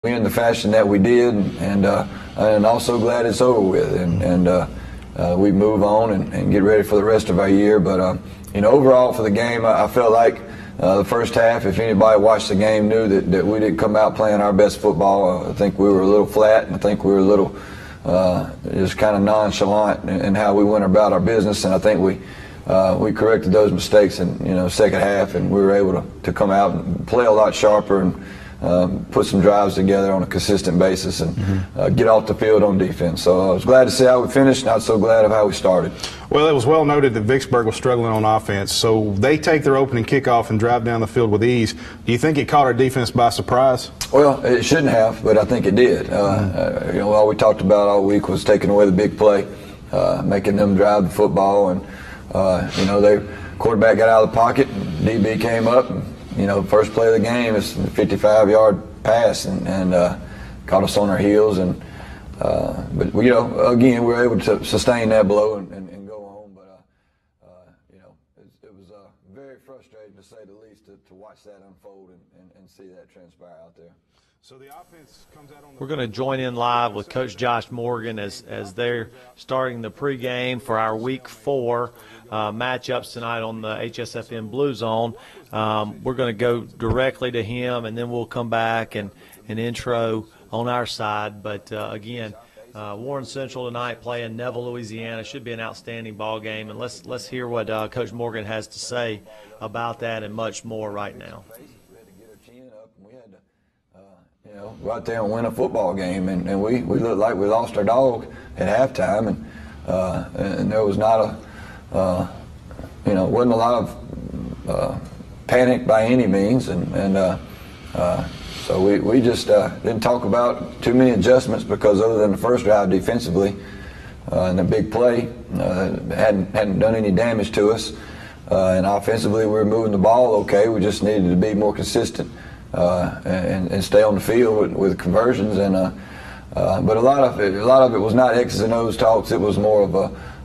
in the fashion that we did, and also glad it's over with, and we move on and get ready for the rest of our year. But overall for the game, I felt like the first half, if anybody watched the game, knew that we didn't come out playing our best football. I think we were a little flat, and I think we were a little just kind of nonchalant in how we went about our business, and I think we corrected those mistakes in second half, and we were able to come out and play a lot sharper and put some drives together on a consistent basis and get off the field on defense. So I was glad to see how we finished, not so glad of how we started. Well, it was well noted that Vicksburg was struggling on offense, so they take their opening kickoff and drive down the field with ease. Do you think it caught our defense by surprise? Well, it shouldn't have, but I think it did. All we talked about all week was taking away the big play, making them drive the football, and the quarterback got out of the pocket, and DB came up, and first play of the game is a 55-yard pass, and caught us on our heels, but again, we were able to sustain that blow and go home. But it was very frustrating, to say the least, to watch that unfold and see that transpire out there. So the offense comes out on the. We're going to join in live with Coach Josh Morgan as they're starting the pregame for our Week 4 matchups tonight on the HSFN Blue Zone. We're going to go directly to him, and then we'll come back and an intro on our side. But again, Warren Central tonight playing Neville, Louisiana. Should be an outstanding ball game, and let's hear what Coach Morgan has to say about that and much more right now. Go out there and win a football game, and we looked like we lost our dog at halftime, and there was not wasn't a lot of panic by any means, so we just didn't talk about too many adjustments, because other than the first drive defensively and the big play, hadn't done any damage to us, and offensively we were moving the ball okay. We just needed to be more consistent and stay on the field with conversions, but a lot of it was not X's and O's talks. It was more of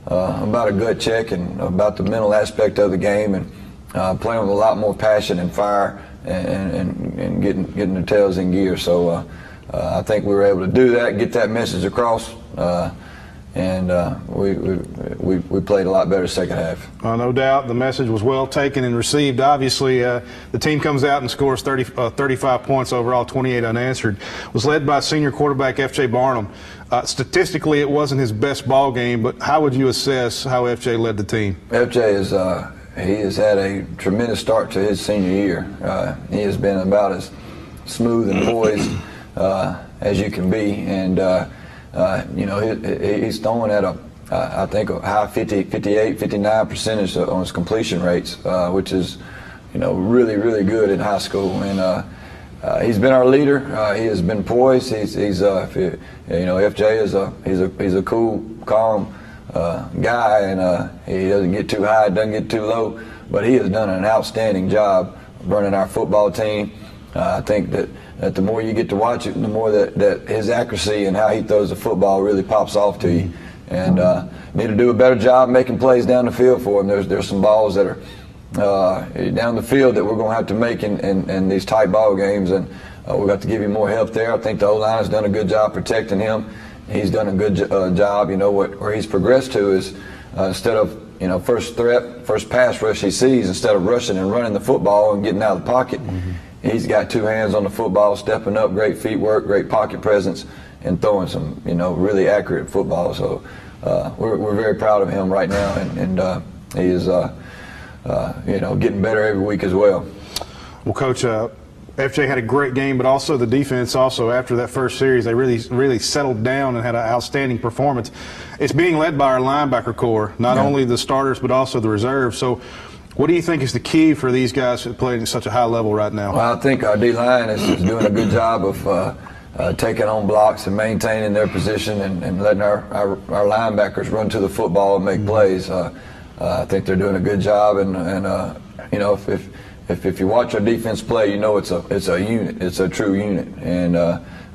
about a gut check and about the mental aspect of the game, and playing with a lot more passion and fire and getting the tails in gear. So I think we were able to do that, get that message across, and we played a lot better second half. No doubt the message was well taken and received. Obviously, the team comes out and scores 35 points overall, 28 unanswered. Was led by senior quarterback F.J. Barnum. Statistically, it wasn't his best ball game, but how would you assess how F.J. led the team? F.J. he has had a tremendous start to his senior year. He has been about as smooth and poised as you can be, and he's throwing at I think a high 58, 59% on his completion rates, which is, really, really good in high school. And he's been our leader. He has been poised. FJ he's a cool, calm guy, and he doesn't get too high, doesn't get too low. But he has done an outstanding job running our football team. I think that the more you get to watch it, the more that his accuracy and how he throws the football really pops off to you. And need to do a better job making plays down the field for him. There's some balls that are down the field that we're going to have to make in these tight ball games, and we've got to give him more help there. I think the O-line has done a good job protecting him. He's done a good job. Where he's progressed to is instead of first pass rush he sees, instead of rushing and running the football and getting out of the pocket, he's got two hands on the football, stepping up, great feet work, great pocket presence, and throwing some really accurate football. So we're very proud of him right now, and he is getting better every week as well. Well, Coach, FJ had a great game, but also the defense after that first series, they really settled down and had an outstanding performance. It's being led by our linebacker core, not only the starters but also the reserves. So what do you think is the key for these guys to play at such a high level right now? Well, I think our D-line is doing a good job of taking on blocks and maintaining their position and letting our linebackers run to the football and make plays. I think they're doing a good job, and if you watch our defense play, it's a unit. It's a true unit, and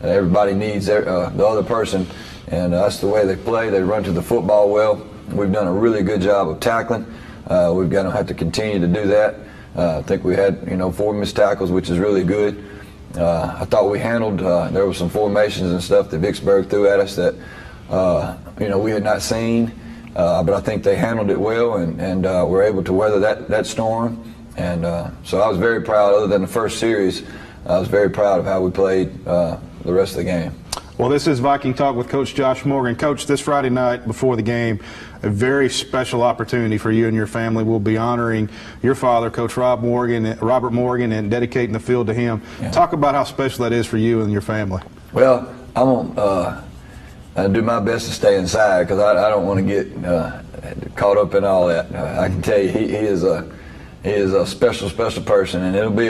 everybody needs the other person, and that's the way they play. They run to the football well. We've done a really good job of tackling. We've got to have to continue to do that. I think we had 4 missed tackles, which is really good. I thought we handled. There were some formations and stuff that Vicksburg threw at us that we had not seen, but I think they handled it well and were able to weather that storm. And so I was very proud. Other than the first series, I was very proud of how we played the rest of the game. Well, this is Viking Talk with Coach Josh Morgan. Coach, this Friday night before the game, a very special opportunity for you and your family. We'll be honoring your father, Coach Robert Morgan, and dedicating the field to him. Yeah. Talk about how special that is for you and your family. Well, I'm going to do my best to stay inside because I don't want to get caught up in all that. I can tell you he is a special person, and it'll be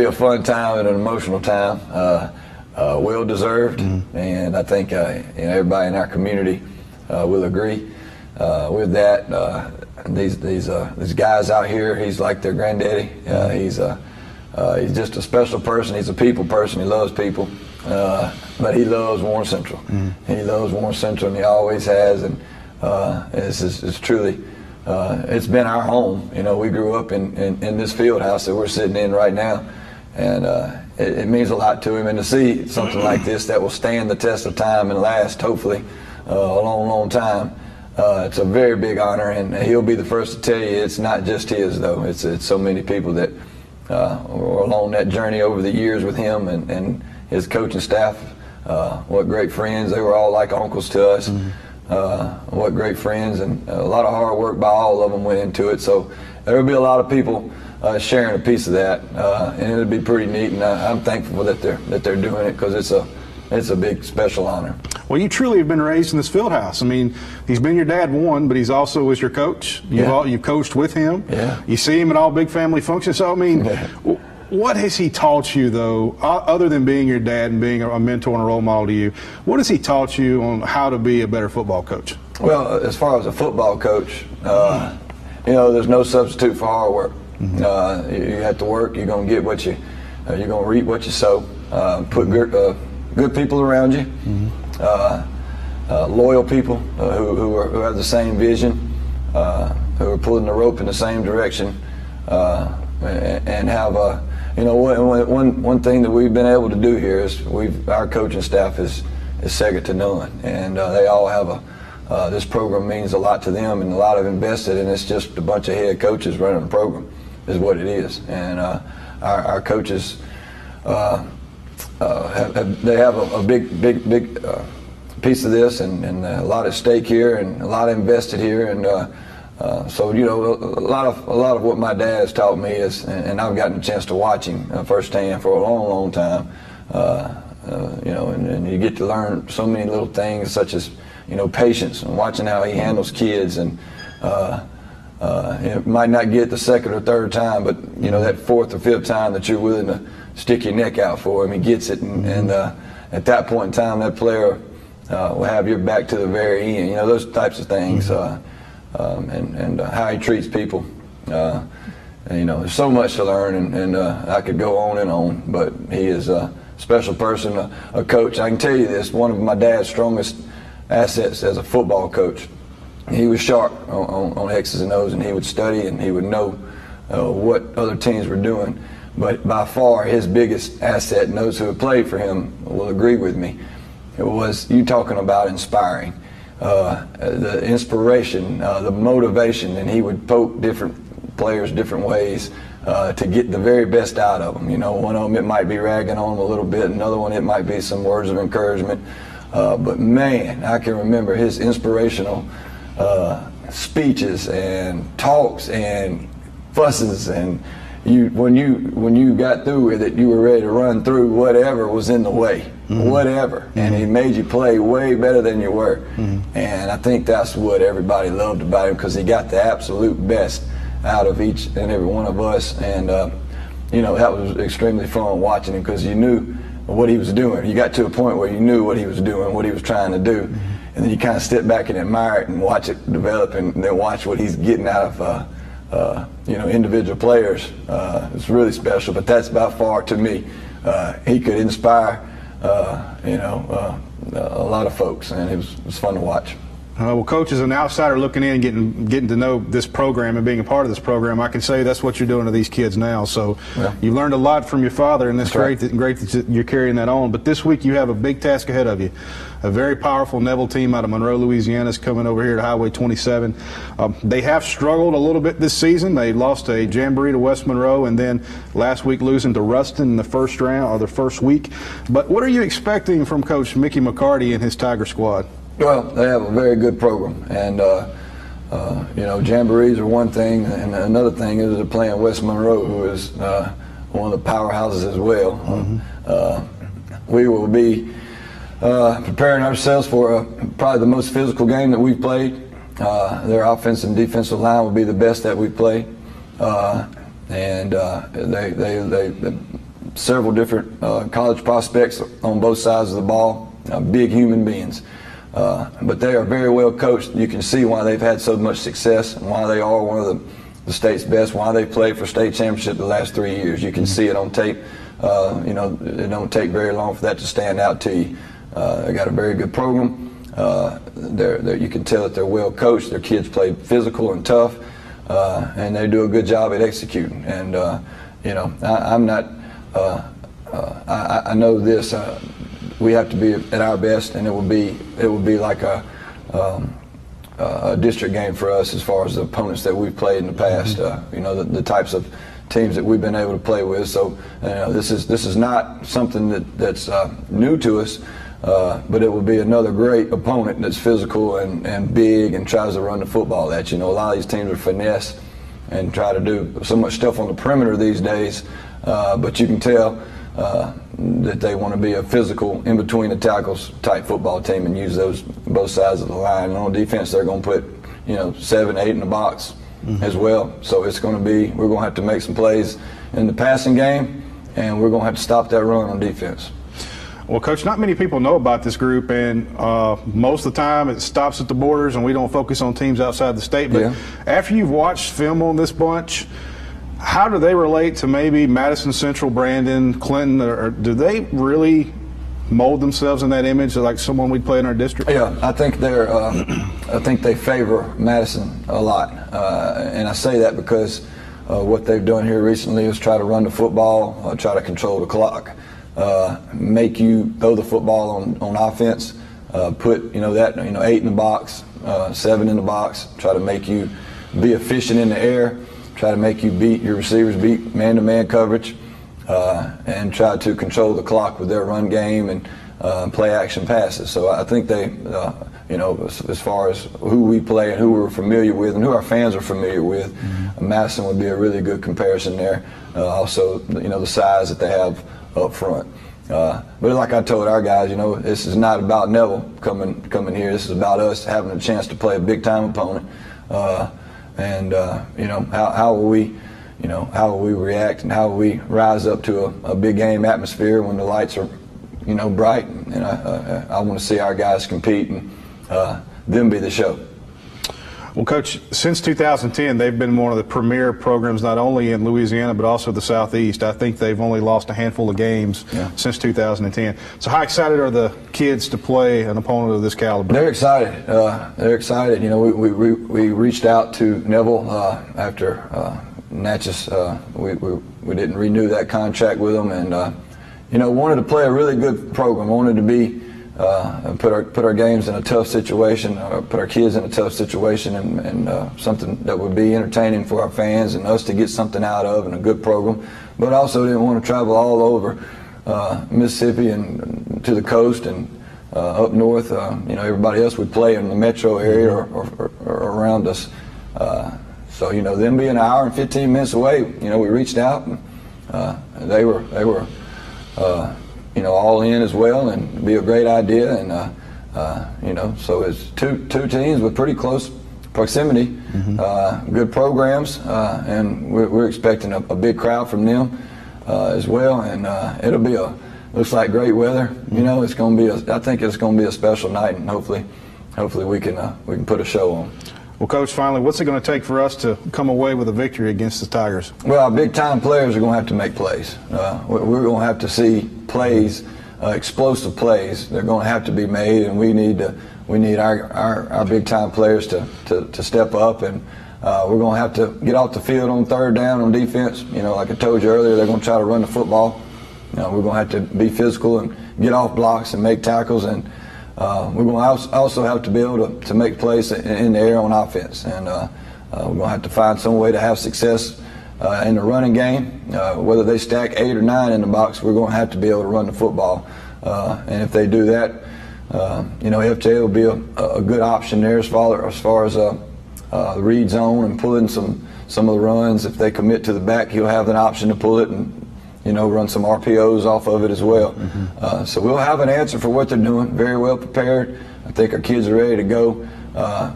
a fun time and an emotional time. Well deserved, and I think everybody in our community will agree with that. These guys out here, he's like their granddaddy. He's just a special person. He's a people person. He loves people, but he loves Warren Central. He loves Warren Central, and he always has. And it's truly it's been our home. We grew up in this field house that we're sitting in right now, and it means a lot to him, and to see something like this that will stand the test of time and last, hopefully, a long time. It's a very big honor, and he'll be the first to tell you it's not just his, though. It's so many people that were along that journey over the years with him and his coaching staff. What great friends. They were all like uncles to us. What great friends, and a lot of hard work by all of them went into it. So there will be a lot of people sharing a piece of that, and it'll be pretty neat. And I'm thankful that they're doing it because it's a big special honor. Well, you truly have been raised in this field house. I mean, he's been your dad, one, but he's also was your coach. You've coached with him. Yeah. You see him at all big family functions. So I mean, what has he taught you, though, other than being your dad and being a mentor and a role model to you? What has he taught you on how to be a better football coach? Well, as far as a football coach, there's no substitute for hard work. You have to work. You're going to get what you're going to reap what you sow. Put good people around you, loyal people who have the same vision, who are pulling the rope in the same direction, and have one thing that we've been able to do here is our coaching staff is second to none, and they all have this program means a lot to them and a lot of invested, and it's just a bunch of head coaches running the program is what it is. And our coaches they have a big piece of this, and a lot at stake here, and a lot invested here, and so a lot of what my dad has taught me is, and I've gotten a chance to watch him firsthand for a long time. And you get to learn so many little things, such as patience and watching how he handles kids, and it might not get the second or third time, but that fourth or fifth time that you're willing to stick your neck out for him, he gets it, and at that point in time, that player will have your back to the very end. Those types of things, and how he treats people. There's so much to learn, and I could go on and on, but he is a special person, a coach. I can tell you this: one of my dad's strongest assets as a football coach. He was sharp on X's and O's, and he would study and he would know what other teams were doing. But by far his biggest asset, and those who have played for him will agree with me, it was you talking about inspiring. The inspiration, the motivation, and he would poke different players different ways to get the very best out of them. One of them it might be ragging on them a little bit, another one it might be some words of encouragement. But man, I can remember his inspirational speeches and talks and fusses, and when you got through with it, you were ready to run through whatever was in the way, whatever, and he made you play way better than you were. And I think that's what everybody loved about him, because he got the absolute best out of each and every one of us, and that was extremely fun watching him, because you knew what he was doing. You got to a point where you knew what he was doing, what he was trying to do, and then you kind of step back and admire it and watch it develop, and then watch what he's getting out of individual players. It's really special, but that's by far, to me, he could inspire a lot of folks, and it was fun to watch. Well, Coach, as an outsider looking in, getting to know this program and being a part of this program, I can say that's what you're doing to these kids now. So you've learned a lot from your father, and it's great that you're carrying that on. But this week you have a big task ahead of you. A very powerful Neville team out of Monroe, Louisiana is coming over here to Highway 27. They have struggled a little bit this season. They lost a jamboree to West Monroe, and then last week losing to Ruston in the first round or the first week. But what are you expecting from Coach Mickey McCarty and his Tiger squad? Well, they have a very good program, and you know, jamborees are one thing, and another thing is they're playing West Monroe, who is one of the powerhouses as well. We will be preparing ourselves for probably the most physical game that we've played. Their offensive and defensive line will be the best that we've played, and they several different college prospects on both sides of the ball, big human beings. But they are very well coached. You can see why they've had so much success and why they are one of the state's best, why they played for state championship the last 3 years. You can see it on tape. You know, it don't take very long for that to stand out to you. They got a very good program. You can tell that they're well coached. Their kids play physical and tough, and they do a good job at executing. And you know, I'm not. I know this. We have to be at our best, and it will be like a district game for us as far as the opponents that we've played in the past. You know, the types of teams that we've been able to play with. So this is not something that's new to us, but it will be another great opponent that's physical and big and tries to run the football at you. You know, a lot of these teams are finesse and try to do so much stuff on the perimeter these days, but you can tell that they want to be a physical, in between the tackles type football team and use those both sides of the line. And on defense, they're going to put, you know, 7, 8 in the box as well. So it's going to be, we're going to have to make some plays in the passing game, and we're going to have to stop that run on defense. Well, Coach, not many people know about this group, and most of the time it stops at the borders, and we don't focus on teams outside the state. But after you've watched film on this bunch, how do they relate to maybe Madison Central, Brandon, Clinton, or do they really mold themselves in that image like someone we'd play in our district? Yeah, I think I think they favor Madison a lot, and I say that because what they've done here recently is try to run the football, try to control the clock, make you throw the football on offense, put 8 in the box, 7 in the box, try to make you be efficient in the air. Try to make you beat your receivers, beat man-to-man coverage, and try to control the clock with their run game and play-action passes. So I think they, as far as who we play and who we're familiar with and who our fans are familiar with, Madison would be a really good comparison there. Also, the size that they have up front. But like I told our guys, this is not about Neville coming here. This is about us having a chance to play a big-time opponent. And how will we react and how will we rise up to a big game atmosphere when the lights are bright, and I want to see our guys compete and them be the show. Well, Coach, since 2010 they've been one of the premier programs not only in Louisiana but also the Southeast. I think they've only lost a handful of games since 2010. So how excited are the kids to play an opponent of this caliber? They're excited. They're excited. We reached out to Neville after Natchez. We didn't renew that contract with them, and wanted to play a really good program. Wanted to be put our games in a tough situation, put our kids in a tough situation, and something that would be entertaining for our fans and us to get something out of, and a good program. But also didn't want to travel all over Mississippi and to the coast and up north. Everybody else would play in the metro area or around us. So them being an hour and 15 minutes away, we reached out, and they were all in as well, and it'd be a great idea. And so it's two teams with pretty close proximity, good programs, and we're expecting a big crowd from them as well. And it'll be looks like great weather. It's going to be I think it's going to be a special night, and hopefully we can put a show on. Well, Coach, finally, what's it going to take for us to come away with a victory against the Tigers? Well, our big-time players are going to have to make plays. We're going to have to see plays explosive plays. They're going to have to be made, and we need our big time players to step up, and we're going to have to get off the field on third down on defense. Like I told you earlier, they're going to try to run the football. We're going to have to be physical and get off blocks and make tackles, and we're going to also have to be able to make plays in the air on offense, and we're going to have to find some way to have success in the running game. Whether they stack 8 or 9 in the box, we're going to have to be able to run the football, and if they do that, FJ will be a good option there as far as the read zone and pulling some of the runs. If they commit to the back, he'll have an option to pull it and run some RPOs off of it as well. So we'll have an answer for what they're doing. Very well prepared. I think our kids are ready to go.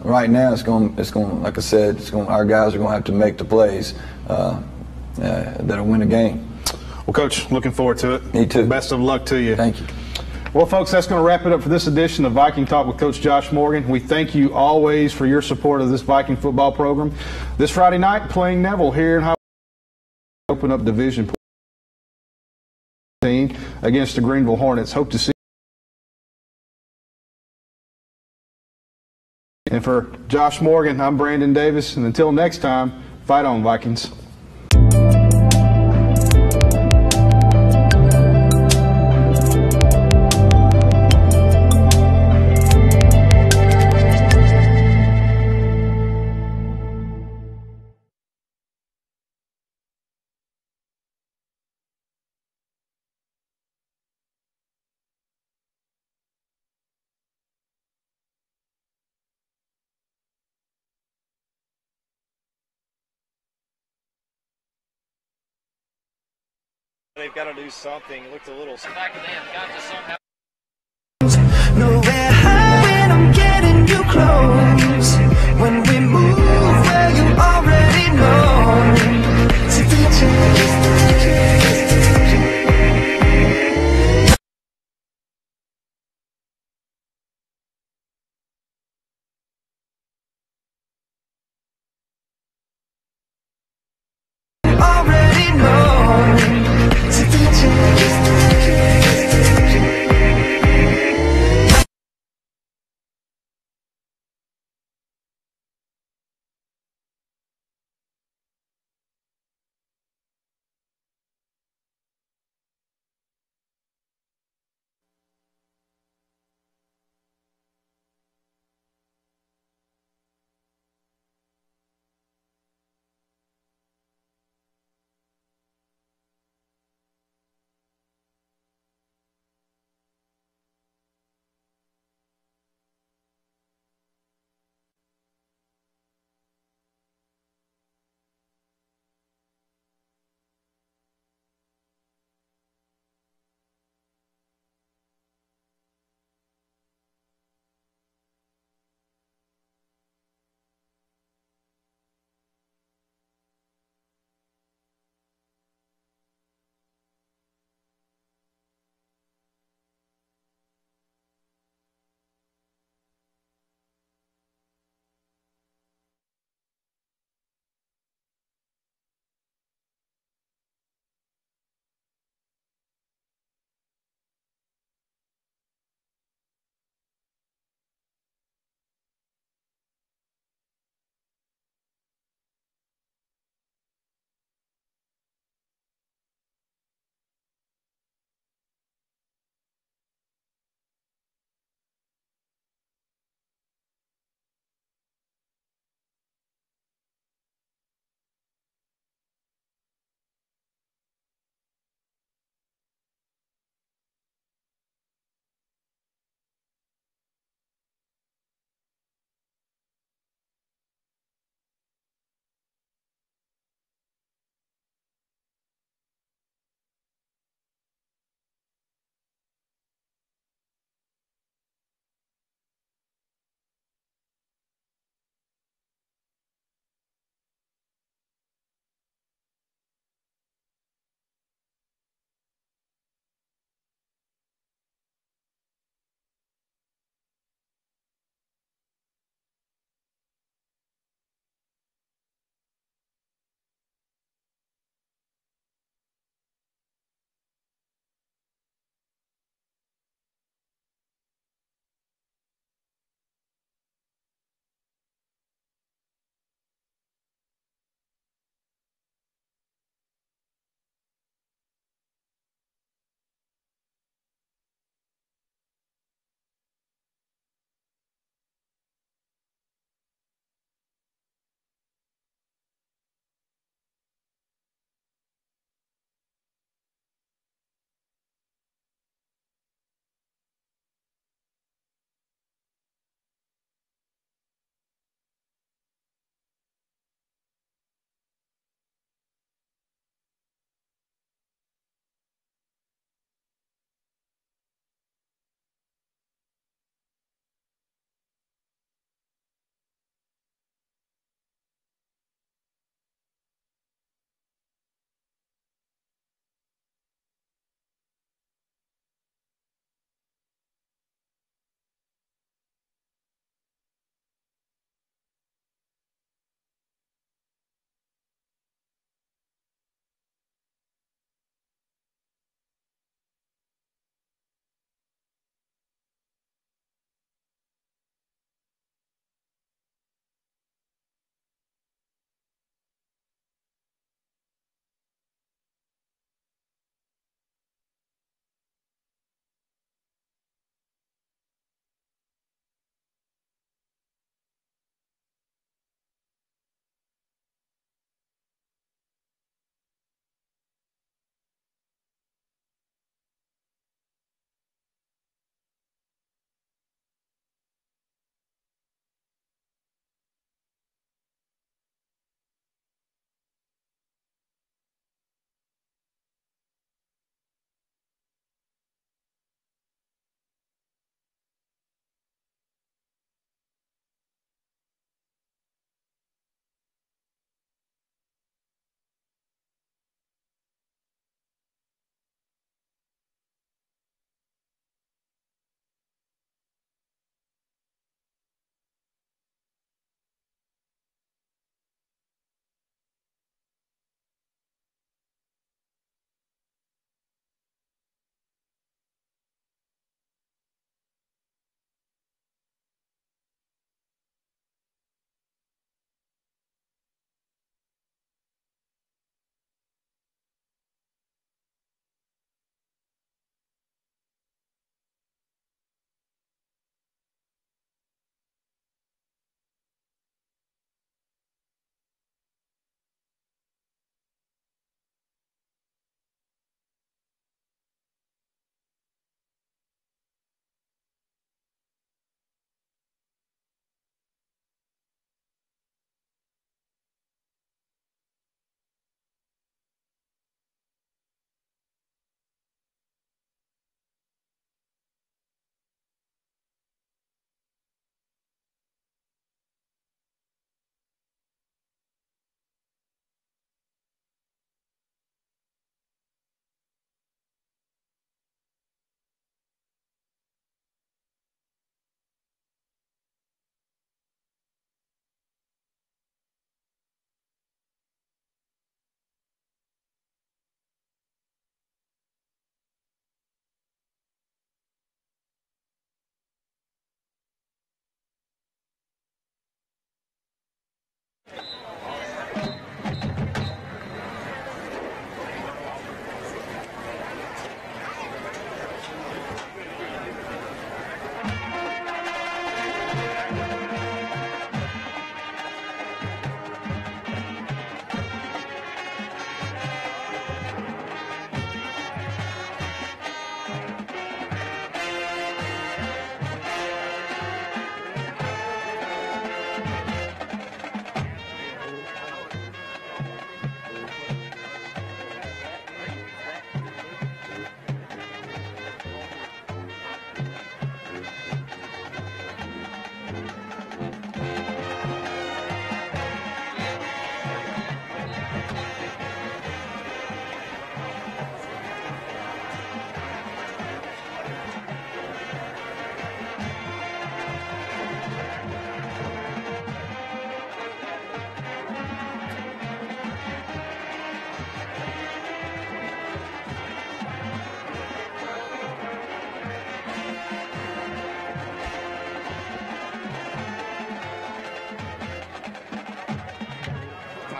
Right now, it's going. Like I said, our guys are going to have to make the plays that'll win the game. Well, Coach, looking forward to it. Me too. Best of luck to you. Thank you. Well, folks, that's going to wrap it up for this edition of Viking Talk with Coach Josh Morgan. We thank you always for your support of this Viking football program. This Friday night, playing Neville here in High. Open up Division against the Greenville Hornets. Hope to see. And for Josh Morgan, I'm Brandon Davis, and until next time, fight on, Vikings. They've got to do something. It looked a little. Back of them, got to somehow. Nowhere high when I'm getting you close. When we move where you already know. Take the chance. Already know. Take the chance.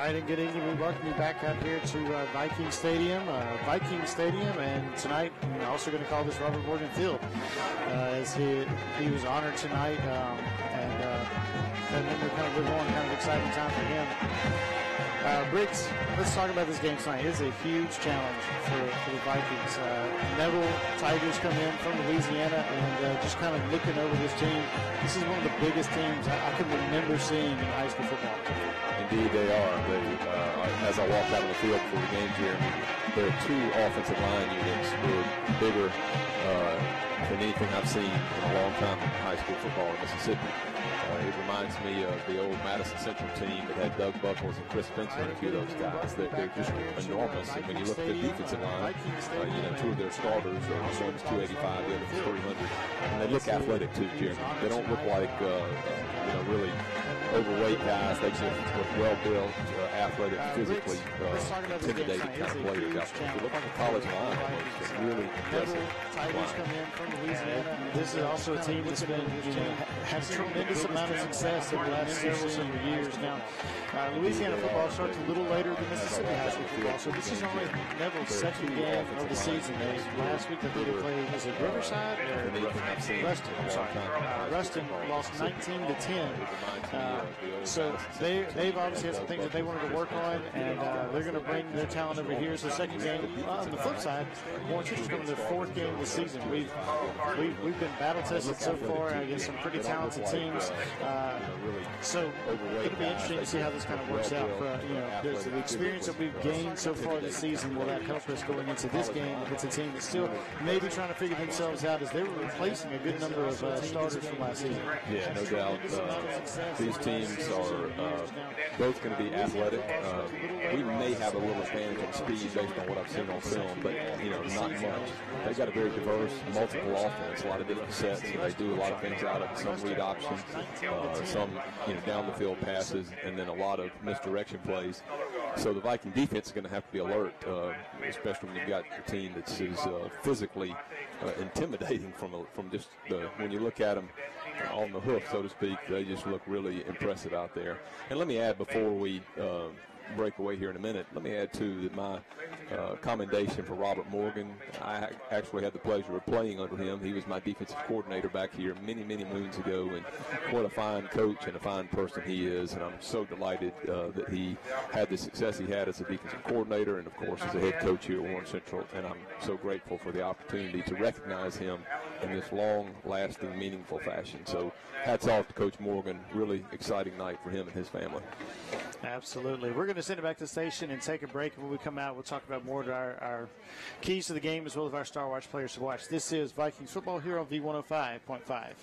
And good evening. We welcome you back out here to Viking Stadium, and tonight I'm also going to call this Robert Morgan Field, as he was honored tonight, and remember kind of live on, kind of exciting time for him. Briggs, let's talk about this game tonight. It's a huge challenge for the Vikings. Neville Tigers come in from Louisiana, and just kind of looking over this team, this is one of the biggest teams I can remember seeing in high school football. Indeed, they are. As I walked out on the field for the game here, there are two offensive line units who are bigger than anything I've seen in a long time in high school football in Mississippi. It reminds me of the old Madison Central team that had Doug Buckles and Chris Spencer and a few of those guys. They're just enormous. And when you look at the defensive line, two of their starters, one's 285, the other 300, and they look athletic too, Jeremy. They don't look like really overweight guys. They just look well-built, athletic, physically intimidating kind of players out there. They look like a college line almost. It's really impressive. Tigers come in from Louisiana. This is also a team that's been had a tremendous amount of success over the last several years. Now, Louisiana football starts a little later than Mississippi high school football, so this is only Neville's second game of the season. Last week, I think they played, was it Riverside or Ruston? I'm sorry. Ruston lost 19-10. So they've obviously had some things that they wanted to work on, and they're going to bring their talent over here. So second game. On the flip side, Warren Central's coming to their fourth game of the season. We've been battle tested so far against some pretty talented teams. So it'll be interesting to see how this kind of works out. There's the experience that we've gained so far this season. Will that help us going into this game against a team that's still maybe trying to figure themselves out, as they were replacing a good number of starters from last season? Yeah, no doubt. These teams are both going to be athletic. We may have a little advantage on speed based on what I've seen on film, but not much. They've got a very diverse, multiple offense, a lot of different sets, and they do a lot of things out of it. Some read options, some down the field passes, and then a lot of misdirection plays. So the Viking defense is going to have to be alert, especially when you've got a team that's physically intimidating from just when you look at them on the hoof, so to speak. They just look really impressive out there. And let me add, before we break away here in a minute, let me add too that my commendation for Robert Morgan. I actually had the pleasure of playing under him. He was my defensive coordinator back here many moons ago, and what a fine coach and a fine person he is. And I'm so delighted that he had the success he had as a defensive coordinator and, of course, as a head coach here at Warren Central. And I'm so grateful for the opportunity to recognize him in this long-lasting, meaningful fashion. So hats off to Coach Morgan. Really exciting night for him and his family. Absolutely. We're going to send it back to the station and take a break. When we come out, we'll talk about more to our keys to the game as well as our Star Watch players to watch. This is Vikings football here on V105.5.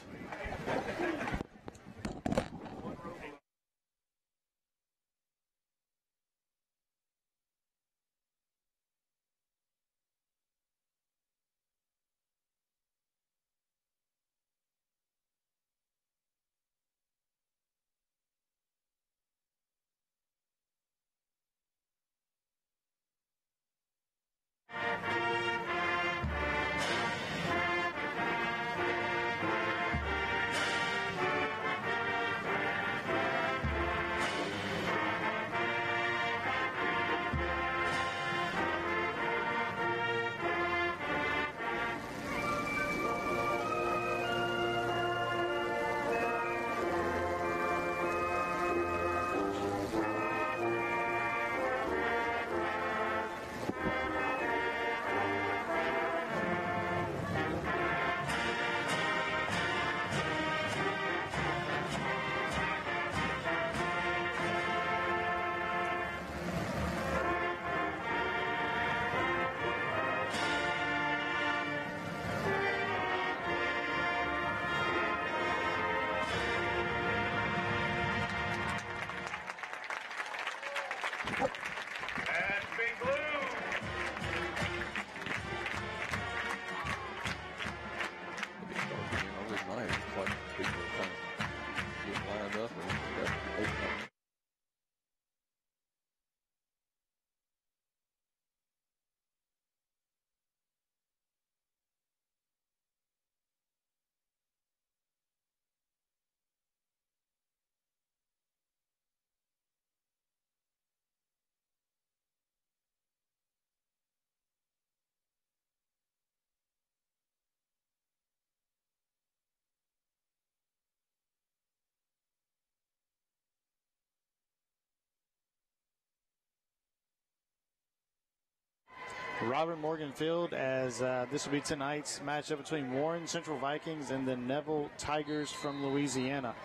Robert Morgan Field, as this will be tonight's matchup between Warren Central Vikings and the Neville Tigers from Louisiana.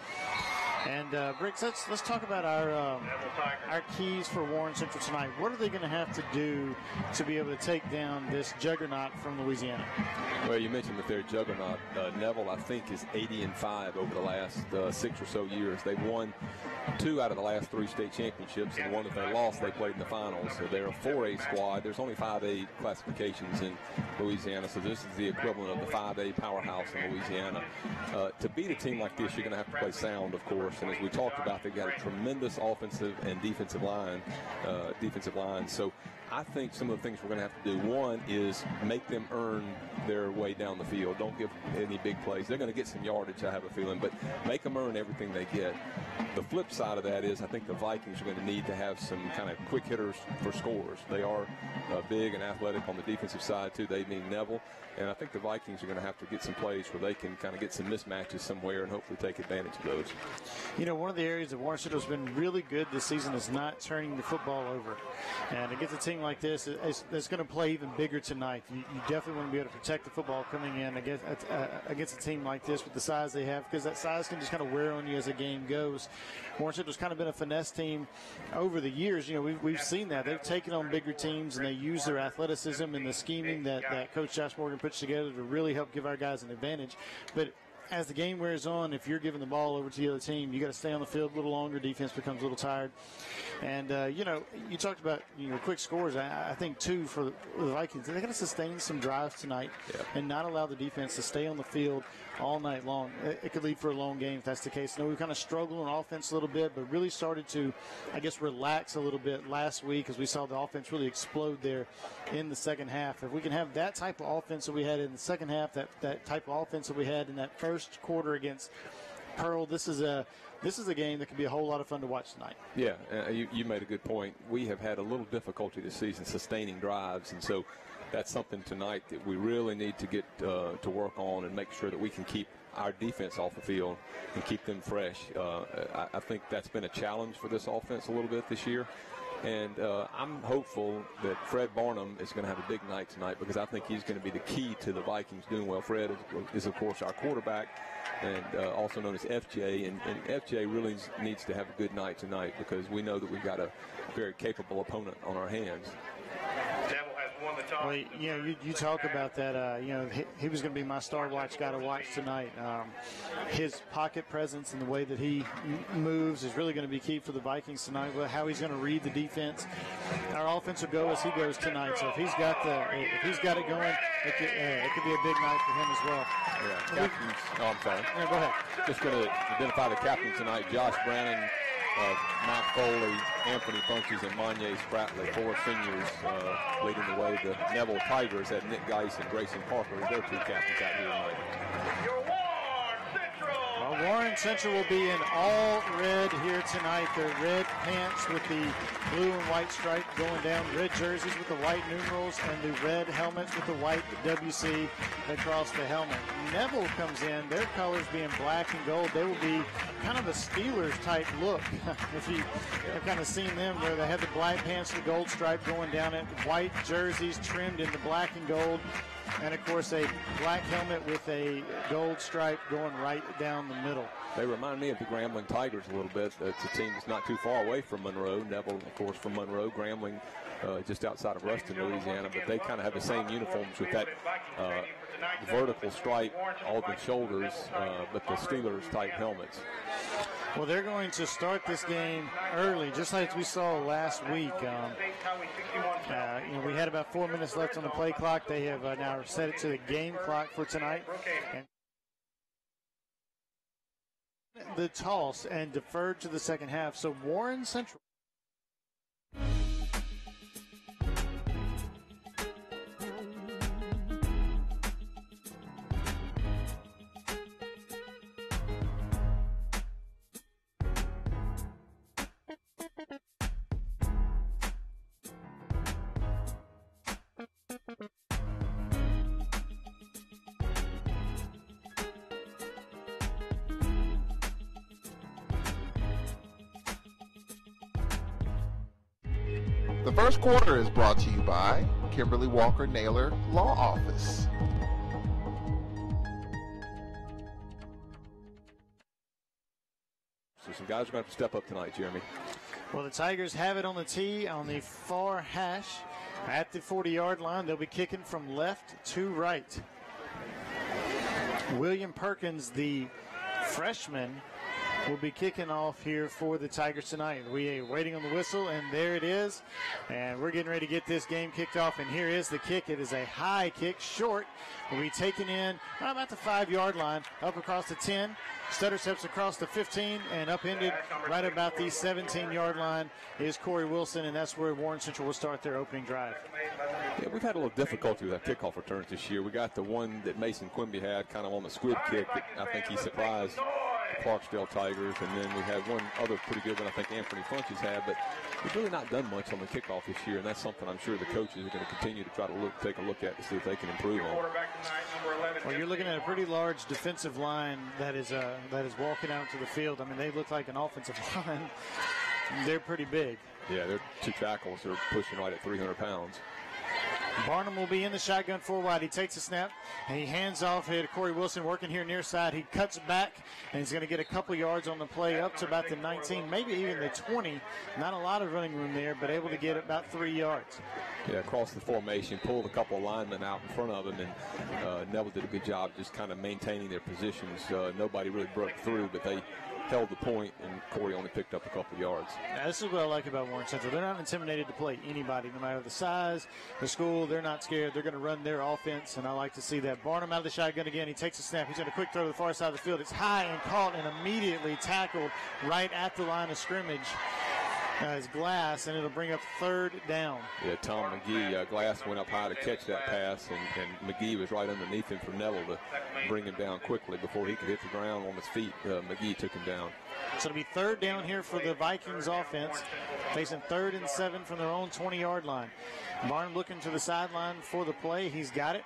And Briggs, let's talk about our keys for Warren Central tonight. What are they going to have to do to be able to take down this juggernaut from Louisiana? Well, you mentioned that they're a juggernaut. Neville, I think, is 80-5 over the last 6 or so years. They've won 2 out of the last 3 state championships, and the one that they lost, they played in the finals. So they're a 4A squad. There's only 5A classifications in Louisiana, so this is the equivalent of the 5A powerhouse in Louisiana. To beat a team like this, you're going to have to play sound, of course. And as we talked about, they've got a tremendous offensive and defensive line. So I think some of the things we're going to have to do, one is make them earn their way down the field. Don't give any big plays. They're going to get some yardage, I have a feeling, but make them earn everything they get. The flip side of that is I think the Vikings are going to need to have some kind of quick hitters for scores. They are big and athletic on the defensive side, too. They need Neville. And I think the Vikings are going to have to get some plays where they can kind of get some mismatches somewhere and hopefully take advantage of those. You know, one of the areas that Warren Central has been really good this season is not turning the football over. And against a team like this, it's going to play even bigger tonight. You definitely want to be able to protect the football coming in against a team like this with the size they have, because that size can just kind of wear on you as the game goes. Warren Central's kind of been a finesse team over the years. You know, we've seen that. They've taken on bigger teams, and they use their athleticism and the scheming that Coach Josh Morgan puts together to really help give our guys an advantage. But as the game wears on, if you're giving the ball over to the other team, you got to stay on the field a little longer. Defense becomes a little tired. And, you talked about, quick scores. I think, too, for the Vikings, they're going to sustain some drives tonight and not allow the defense to stay on the field all night long. It could lead for a long game if that's the case. We've kind of struggled on offense a little bit, but really started to, relax a little bit last week as we saw the offense really explode there in the second half. If we can have that type of offense that we had in the second half, that type of offense that we had in that first quarter against Pearl, this is a game that could be a whole lot of fun to watch tonight. Yeah, you made a good point. We have had a little difficulty this season sustaining drives, and so that's something tonight that we really need to get to work on and make sure that we can keep our defense off the field and keep them fresh. I think that's been a challenge for this offense a little bit this year. And I'm hopeful that Fred Barnum is going to have a big night tonight, because I think he's going to be the key to the Vikings doing well. Fred is of course, our quarterback, and also known as FJ. And FJ really needs to have a good night tonight, because we know that we've got a very capable opponent on our hands. Well, you talk about that. He was going to be my star watch guy to watch tonight. His pocket presence and the way that he moves is really going to be key for the Vikings tonight. How he's going to read the defense. Our offense will go as he goes tonight. So if he's got it going, it could be a big night for him as well. Yeah, captains. I'm sorry. Yeah, go ahead. Just going to identify the captain tonight: Josh Brannon, Matt Foley, Anthony Funches, and Monye Spratley, 4 seniors leading the way. The Neville Tigers had Nick Geis and Grayson Parker as their 2 captains out here tonight. Warren Central will be in all red here tonight. Their red pants with the blue and white stripe going down, red jerseys with the white numerals, and the red helmets with the white WC across the helmet. Neville comes in, their colors being black and gold. They will be kind of a Steelers type look. If you have kind of seen them, where they have the black pants with the gold stripe going down it, white jerseys trimmed in the black and gold, and of course a black helmet with a gold stripe going right down the middle. They remind me of the Grambling Tigers a little bit. It's a team that's not too far away from Monroe. Neville, of course, from Monroe. Grambling just outside of Ruston, Louisiana. But they kind of have the same uniforms with that vertical stripe on the shoulders, but the Steelers-type helmets. Well, they're going to start this game early, just like we saw last week. We had about 4 minutes left on the play clock. They have now set it to the game clock for tonight. And the toss and deferred to the second half. So Warren Central. The first quarter is brought to you by Kimberly Walker Naylor Law Office. So some guys are going to have to step up tonight, Jeremy. Well, the Tigers have it on the tee on the far hash at the 40-yard line. They'll be kicking from left to right. William Perkins, the freshman, will be kicking off here for the Tigers tonight. We are waiting on the whistle, and there it is. And we're getting ready to get this game kicked off, and here is the kick. It is a high kick, short. Will be taken in about the 5-yard line, up across the 10. Stutter steps across the 15 and upended right about the 17-yard line is Corey Wilson, and that's where Warren Central will start their opening drive. Yeah, we've had a little difficulty with our kickoff returns this year. We got the one that Mason Quimby had kind of on the squib kick that I think he surprised the Clarksdale Tigers, and then we had one other pretty good one I think Anthony Funches had, but we've really not done much on the kickoff this year, and that's something I'm sure the coaches are going to continue to try to take a look at to see if they can improve on. Well, you're looking at a pretty large defensive line that is walking out to the field. I mean, they look like an offensive line. They're pretty big. Yeah, they're two tackles. They're pushing right at 300 pounds. Barnum will be in the shotgun 4 wide. He takes a snap, and he hands off here to Corey Wilson working here near side. He cuts back, and he's going to get a couple yards on the play up to about the 19, maybe even the 20. Not a lot of running room there, but able to get about 3 yards. Yeah, across the formation, pulled a couple of linemen out in front of him, and Neville did a good job just kind of maintaining their positions. Nobody really broke through, but they held the point, and Corey only picked up a couple of yards. Now, this is what I like about Warren Central. They're not intimidated to play anybody, no matter the size, the school. They're not scared. They're going to run their offense, and I like to see that. Barnum out of the shotgun again. He takes a snap. He's going to quick throw to the far side of the field. It's high and caught and immediately tackled right at the line of scrimmage. As Glass, and it'll bring up 3rd down. Yeah, Tom McGee, Glass went up high to catch that pass, and McGee was right underneath him for Neville to bring him down quickly before he could hit the ground on his feet. McGee took him down. So it'll be 3rd down here for the Vikings offense, facing 3rd and 7 from their own 20-yard line. Barnum looking to the sideline for the play. He's got it,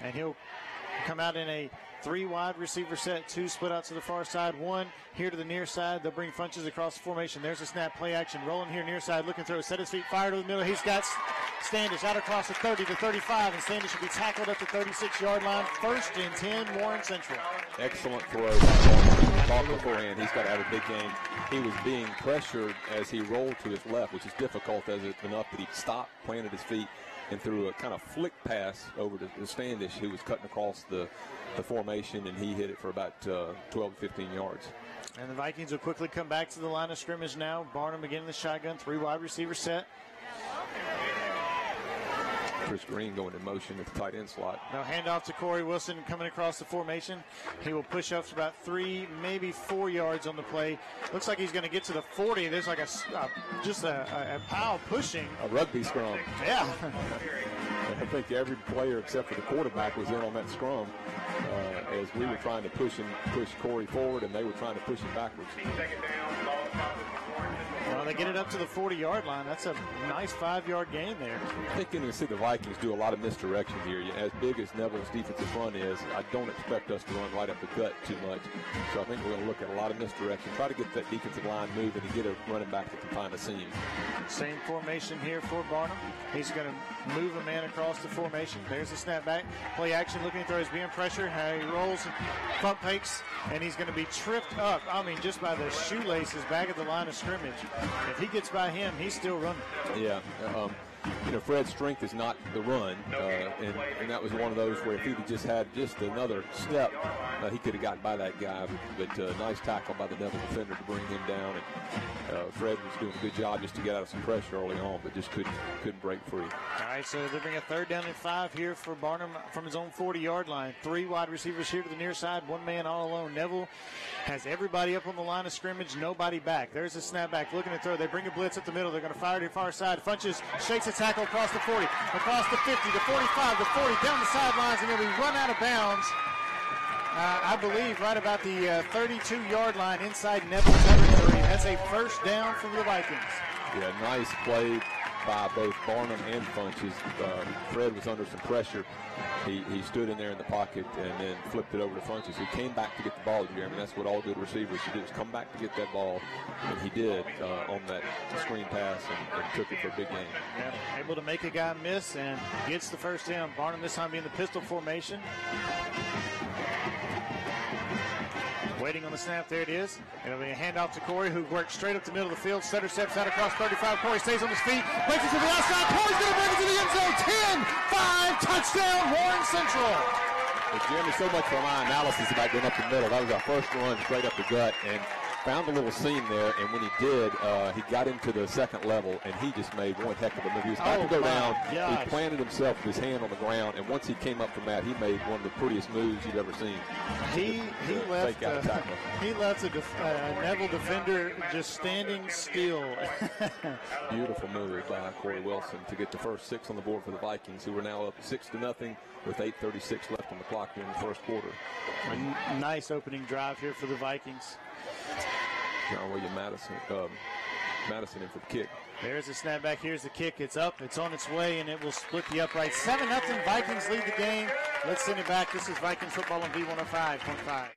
and he'll come out in a 3 wide receiver set, 2 split out to the far side, 1 here to the near side. They'll bring Funches across the formation. There's a snap, play action, rolling here near side, looking through, set his feet, fire to the middle. He's got Standish out across the 30 to 35, and Standish will be tackled at the 36-yard line. 1st and 10, Warren Central. Excellent throw. Talk beforehand. He's got to have a big game. He was being pressured as he rolled to his left, which is difficult as it's enough that he stopped, planted his feet, and threw a kind of flick pass over to Standish, who was cutting across the formation, and he hit it for about 12 to 15 yards. And the Vikings will quickly come back to the line of scrimmage now. Barnum again in the shotgun, 3 wide receiver set. Chris Green going in motion at the tight end slot. Now handoff to Corey Wilson coming across the formation. He will push up to about 3, maybe 4 yards on the play. Looks like he's going to get to the 40. There's like a pile pushing. A rugby scrum. Yeah. I think every player except for the quarterback was in on that scrum as we were trying to push Corey forward, and they were trying to push him backwards. Well, they get it up to the 40-yard line. That's a nice 5-yard gain there. I think you're going to see the Vikings do a lot of misdirection here. As big as Neville's defensive front is, I don't expect us to run right up the gut too much. So I think we're going to look at a lot of misdirection, try to get that defensive line moving and get a running back that can find a seam. Same formation here for Barnum. He's going to move a man across the formation. There's the snap back. Play action, looking to throw. He's being pressured. He rolls, pump fakes, and he's going to be tripped up, just by the shoelaces back at the line of scrimmage. If he gets by him, he's still running. Yeah. Fred's strength is not the run, and that was one of those where if he'd just had just another step, he could have gotten by that guy. But nice tackle by the Neville defender to bring him down. And Fred was doing a good job just to get out of some pressure early on, but just couldn't break free. All right, so they bring a 3rd down and 5 here for Barnum from his own 40-yard line. 3 wide receivers here to the near side, 1 man all alone. Neville has everybody up on the line of scrimmage, nobody back. There's a snap back, looking to throw. They bring a blitz up the middle. They're going to fire to the far side. Funches shakes a tackle across the 40, across the 50, the 45, the 40, down the sidelines, and he'll be run out of bounds. I believe right about the 32-yard line inside Neville's territory. That's a 1st down for the Vikings. Yeah, nice play. by both Barnum and Funches. Fred was under some pressure. He stood in there in the pocket and then flipped it over to Funches, who came back to get the ball, Jeremy. That's what all good receivers should do, is come back to get that ball. And he did on that screen pass and took it for a big gain. Yeah, able to make a guy miss and gets the first down. Barnum this time being the pistol formation. Waiting on the snap. There it is. It'll be a handoff to Corey, who works straight up the middle of the field. Sutter steps out across 35. Corey stays on his feet. Breaks it to the outside. Corey's going to bring it to the end zone. 10-5. Touchdown, Warren Central. Well, Jeremy, so much for my analysis about going up the middle. That was our first run straight up the gut, and found a little seam there, and when he did, he got into the second level, and he just made one heck of a move. He was about to go down. Gosh. He planted himself with his hand on the ground, and once he came up from that, he made one of the prettiest moves you've ever seen. He left a Neville defender just standing still. Beautiful move by Corey Wilson to get the first 6 on the board for the Vikings, who are now up 6-0 with 8:36 left on the clock here in the first quarter. A nice opening drive here for the Vikings. John William Madison in for the kick. There's the snap back. Here's the kick. It's up. It's on its way, and it will split the upright. 7-0. Vikings lead the game. Let's send it back. This is Vikings football on V105.5.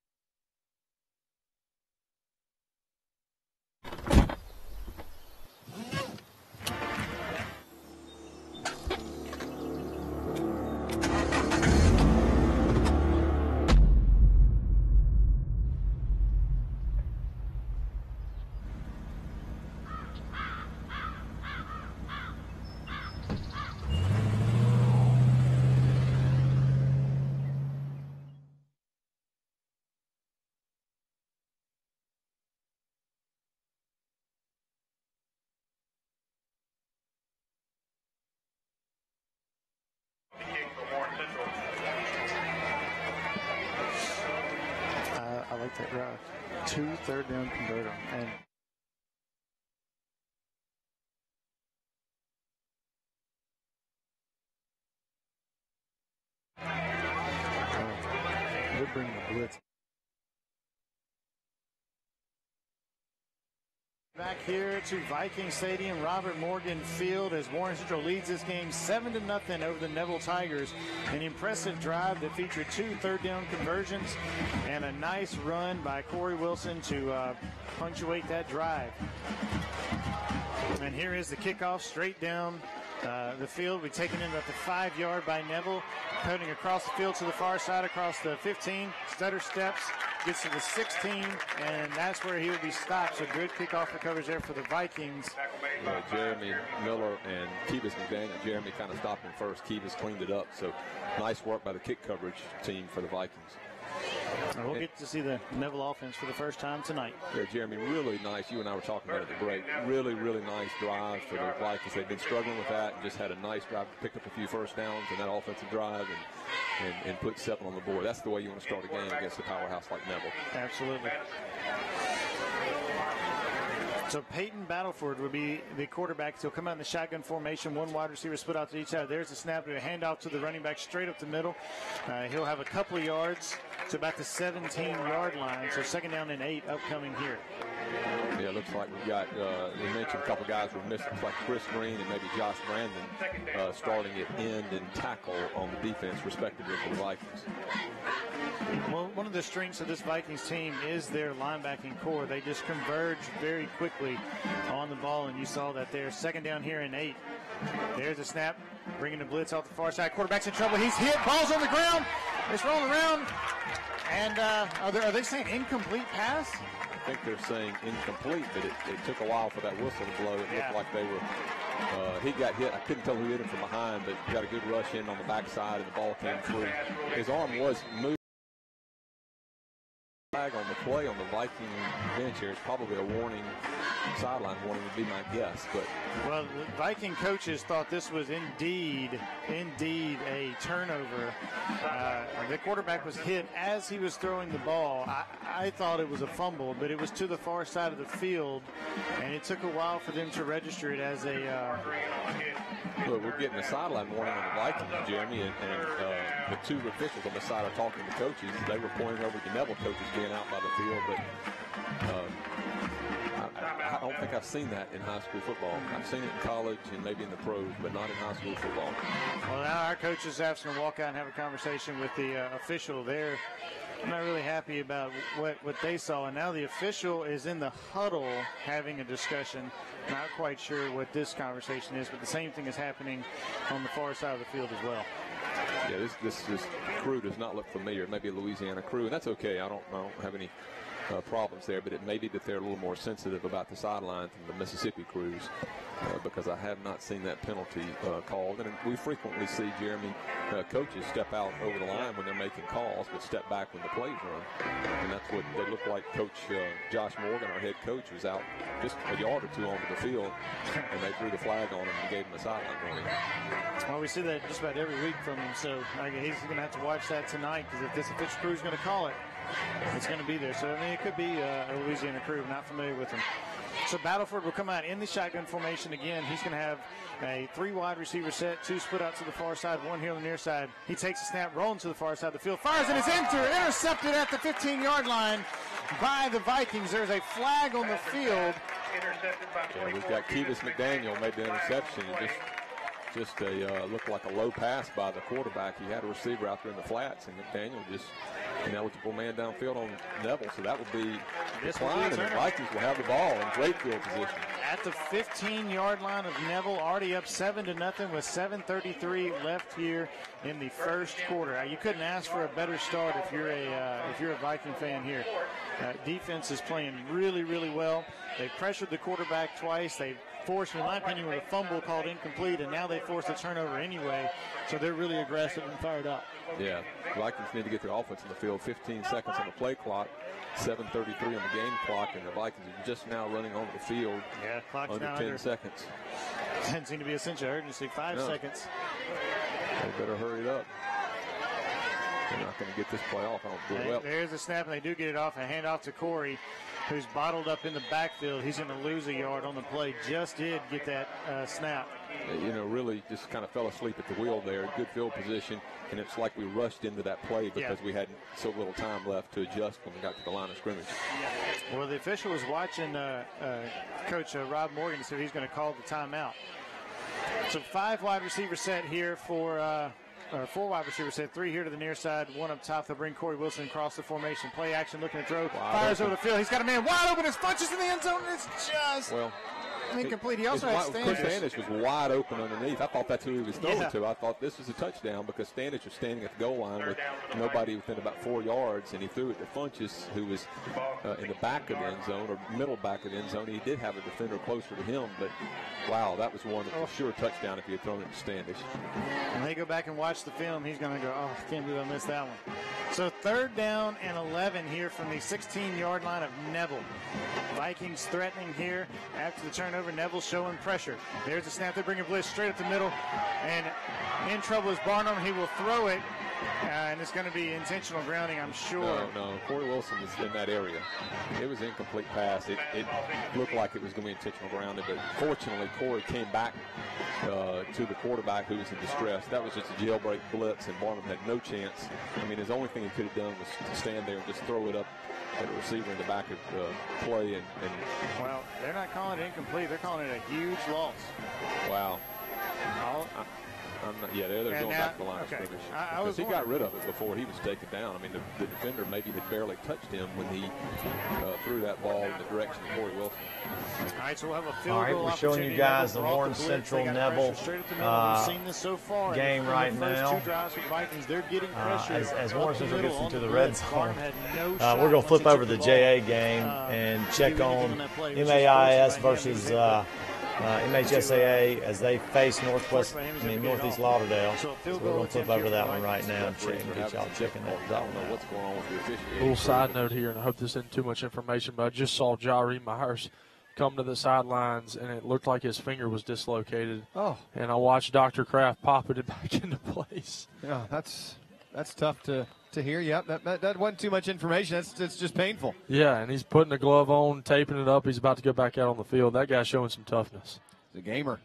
I like that drive. 2 third down converter. And we're bringing the blitz. Back here to Viking Stadium, Robert Morgan Field, as Warren Central leads this game 7-0 over the Neville Tigers. An impressive drive that featured 2 third down conversions and a nice run by Corey Wilson to punctuate that drive. And here is the kickoff straight down the field. We're taken in about the 5-yard by Neville, cutting across the field to the far side, across the 15. Stutter steps, gets to the 16, and that's where he will be stopped. So good kickoff recoveries there for the Vikings. Jeremy Miller and Kevis McDaniel. Jeremy kind of stopped him first. Kevis cleaned it up. So nice work by the kick coverage team for the Vikings. We'll get to see the Neville offense for the first time tonight. Yeah, Jeremy, really nice. You and I were talking about it at the break. Really, really nice drive for the Vikings. They've been struggling with that and just had a nice drive, picked up a few first downs in that offensive drive and put 7 on the board. That's the way you want to start a game against a powerhouse like Neville. Absolutely. So Peyton Battleford would be the quarterback. He'll come out in the shotgun formation, 1 wide receiver split out to each side. There's the snap to a handoff to the running back straight up the middle. He'll have a couple of yards to about the 17-yard line. So 2nd down and 8 upcoming here. Yeah, it looks like we've got, we mentioned a couple guys we're missing. It's like Chris Green and maybe Josh Brandon starting at end and tackle on the defense, respectively, for the Vikings. Well, one of the strengths of this Vikings team is their linebacking core. They just converge very quickly on the ball, and you saw that there. 2nd down here and 8. There's a snap, bringing the blitz off the far side. Quarterback's in trouble. He's hit. Ball's on the ground. It's rolling around. And are they saying incomplete pass? I think they're saying incomplete, but it took a while for that whistle to blow. It looked like they were he got hit. I couldn't tell who hit him from behind, but got a good rush in on the backside, and the ball came through. His arm was moved. Flag on the play on the Viking bench here is probably a warning, sideline warning would be my guess. But well, the Viking coaches thought this was indeed a turnover. The quarterback was hit as he was throwing the ball. I thought it was a fumble, but it was to the far side of the field, and it took a while for them to register it as a. Look, we're getting a sideline warning on the Vikings, Jeremy, and the 2 officials on the side are talking to coaches. They were pointing over the Neville coaches being out by the field, but I don't think I've seen that in high school football. I've seen it in college and maybe in the pros, but not in high school football. Well, now our coaches have to walk out and have a conversation with the official there. I'm not really happy about what they saw. And now the official is in the huddle having a discussion. Not quite sure what this conversation is, but the same thing is happening on the far side of the field as well. Yeah, this crew does not look familiar. It may be a Louisiana crew, and that's okay. I don't have any problems there, but it may be that they're a little more sensitive about the sideline than the Mississippi crews, because I have not seen that penalty called. And we frequently see, Jeremy, coaches step out over the line when they're making calls, but step back when the plays run. And that's what they look like. Coach Josh Morgan, our head coach, was out just a yard or two onto the field, and they threw the flag on him and gave him a sideline warning. Well, we see that just about every week from him, so he's going to have to watch that tonight, because if this official crew is going to call it, it's going to be there. So, I mean, it could be a Louisiana crew. I'm not familiar with him. So Battleford will come out in the shotgun formation again. He's going to have a 3 wide receiver set, 2 split out to the far side, 1 here on the near side. He takes a snap, rolling to the far side of the field, fires, and is intercepted at the 15-yard line by the Vikings. There's a flag on the field. Yeah, we've got Kevis McDaniel made the interception. Just looked like a low pass by the quarterback. He had a receiver out there in the flats, and McDaniel just an eligible man downfield on Neville. So that would be decline, and the Vikings will have the ball in great field position. At the 15-yard line of Neville, already up 7-0 with 7:33 left here in the first quarter. You couldn't ask for a better start if you're a Viking fan here. Defense is playing really, really well. They pressured the quarterback twice. They forced, in my opinion, with a fumble called incomplete, and now they forced a turnover anyway. So they're really aggressive and fired up. Yeah, Vikings need to get their offense in the field. 15 seconds on the play clock, 7:33 on the game clock, and the Vikings are just now running onto the field. Yeah, clock's under now 10 seconds. Doesn't seem to be a sense of urgency. 5 seconds. They better hurry it up. They're not going to get this play off. I don't feel well. There's a snap, and they do get it off. A handoff to Corey, who's bottled up in the backfield. He's going to lose a yard on the play. Just did get that snap. Really just kind of fell asleep at the wheel there. Good field position, and it's like we rushed into that play because we had so little time left to adjust when we got to the line of scrimmage. Well, the official was watching Coach Rob Morgan, so he's going to call the timeout. So 5 wide receiver set here for 4 wide receiver set, 3 here to the near side, 1 up top. They'll bring Corey Wilson across the formation. Play action, looking to throw. Fires over the field. He's got a man wide open. His punches in the end zone. It's just incomplete. He also had Standish. Standish was wide open underneath. I thought that's who he was throwing to. I thought this was a touchdown because Standish was standing at the goal line with nobody within about 4 yards, and he threw it to Funches, who was in the back of the end zone or middle back of the end zone. He did have a defender closer to him, but wow, that was one for sure touchdown if he had thrown it to Standish. When they go back and watch the film, he's going to go, oh, I can't believe I missed that one. So 3rd down and 11 here from the 16-yard line of Neville. Vikings threatening here after the turnover. Neville showing pressure. There's a snap. They bring a blitz straight up the middle. And in trouble is Barnum. He will throw it. And it's going to be intentional grounding, I'm sure. No. Corey Wilson was in that area. It was an incomplete pass. It looked like it was going to be intentional grounding, but fortunately, Corey came back to the quarterback who was in distress. That was just a jailbreak blitz, and Barnum had no chance. I mean, his only thing he could have done was to stand there and just throw it up at a receiver in the back of the play. Well, they're not calling it incomplete. They're calling it a huge loss. Wow. They're going back to the line of scrimmage. Because he got rid of it before he was taken down. I mean, the defender maybe had barely touched him when he threw that ball in the direction of Corey Wilson. All right, so we'll have a field goal. All right, we're showing you guys the Warren Central Neville game right now. As Warren Central gets into the red zone, we're going to flip over to the JA game and check on MAIS versus MHSAA as they face Northeast Lauderdale. So we're going to flip over to that one right now and get y'all checking that. I don't know what's going on with the officiating. Little side note here, and I hope this isn't too much information, but I just saw Jari Myers come to the sidelines, and it looked like his finger was dislocated. Oh. And I watched Dr. Kraft pop it back into place. Yeah, that's tough to hear. Yep, that wasn't too much information. It's just painful. Yeah, and he's putting the glove on, taping it up. He's about to go back out on the field. That guy's showing some toughness. He's a gamer.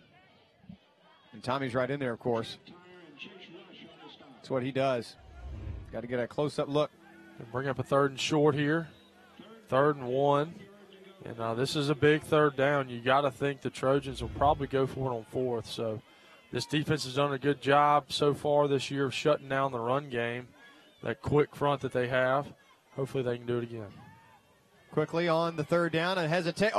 And Tommy's right in there, of course. That's what he does. Got to get a close-up look. And bring up a 3rd and short here. 3rd and 1. And this is a big third down. You got to think the Trojans will probably go for it on fourth. So this defense has done a good job so far this year of shutting down the run game, that quick front that they have. Hopefully they can do it again. Quickly on the third down, a hesitation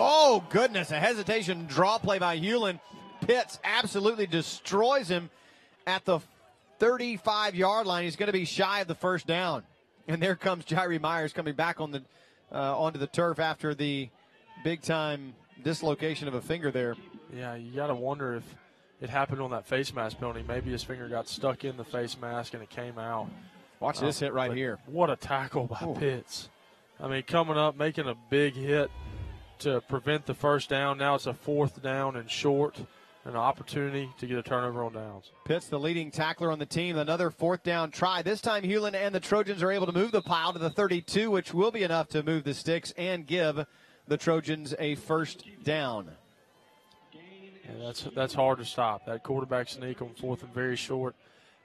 draw play by Hewlin. Pitts absolutely destroys him at the 35-yard line. He's going to be shy of the first down. And there comes Jairi Myers coming back on the onto the turf after the big-time dislocation of a finger there. Yeah, you got to wonder if it happened on that face mask penalty. Maybe his finger got stuck in the face mask and it came out. Watch this hit right here. What a tackle by Pitts. I mean, coming up, making a big hit to prevent the first down. Now it's a fourth down and short, an opportunity to get a turnover on downs. Pitts, the leading tackler on the team, another fourth down try. This time Hewlin and the Trojans are able to move the pile to the 32, which will be enough to move the sticks and give the Trojans a first down. Yeah, that's hard to stop. That quarterback sneak on fourth and very short,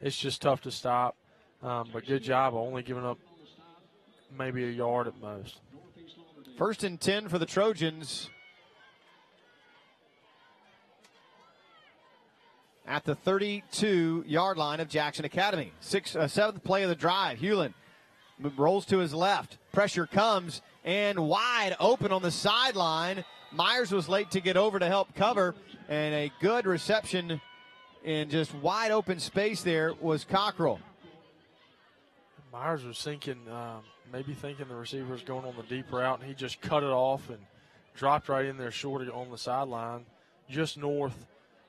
it's just tough to stop. But good job, only giving up maybe a yard at most. First and 10 for the Trojans at the 32-yard line of Jackson Academy. Seventh play of the drive. Hewlin rolls to his left. Pressure comes, and wide open on the sideline. Myers was late to get over to help cover, and a good reception in just wide open space there was Cockrell. Myers was maybe thinking the receiver was going on the deep route, and he just cut it off and dropped right in there short on the sideline, just north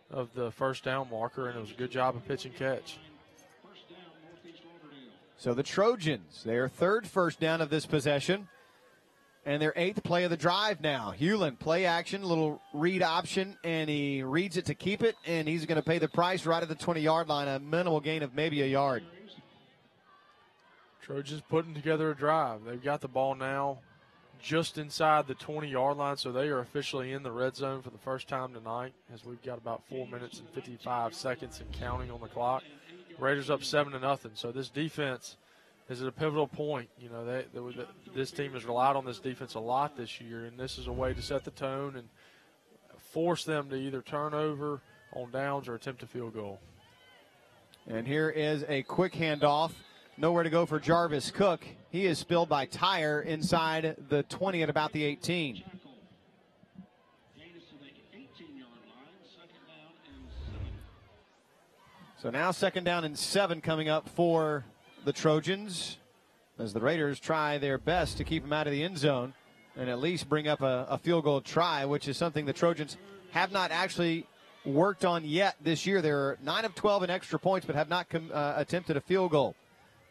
of the first down marker, and it was a good job of pitch and catch. So the Trojans, their third first down of this possession, and their eighth play of the drive now. Hewlin, play action, little read option, and he reads it to keep it, and he's going to pay the price right at the 20-yard line, a minimal gain of maybe a yard. Trojans putting together a drive. They've got the ball now just inside the 20-yard line, so they are officially in the red zone for the first time tonight, as we've got about 4 minutes and 55 seconds and counting on the clock. Raiders up 7-0. So this defense is at a pivotal point. You know, this team has relied on this defense a lot this year, and this is a way to set the tone and force them to either turn over on downs or attempt a field goal. And here is a quick handoff. Nowhere to go for Jarvis Cook. He is spilled by Tyre inside the 20 at about the 18. So now second down and 7 coming up for the Trojans as the Raiders try their best to keep them out of the end zone and at least bring up a field goal try, which is something the Trojans have not actually worked on yet this year. They're 9 of 12 in extra points, but have not attempted a field goal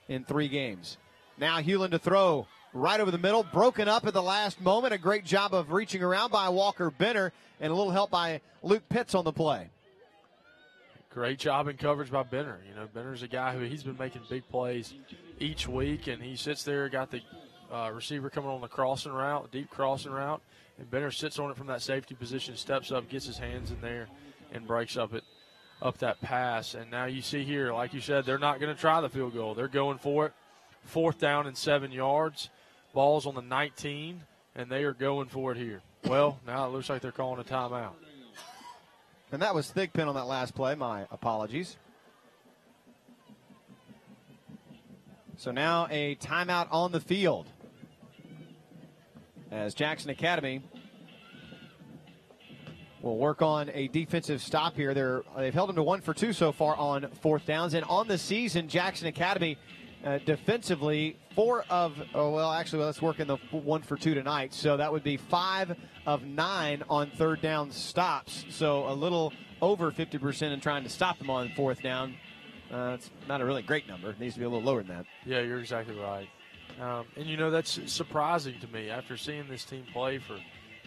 in 3 games. Now Hewlin to throw right over the middle, broken up at the last moment. A great job of reaching around by Walker Benner, and a little help by Luke Pitts on the play. Great job in coverage by Benner. You know, Benner's a guy who he's been making big plays each week, and he sits there, got the receiver coming on the crossing route, deep crossing route, and Benner sits on it from that safety position, steps up, gets his hands in there, and breaks up that pass. And now you see here, like you said, they're not going to try the field goal. They're going for it. 4th down and 7 yards. Ball's on the 19, and they are going for it here. Well, now it looks like they're calling a timeout. And that was Thigpen on that last play. My apologies. So now a timeout on the field as Jackson Academy will work on a defensive stop here. They've held them to 1 for 2 so far on 4th downs. And on the season, Jackson Academy defensively, let's work in the 1 for 2 tonight. So that would be 5 of 9 on 3rd down stops. So a little over 50% in trying to stop them on 4th down. It's not a really great number. It needs to be a little lower than that. Yeah, you're exactly right. And, you know, that's surprising to me. After seeing this team play for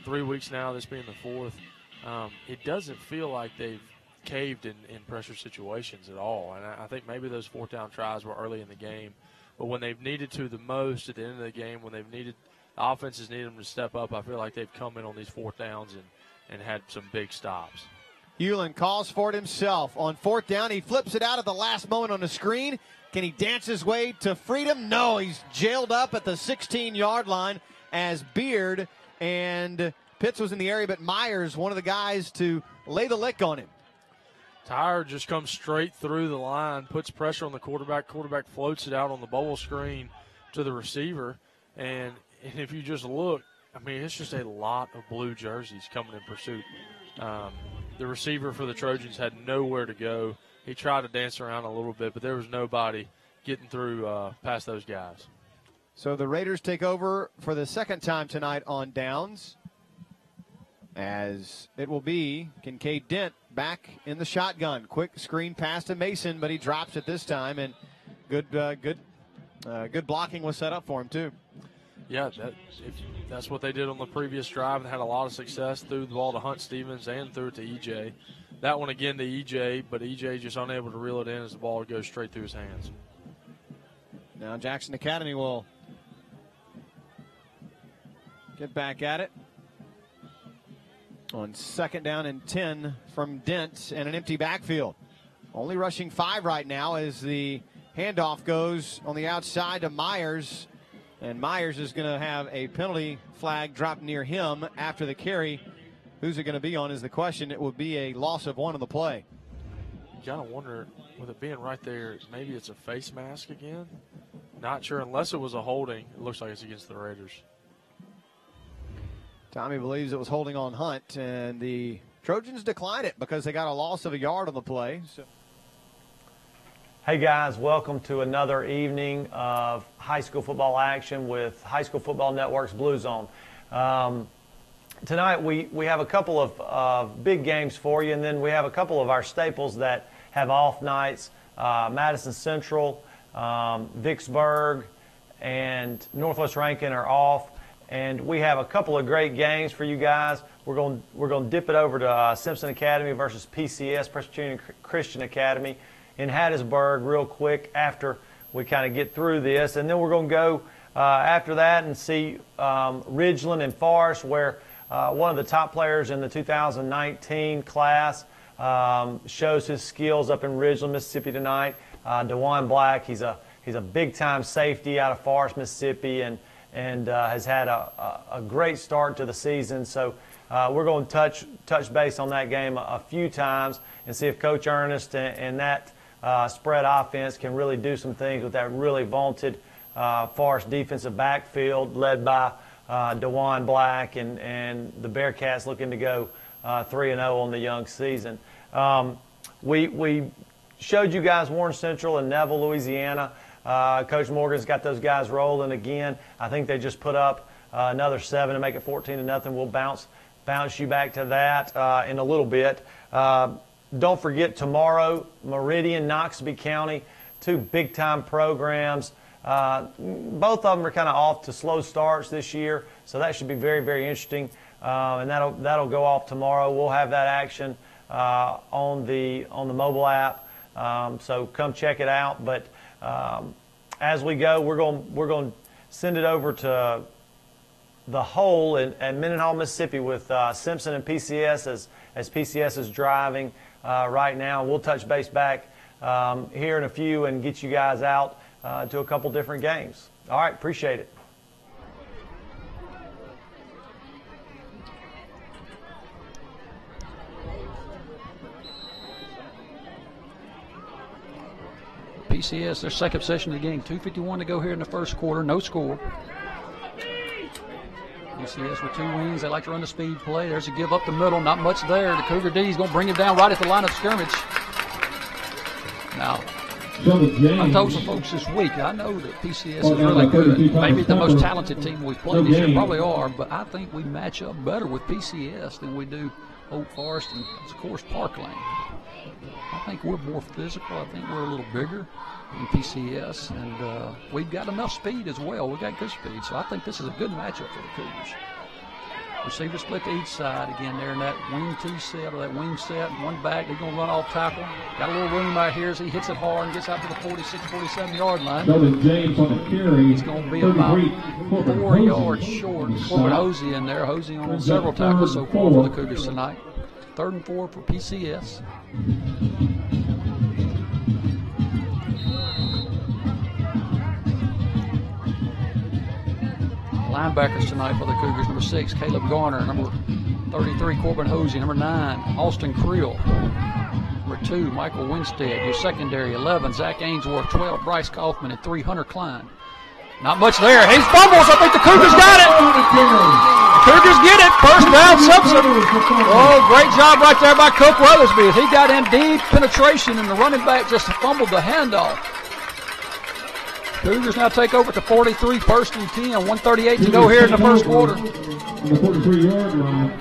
3 weeks now, this being the 4th, it doesn't feel like they've caved in pressure situations at all. And I think maybe those 4th down tries were early in the game. But when they've needed to the most at the end of the game, when they've needed – the offense has needed them to step up, I feel like they've come in on these 4th downs and had some big stops. Hewlin calls for it himself. On 4th down, he flips it out at the last moment on the screen. Can he dance his way to freedom? No, he's jailed up at the 16-yard line as Beard and Pitts was in the area, but Myers, one of the guys to lay the lick on him. Tyre just comes straight through the line, puts pressure on the quarterback. Quarterback floats it out on the bubble screen to the receiver. And if you just look, I mean, it's just a lot of blue jerseys coming in pursuit. The receiver for the Trojans had nowhere to go. He tried to dance around a little bit, but there was nobody getting through past those guys. So the Raiders take over for the second time tonight on downs, as it will be Kincaid Dent back in the shotgun. Quick screen pass to Mason, but he drops it this time, and good blocking was set up for him too. Yeah, that's what they did on the previous drive and had a lot of success. Threw the ball to Hunt Stevens and threw it to EJ. That one again to EJ, but EJ just unable to reel it in as the ball goes straight through his hands. Now Jackson Academy will get back at it on 2nd down and 10 from Dent and an empty backfield. Only rushing 5 right now as the handoff goes on the outside to Myers. And Myers is going to have a penalty flag dropped near him after the carry. Who's it going to be on is the question. It would be a loss of 1 on the play. You got to wonder, with it being right there, maybe it's a face mask again? Not sure. Unless it was a holding, it looks like it's against the Raiders. Tommy believes it was holding on Hunt, and the Trojans declined it because they got a loss of a yard on the play. So. Hey guys, welcome to another evening of high school football action with High School Football Network's Blue Zone. Tonight we have a couple of big games for you, and then we have a couple of our staples that have off nights. Madison Central, Vicksburg, and Northwest Rankin are off, and we have a couple of great games for you guys. We're going to dip it over to Simpson Academy versus PCS, Presbyterian Christian Academy, in Hattiesburg real quick after we kind of get through this. And then we're going to go after that and see Ridgeland and Forest, where one of the top players in the 2019 class shows his skills up in Ridgeland, Mississippi tonight. DeJuan Black, he's a big-time safety out of Forest, Mississippi, and has had a great start to the season. So we're going to touch base on that game a few times and see if Coach Ernest and that spread offense can really do some things with that really vaunted Forest defensive backfield led by DeJuan Black and the Bearcats looking to go 3-0 on the young season. We showed you guys Warren Central and Neville, Louisiana. Coach Morgan's got those guys rolling again. I think they just put up another 7 to make it 14-0. We'll bounce you back to that in a little bit. Don't forget tomorrow, Meridian, Noxubee County, 2 big-time programs. Both of them are kind of off to slow starts this year, so that should be very, very interesting. And that'll go off tomorrow. We'll have that action on the mobile app. So come check it out. But as we go, we're going to send it over to the hole at Mendenhall, Mississippi, with Simpson and PCS as PCS is driving right now. We'll touch base back here in a few and get you guys out to a couple different games. All right, appreciate it. PCS, their second possession of the game. 2:51 to go here in the first quarter. No score. PCS with 2 wings. They like to run the speed play. There's a give up the middle. Not much there. The Cougar D is going to bring it down right at the line of scrimmage. Now, I told some folks this week, I know that PCS is really good. Maybe the most talented team we've played this year. Probably are. But I think we match up better with PCS than we do Oak Forest and, of course, Parkland. I think we're more physical. I think we're a little bigger than PCS, and we've got enough speed as well. We've got good speed, so I think this is a good matchup for the Cougars. Receiver split to each side again there in that wing 2 set or that wing set. One back, they're going to run off tackle. Got a little room right here as he hits it hard and gets out to the 46, 47-yard line. James on the carry. He's going to be about 4 yards short. Corbin Hosey in there. Hosey on several tackles so far for the Cougars tonight. 3rd and 4 for PCS. Linebackers tonight for the Cougars: number 6, Caleb Garner; number 33, Corbin Hosey; number 9, Austin Creel; number 2, Michael Winstead. Your secondary: 11, Zach Ainsworth; 12, Bryce Kaufman; and 3, Hunter Klein. Not much there. He fumbles. I think the Cougars got it. The Cougars get it. First down, Simpson. Oh, great job right there by Cook Weathersby. As he got in deep penetration, and the running back just fumbled the handoff. Cougars now take over to 43, 1st and 10, 1:38 to go here in the first quarter. The 43-yard line.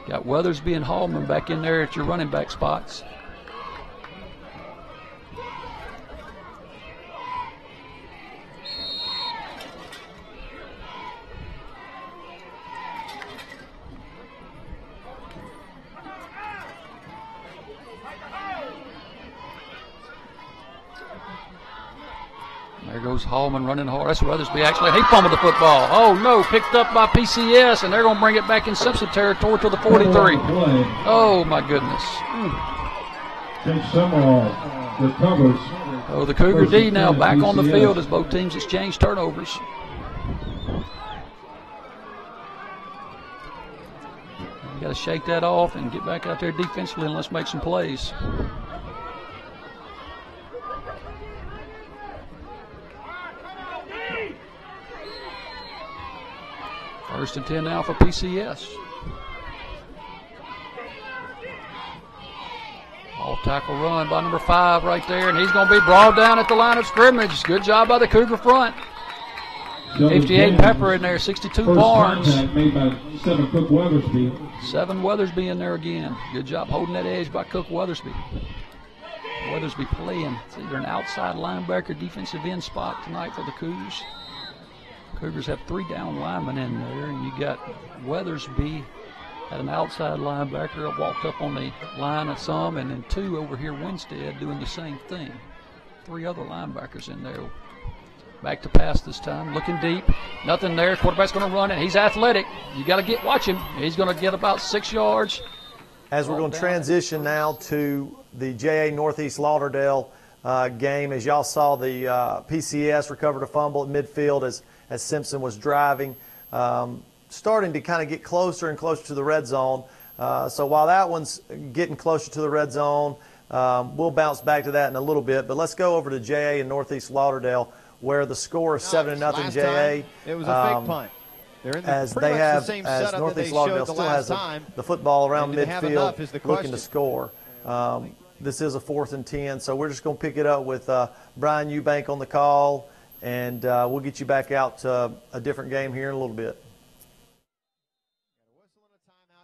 Got Weathersby and Hallman back in there at your running back spots. There goes Hallman running hard. That's Weathersby actually. He fumbled the football. Oh no, picked up by PCS, and they're going to bring it back in Simpson territory to the 43. Oh my goodness. James Summerall recovers. Oh, the Cougar D now back on the field as both teams exchange turnovers. You got to shake that off and get back out there defensively, and let's make some plays. First and 10 now for PCS. All tackle run by number 5 right there, and he's going to be brought down at the line of scrimmage. Good job by the Cougar front. 58 Pepper in there, 62 Barnes. Made by 7 Cook Weathersby. 7 Weathersby in there again. Good job holding that edge by Cook Weathersby. Weathersby playing. It's either an outside linebacker, defensive end spot tonight for the Cougars. Cougars have 3 down linemen in there, and you got Weathersby at an outside linebacker, walked up on the line of some, and then 2 over here, Winstead, doing the same thing. 3 other linebackers in there. Back to pass this time, looking deep. Nothing there. Quarterback's going to run it. He's athletic. You got to watch him. He's going to get about 6 yards. As we're going to transition now to the JA Northeast Lauderdale game, as y'all saw, the PCS recovered a fumble at midfield as Simpson was driving, starting to kind of get closer and closer to the red zone. So while that one's getting closer to the red zone, we'll bounce back to that in a little bit. But let's go over to JA in Northeast Lauderdale, where the score is 7-0 JA. It was a fake punt. They're in as Northeast Lauderdale still has the football around midfield looking to score. This is a 4th and 10, so we're just going to pick it up with Brian Eubank on the call, and we'll get you back out to a different game here in a little bit.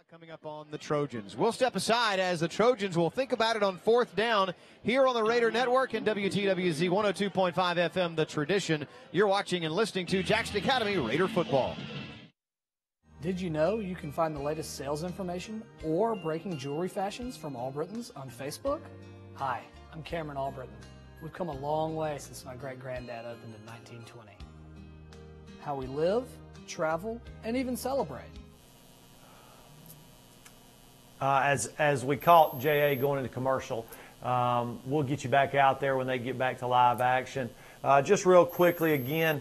Coming up on the Trojans. We'll step aside as the Trojans will think about it on 4th down here on the Raider Network and WTWZ 102.5 FM, The Tradition. You're watching and listening to Jackson Academy Raider Football. Did you know you can find the latest sales information or breaking jewelry fashions from Albritton's on Facebook? Hi, I'm Cameron Albritton. We've come a long way since my great-granddad opened in 1920. How we live, travel, and even celebrate. As we caught JA going into commercial, we'll get you back out there when they get back to live action. Just real quickly again,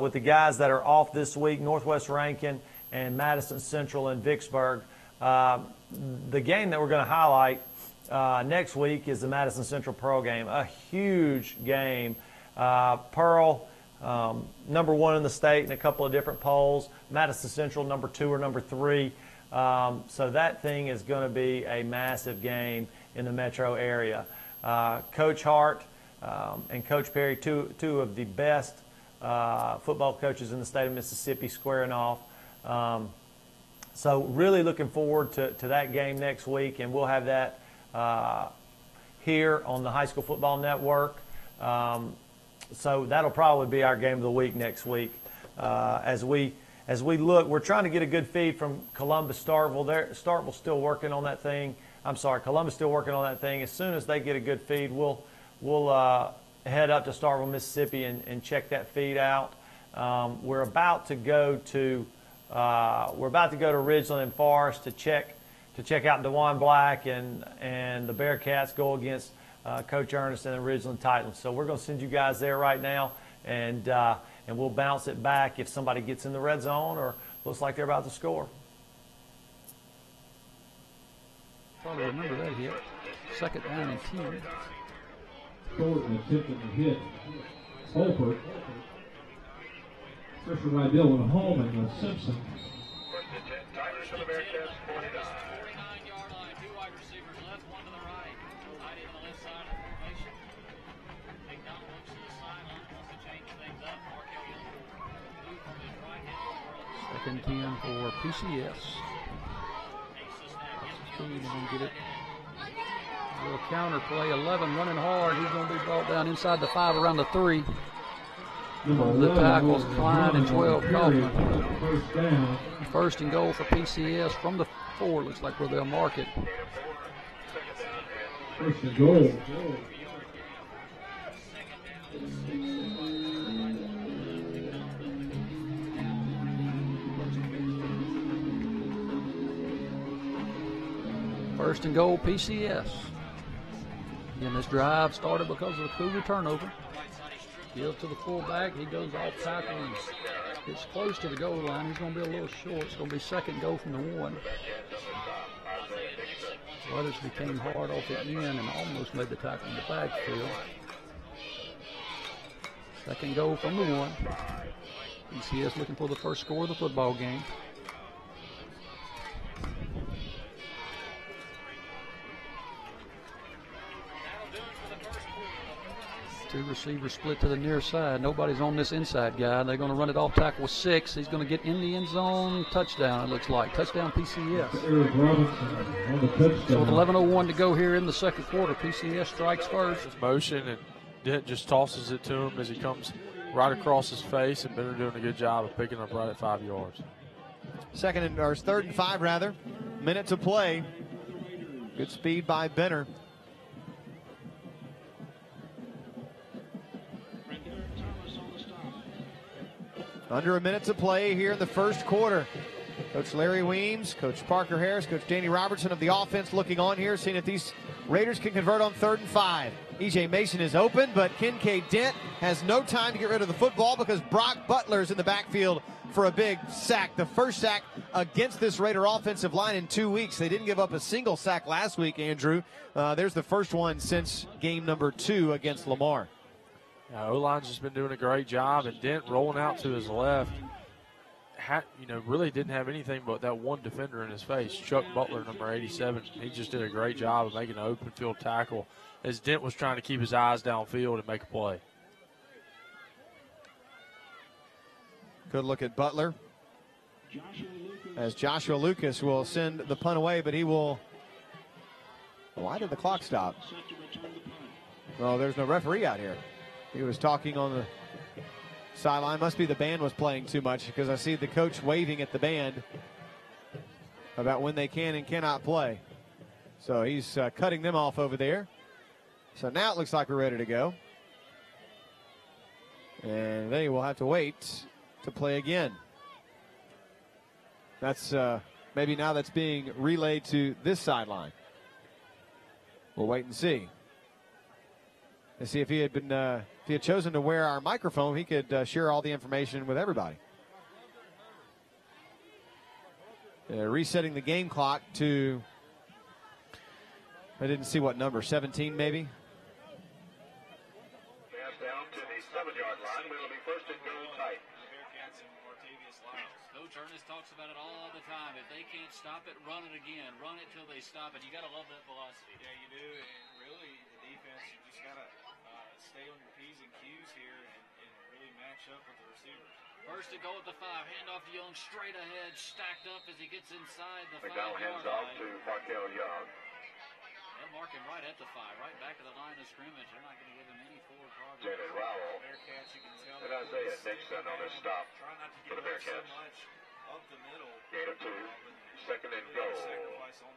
with the guys that are off this week, Northwest Rankin and Madison Central and Vicksburg. The game that we're going to highlight next week is the Madison Central Pearl game, a huge game. Pearl, number 1 in the state in a couple of different polls. Madison Central, number 2 or number 3. So that thing is going to be a massive game in the metro area. Coach Hart and Coach Perry, two of the best football coaches in the state of Mississippi, squaring off. So really looking forward to that game next week, and we'll have that here on the High School Football Network. So that'll probably be our game of the week next week. As we look, we're trying to get a good feed from Columbus Starkville. Starkville's still working on that thing. Columbus still working on that thing. As soon as they get a good feed, we'll head up to Starkville, Mississippi, and check that feed out. We're about to go to Ridgeland and Forest to check out DeJuan Black and the Bearcats go against Coach Ernest and the Ridgeland Titans. So we're going to send you guys there right now, and we'll bounce it back if somebody gets in the red zone or looks like they're about to score. Probably remember that hit. 2nd down and 10. Thornton attempting to hit Holford. Pressure by Dylan Holman and Simpson. Second 10 for PCS. He's going to get it. Little counter play, 11 running hard. He's going to be brought down inside the 5 around the 3. The tackles, Klein and 12 Kaufman. First and goal for PCS from the 4, looks like where they'll mark it. First and goal. First and goal, PCS. Again, this drive started because of the Cougar turnover. Give to the fullback. He goes off tackle and gets close to the goal line. He's going to be a little short. It's going to be second goal from the 1. Weathersby came hard off the end and almost made the tackle in the backfield. Second goal from the 1. PCS looking for the first score of the football game. Two receivers split to the near side. Nobody's on this inside guy. They're going to run it off tackle with 6. He's going to get in the end zone. Touchdown, it looks like. Touchdown PCS. So with 11:01 to go here in the second quarter, PCS strikes first. Motion, and Dent just tosses it to him as he comes right across his face, and Benner doing a good job of picking up right at 5 yards. Third and 5 rather. Minute to play. Good speed by Benner. Under a minute to play here in the first quarter. Coach Larry Weems, Coach Parker Harris, Coach Danny Robertson of the offense looking on here, seeing if these Raiders can convert on 3rd and 5. E.J. Mason is open, but Kincaid Dent has no time to get rid of the football because Brock Butler's in the backfield for a big sack. The first sack against this Raider offensive line in 2 weeks. They didn't give up a single sack last week, Andrew. There's the first one since game number 2 against Lamar. O-line's just been doing a great job, and Dent rolling out to his left, really didn't have anything but that one defender in his face, Chuck Butler, number 87. He just did a great job of making an open field tackle as Dent was trying to keep his eyes downfield and make a play. Good look at Butler as Joshua Lucas will send the punt away, but he will. Why did the clock stop? Well, there's no referee out here. He was talking on the sideline. Must be the band was playing too much because I see the coach waving at the band about when they can and cannot play. So he's cutting them off over there. So now it looks like we're ready to go. And they will have to wait to play again. That's maybe now that's being relayed to this sideline. We'll wait and see. And see if he had been if he had chosen to wear our microphone, he could share all the information with everybody. Resetting the game clock to, I didn't see what number, 17 maybe? Pass down to the 7-yard line. It'll be first and goal tight. Coach Ernest talks about it all the time. If they can't stop it, run it again. Run it till they stop it. You got to love that velocity. Yeah, you do. And really, the defense, you just got to stay on your P's and Q's here and really match up with the receivers. First to go at the 5. Hand off to Young straight ahead, stacked up as he gets inside the 5-yard line. Hands off to Markel Young. They'll mark him right at the 5, right back to the line of scrimmage. They're not going to give him any forward progress. Jaden Rowell. Bearcats, you can tell. And Isaiah Nixon on this stop Try not to for the give up so Bearcats. much up the middle. Gain of 2. Second and goal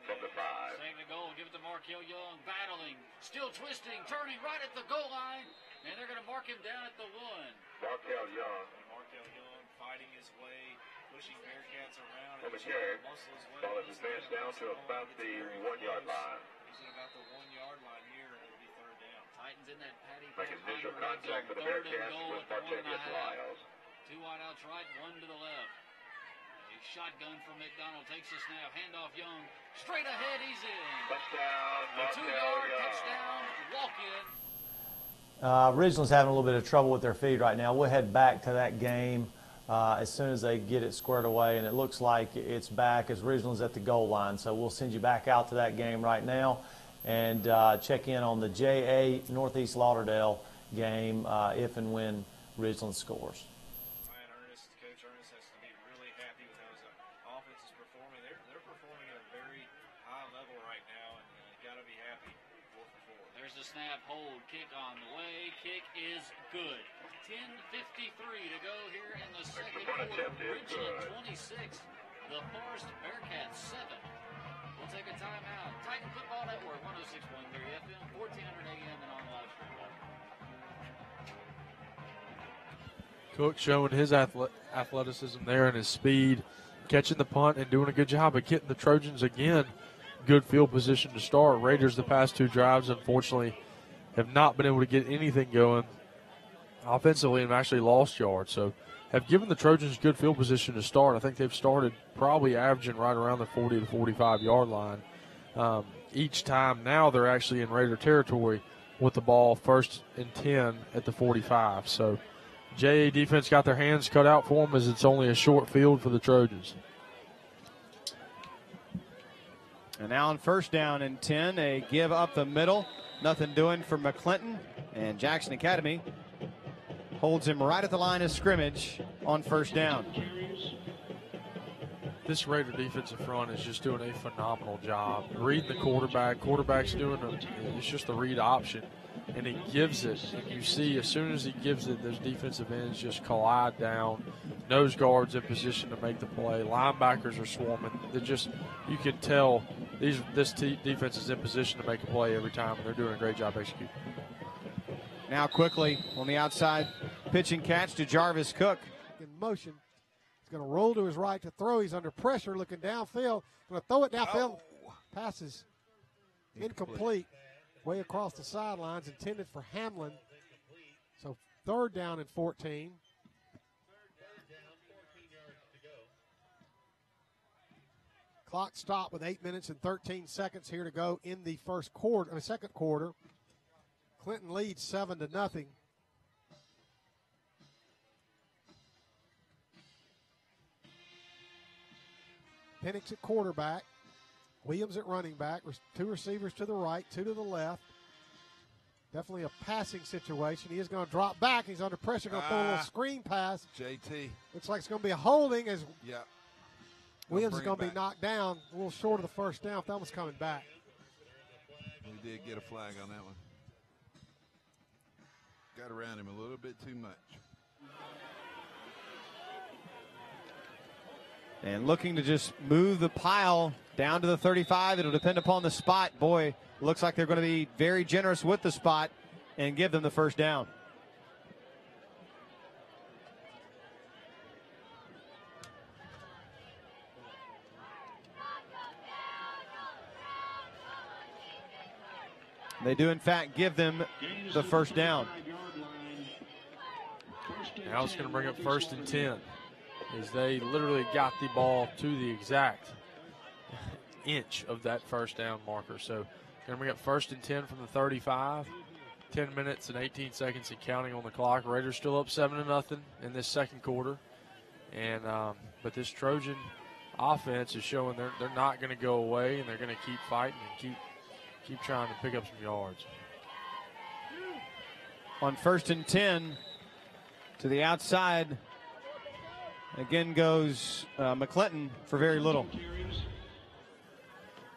from the 5. Second and goal, give it to Markel Young, battling, still twisting, turning right at the goal line, and they're going to mark him down at the 1. Markel Young. Markel Young fighting his way, pushing Bearcats around. From the carry. Ball is advanced down to about the 1-yard line. He's at about the 1-yard line here, and it'll be third Titans in that Patty Pine red zone. 3rd and goal at the 1.5. 2 wideouts right, 1 to the left. A shotgun from McDonald takes the snap. Handoff Young. Straight ahead, he's in. A 2-yard touchdown, walk-in. Ridgeland's having a little bit of trouble with their feed right now. We'll head back to that game as soon as they get it squared away, and it looks like it's back as Ridgeland's at the goal line. So we'll send you back out to that game right now and check in on the JA Northeast Lauderdale game if and when Ridgeland scores. Coach Ernest has to be really happy with how his offense is performing. They're performing at a very high level right now, and you got to be happy 4 for 4. There's the snap, hold, kick on the way. Kick is good. 10:53 to go here in the second quarter. Ridgeland 26, the Forest Bearcats 7. We'll take a timeout. Titan Football Network, 106.3 FM, 1400 AM, and on live stream. Cook showing his athleticism there and his speed, catching the punt and doing a good job of getting the Trojans again good field position to start. Raiders the past 2 drives, unfortunately, have not been able to get anything going offensively and actually lost yards. So have given the Trojans good field position to start. I think they've started probably averaging right around the 40 to 45-yard line each time. Now they're actually in Raider territory with the ball 1st and 10 at the 45. So JA defense got their hands cut out for them as it's only a short field for the Trojans. And now on 1st down and 10, a give up the middle. Nothing doing for McClinton. And Jackson Academy holds him right at the line of scrimmage on 1st down. This Raider defensive front is just doing a phenomenal job. Reading the quarterback. Quarterback's doing it's just the read option. And he gives it. And you see, as soon as he gives it, those defensive ends just collide down. Nose guards in position to make the play. Linebackers are swarming. You can tell this defense is in position to make a play every time, and they're doing a great job executing. Now quickly on the outside, pitch and catch to Jarvis Cook. In motion. He's going to roll to his right to throw. He's under pressure, looking downfield. Going to throw it downfield. Passes incomplete. Way across the sidelines, intended for Hamlin. So 3rd down and 14. Clock stopped with 8 minutes and 13 seconds here to go in the second quarter. Clinton leads 7-0. Penix at quarterback. Williams at running back. 2 receivers to the right, 2 to the left. Definitely a passing situation. He is going to drop back. He's under pressure. Going to pull a little screen pass. JT. Looks like it's going to be a holding as Williams is going to be back. knocked down a little short of the 1st down. If that was coming back. We did get a flag on that one. Got around him a little bit too much. And looking to just move the pile down to the 35. It'll depend upon the spot. Boy, looks like they're going to be very generous with the spot and give them the 1st down. They do, in fact, give them the 1st down. Now it's going to bring up 1st and 10. As they literally got the ball to the exact inch of that 1st down marker. So going to bring up 1st and 10 from the 35. 10 minutes and 18 seconds and counting on the clock. Raiders still up 7-0 in this second quarter. And but this Trojan offense is showing they're not going to go away, and they're going to keep fighting and keep trying to pick up some yards. On 1st and 10 to the outside. Again goes McClinton for very little.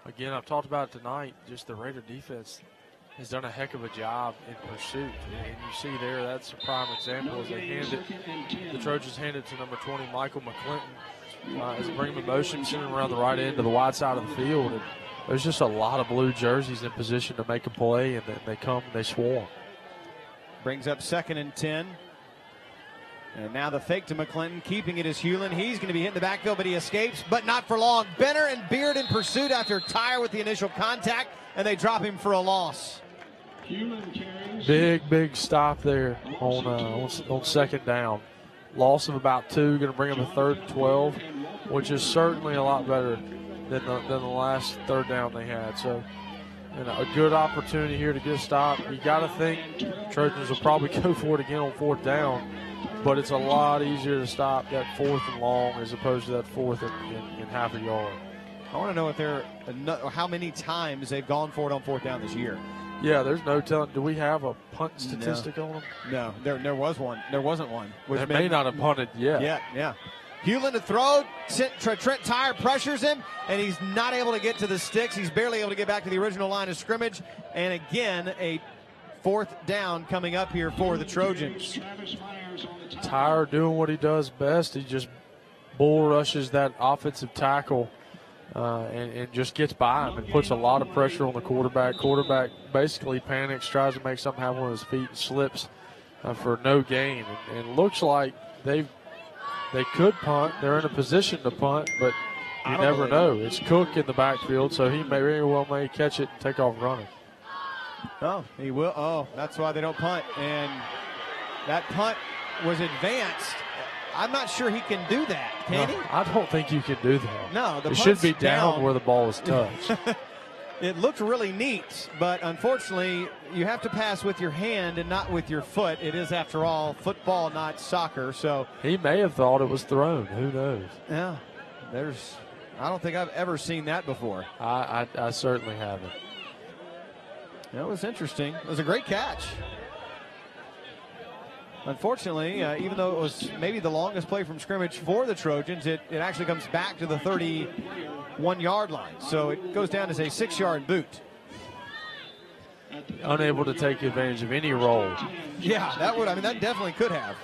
Again, I've talked about it tonight, just the Raider defense has done a heck of a job in pursuit. And you see there, that's a prime example as the Trojans hand it to number 20, Michael McClinton, as they bring him in motion, sending him around the right end to the wide side of the field. And there's just a lot of blue jerseys in position to make a play, and then they come and they swarm. Brings up 2nd and 10. And now the fake to McClinton, keeping it is Hewlin. He's going to be hit in the backfield, but he escapes, but not for long. Benner and Beard in pursuit after tire with the initial contact, and they drop him for a loss. Big stop there on second down. Loss of about 2, going to bring up a 3rd and 12, which is certainly a lot better than the last third down they had. So, a good opportunity here to get a stop. You got to think Trojans will probably go for it again on 4th down, but it's a lot easier to stop that 4th and long as opposed to that 4th and half a yard. I want to know if how many times they've gone for it on 4th down this year. Yeah, there's no telling. Do we have a punt statistic on them? No, there was one. There wasn't one. They may not have punted yet. Yeah. Hewlin to throw. Trent Tyre pressures him, and he's not able to get to the sticks. He's barely able to get back to the original line of scrimmage. And again, a 4th down coming up here for the Trojans. Tyre doing what he does best. He just bull rushes that offensive tackle and just gets by him and puts a lot of pressure on the quarterback. Quarterback basically panics, tries to make something happen with his feet, and slips for no gain. And looks like they could punt. They're in a position to punt, but you never know. It's Cook in the backfield, so he very well may catch it and take off running. Oh, he will. Oh, that's why they don't punt. And that punt was advanced. I'm not sure he can do that. Can he? I don't think you can do that. No, it should be down where the ball is touched. It looked really neat, but unfortunately, you have to pass with your hand and not with your foot. It is, after all, football, not soccer. So he may have thought it was thrown. Who knows? Yeah, I don't think I've ever seen that before. I certainly haven't. That was interesting. It was a great catch. Unfortunately, even though it was maybe the longest play from scrimmage for the Trojans, it actually comes back to the 31-yard line. So it goes down as a 6-yard boot. Unable to take advantage of any roll. Yeah, that definitely could have.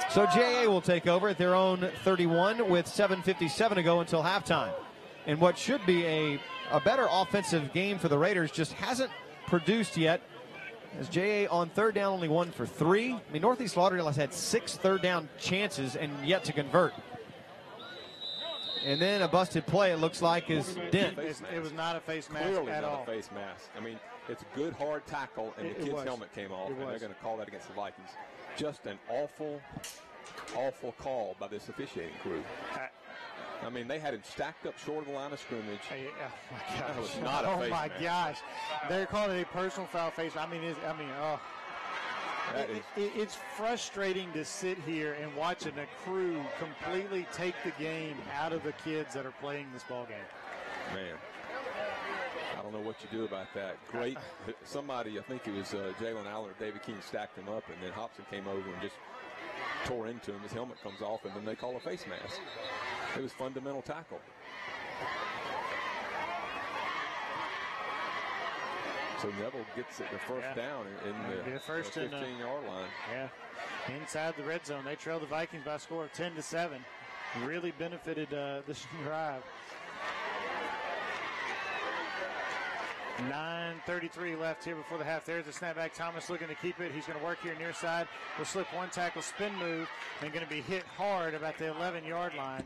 So JA will take over at their own 31 with 7:57 to go until halftime. And what should be a better offensive game for the Raiders just hasn't produced yet, as JA on 3rd down only 1 for 3. I mean, Northeast Lauderdale has had 6 3rd down chances and yet to convert. And then a busted play, it looks like, is Dent. It was not a face mask Clearly at not all. A face mask. I mean, it's a good hard tackle, and the kid's helmet came off, and they're going to call that against the Vikings. Just an awful call by this officiating crew. I mean, they had him stacked up short of the line of scrimmage. Oh my gosh. That was not a face Oh my mask. gosh. They're calling it a personal foul face. It's frustrating to sit here and watching a crew completely take the game out of the kids that are playing this ball game. Man, I don't know what you do about that. Great. Somebody, I think it was Jalen Allen or David King, stacked him up, and then Hobson came over and just tore into him. His helmet comes off, and then they call a face mask. It was fundamental tackle. So Neville gets it the first down in the first 15-yard line. Yeah, inside the red zone. They trail the Vikings by a score of 10-7. Really benefited this drive. 9:33 left here before the half. There's the snapback. Thomas looking to keep it. He's going to work here near side. Will slip one tackle, spin move, and going to be hit hard about the 11-yard line.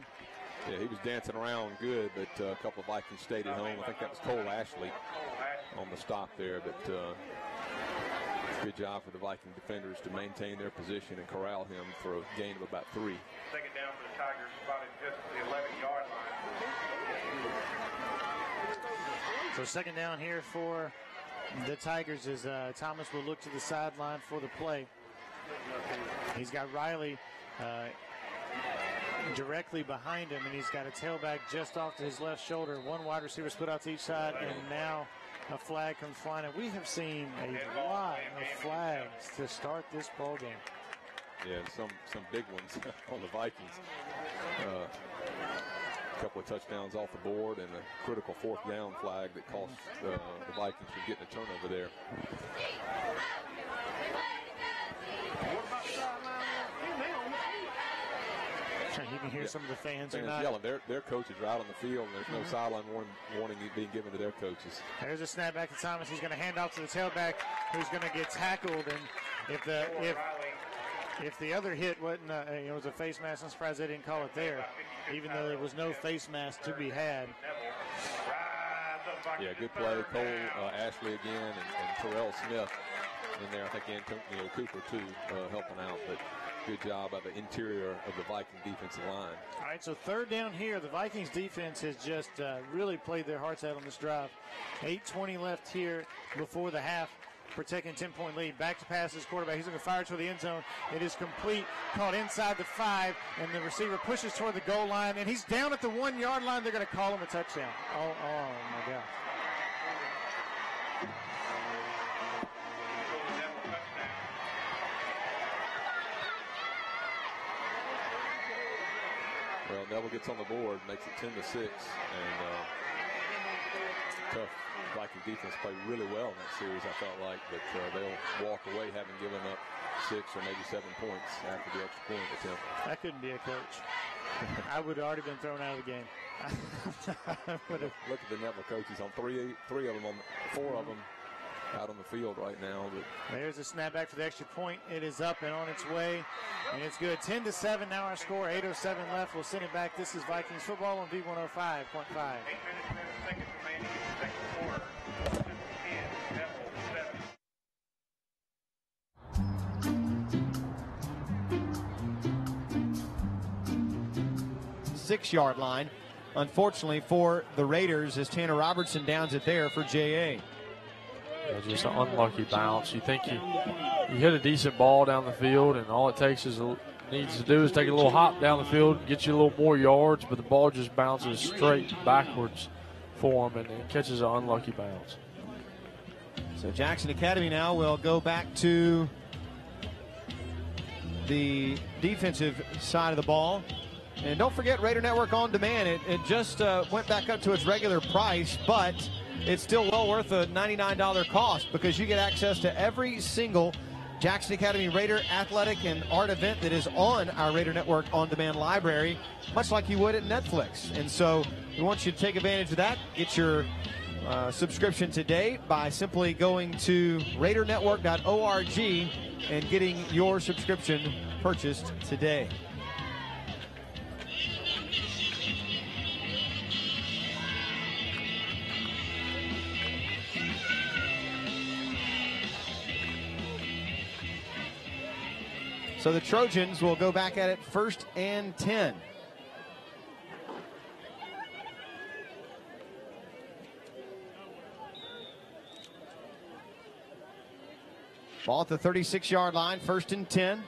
Yeah, he was dancing around good, but a couple of Vikings stayed at home. I think that was Cole Ashley on the stop there, but good job for the Viking defenders to maintain their position and corral him for a gain of about 3. Second down for the Tigers, spotted just at the 11-yard line. So second down here for the Tigers as Thomas will look to the sideline for the play. He's got Riley directly behind him, and he's got a tailback just off to his left shoulder. One wide receiver split out to each side, and now a flag comes flying. And we have seen a lot of flags to start this ball game. Yeah, some big ones on the Vikings. A couple of touchdowns off the board and a critical 4th down flag that cost the Vikings from getting a turnover there. You can hear some of the fans are not yelling. Their coaches are out on the field, and there's no sideline warning being given to their coaches. There's a snap back to Thomas. He's going to hand off to the tailback, who's going to get tackled. And if the other hit wasn't it was a face mask, I'm surprised they didn't call it there, even though there was no face mask to be had. Yeah, good play. Cole Ashley again, and Terrell Smith in there. I think Antonio Cooper, too, helping out. But good job by the interior of the Viking defensive line. All right, so third down here. The Vikings defense has just really played their hearts out on this drive. 8:20 left here before the half. Protecting 10-point lead. Back to pass his quarterback. He's going to fire toward the end zone. It is complete. Caught inside the 5, and the receiver pushes toward the goal line, and he's down at the 1-yard line. They're going to call him a touchdown. Oh my God. Well, Neville gets on the board, makes it 10-6, and tough. Viking defense played really well in that series, I felt like, but they'll walk away having given up 6 or maybe 7 points after the extra point attempt. That couldn't be a coach. I would have already been thrown out of the game. Look at the Neville coaches on 4 of them out on the field right now. But there's a snapback for the extra point. It is up and on its way, and it's good. 10-7 now our score. 8:07 left. We'll send it back. This is Vikings football on V105.5. 6-yard line. Unfortunately for the Raiders, as Tanner Robertson downs it there for J.A. Yeah, just an unlucky bounce. You think you hit a decent ball down the field, and all it needs to do is take a little hop down the field, get you a little more yards, but the ball just bounces straight backwards for him, and it catches an unlucky bounce. So Jackson Academy now will go back to the defensive side of the ball. And don't forget Raider Network On Demand. It just went back up to its regular price, but it's still well worth a $99 cost because you get access to every single Jackson Academy Raider athletic and art event that is on our Raider Network On Demand library, much like you would at Netflix. And so we want you to take advantage of that. Get your subscription today by simply going to RaiderNetwork.org and getting your subscription purchased today. So the Trojans will go back at it 1st and 10. Ball at the 36-yard line, 1st and 10.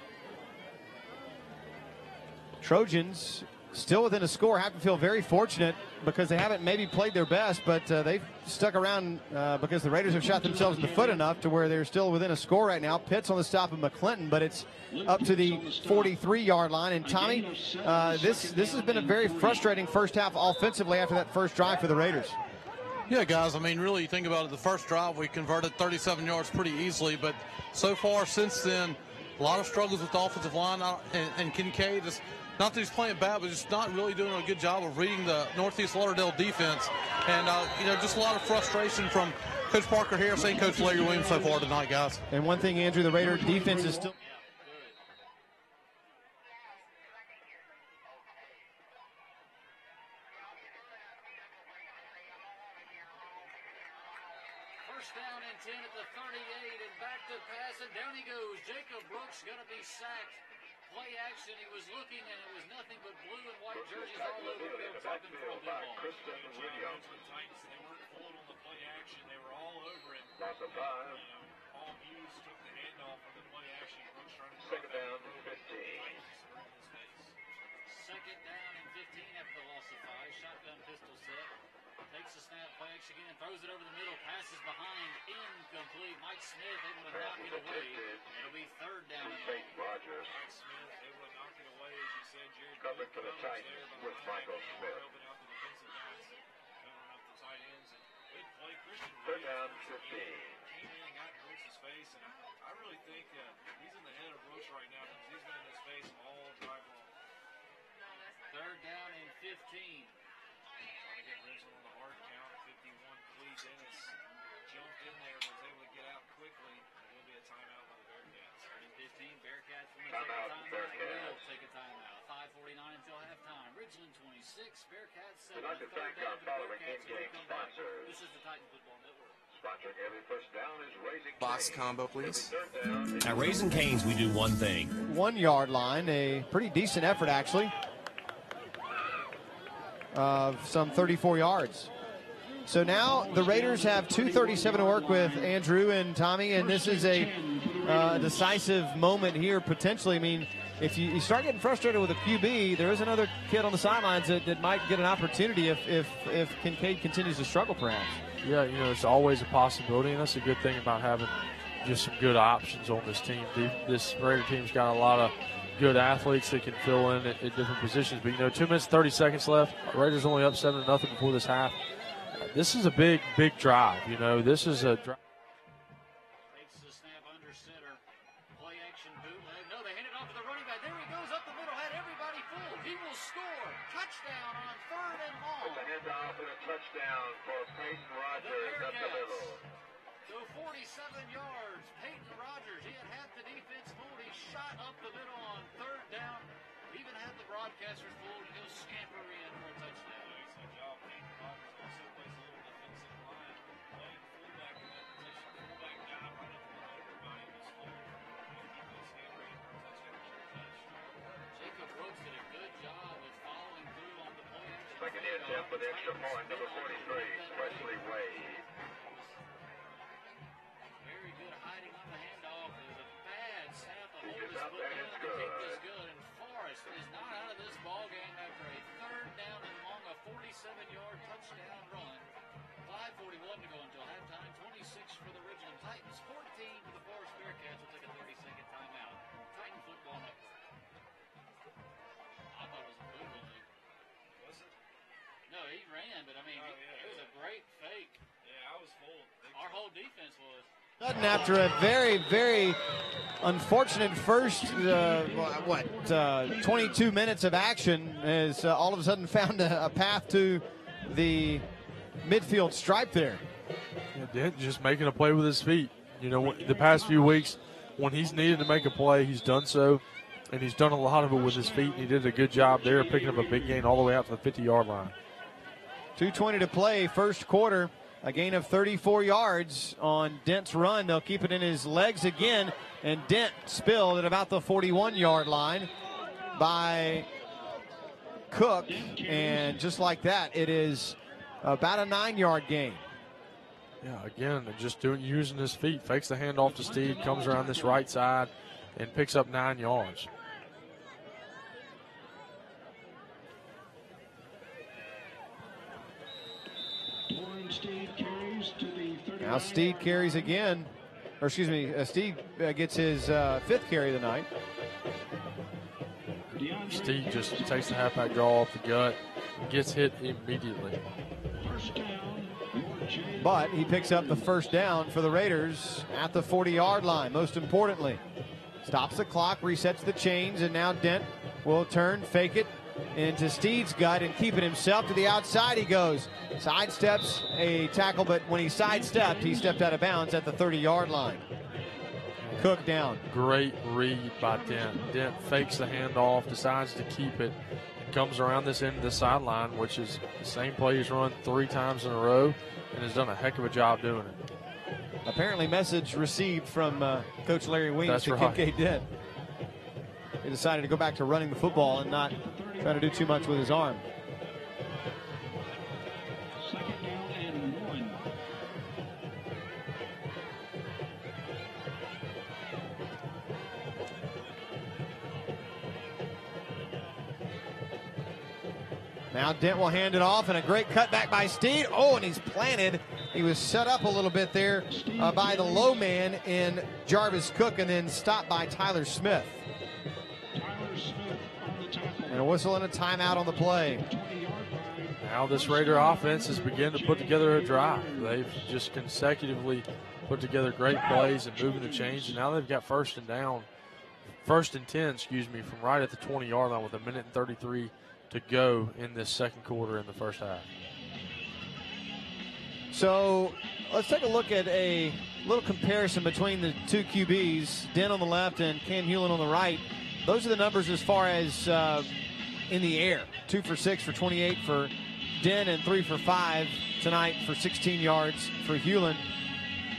Trojans still within a score. Have to feel very fortunate because they haven't maybe played their best, but they've stuck around because the Raiders have shot themselves in the foot enough to where they're still within a score right now. Pitts on the stop of McClinton, but it's up to the 43-yard line. And Tommy, this has been a very frustrating first half offensively after that first drive for the Raiders. Yeah, guys, I mean, really, you think about it, the first drive, we converted 37 yards pretty easily, but so far since then, a lot of struggles with the offensive line, and Kincaid is, not that he's playing bad, but just not really doing a good job of reading the Northeast Lauderdale defense. And, just a lot of frustration from Coach Parker Harris and Coach Larry Williams so far tonight, guys. And one thing, Andrew, the Raider defense is still... First down and 10 at the 38, and back to pass, and down he goes. Jacob Brooks going to be sacked. Play action, he was looking, and it was nothing but blue and white jerseys all over the field, talking for a big ball. They weren't pulling on the play action. They were all over it. Paul Hughes took the handoff from the play action. Brooks trying to second down, 15. Second down and 15 after the loss of 5. Shotgun pistol set. Takes the snap, play action again, throws it over the middle, passes behind, incomplete. Mike Smith able to knock it away. It'll be 3rd down and 8. Mike Smith able to knock it away, as you said. Jared coming for the Titans with Michael Smith. Helping out the defensive backs, covering up the tight ends. And good play, Christian Williams. 3rd down, 15. Came in and got in Brooks' face, and I really think he's in the head of Brooks right now because he's been in his face all drive long. 3rd down and 15. Trying to get Ridgeland on the hard count. 51. Clee Dennis jumped in there, but was able to get out quickly. There will be a timeout by the Bearcats. 3rd and 15. Bearcats will take a timeout. Will take a timeout. 5:49 until halftime. Ridgeland 27, Bearcats 7. We'd like to thank our following in-game sponsors. This is the Titan Football Network. Sponsoring every first down is Raising Box combo, please. At Raising Cane's, we do one thing. 1 yard line, a pretty decent effort actually, of some 34 yards. So now the Raiders have 2:37 to work with, Andrew and Tommy, and this is a decisive moment here potentially. I mean, if you start getting frustrated with a QB, there is another kid on the sidelines that might get an opportunity if Kincaid continues to struggle perhaps. Yeah, you know, it's always a possibility, and that's a good thing about having just some good options on this team. This Raider team's got a lot of good athletes that can fill in at different positions. But, you know, 2 minutes, 30 seconds left. Raiders only up 7-0 before this half. This is a big, big drive. You know, this is a drive. Takes the snap under center. Play action bootleg. No, they hand it off to the running back. There he goes up the middle. Had everybody fooled. He will score. Touchdown on 3rd and long. With the handoff and a touchdown for Peyton Rogers up the middle. Go 47 yards. Peyton Rogers. He had half the defense fooled. He shot up the middle on 3rd down. Even had the broadcasters fooled. He'll scamper in for a touchdown. Good job, Peyton Rogers. Also plays a little defensive line, playing fullback in that position. Fullback guy right up front. Everybody was fooled. Defense hand ready for a touchdown. Jacob Brooks did a good job of following through on the play action. Second attempt with the extra point, number 43, Wesley Wade. Very good hiding on the handoff. It was a bad snap to hold his Out foot there, down. it's The kick good. is good, and Forrest is not out of this ball game after a 3rd down and long, a 47-yard touchdown run. 5:41 to go until halftime. 26 for the Ridgeland Titans, 14 for the Forest Bearcats. We'll take a 30-second timeout. Titan Football Network. I thought it was a good one. Was it? No, he ran, but I mean, it was a great fake. Yeah, I was fooled. Our whole defense was. Sudden after a very, very unfortunate first, 22 minutes of action, has all of a sudden found a path to the midfield stripe there. Yeah, Dent just making a play with his feet. You know, the past few weeks, when he's needed to make a play, he's done so, and he's done a lot of it with his feet, and he did a good job there, picking up a big gain all the way out to the 50-yard line. 2:20 to play, first quarter. A gain of 34 yards on Dent's run. They'll keep it in his legs again, and Dent spilled at about the 41-yard line by Cook, and just like that, it is about a 9-yard gain. Yeah, again, just using his feet, fakes the handoff to Steve, comes around this right side, and picks up 9 yards. Now Steed carries again, or excuse me, Steed gets his 5th carry of the night. Steve just takes the halfback draw off the gut, gets hit immediately. But he picks up the first down for the Raiders at the 40-yard line, most importantly. Stops the clock, resets the chains, and now Dent will turn, fake it into Steed's gut and keep it himself. To the outside he goes. Sidesteps a tackle, but when he sidestepped, he stepped out of bounds at the 30-yard line. Cook down. Great read by Dent. Dent fakes the handoff, decides to keep it, and comes around this end of the sideline, which is the same play he's run 3 times in a row, and has done a heck of a job doing it. Apparently message received from Coach Larry Weems That's to right. Kincaid Dent. He decided to go back to running the football and not try to do too much with his arm. Second down and 1. Now Dent will hand it off, and a great cutback by Steed. Oh, and he's planted. He was set up a little bit there by the low man in Jarvis Cook, and then stopped by Tyler Smith. And a whistle and a timeout on the play. Now this Raider offense has begun to put together a drive. They've just consecutively put together great plays and moving the chains, and now they've got first and 10, from right at the 20-yard line with 1:33 to go in this second quarter in the first half. So let's take a look at a little comparison between the two QBs, Dent on the left and Ken Hewlin on the right. Those are the numbers as far as in the air. 2 for 6 for 28 for Den and 3 for 5 tonight for 16 yards for Hewlin.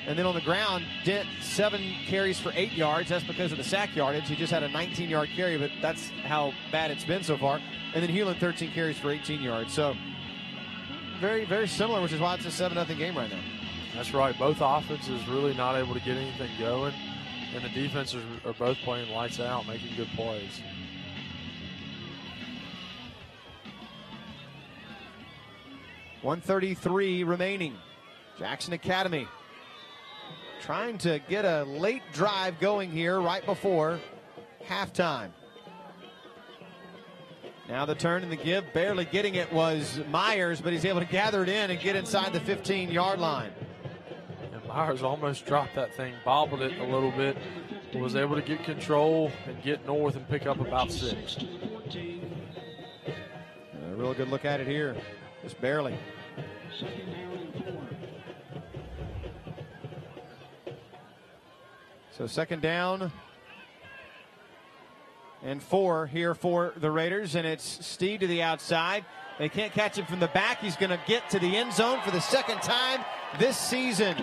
And then on the ground, Dent 7 carries for 8 yards. That's because of the sack yardage. He just had a 19-yard carry, but that's how bad it's been so far. And then Hewlin 13 carries for 18 yards. So very, very similar, which is why it's a 7-0 game right now. That's right. Both offenses really not able to get anything going, and the defenses are both playing lights out, making good plays. .133 remaining. Jackson Academy trying to get a late drive going here right before halftime. Now the turn and the give, barely getting it was Myers, but he's able to gather it in and get inside the 15-yard line. And Myers almost dropped that thing, bobbled it a little bit, was able to get control and get north and pick up about 6. A real good look at it here, just barely. So 2nd down and 4 here for the Raiders, and it's Steed to the outside. They can't catch him from the back. He's going to get to the end zone for the 2nd time this season.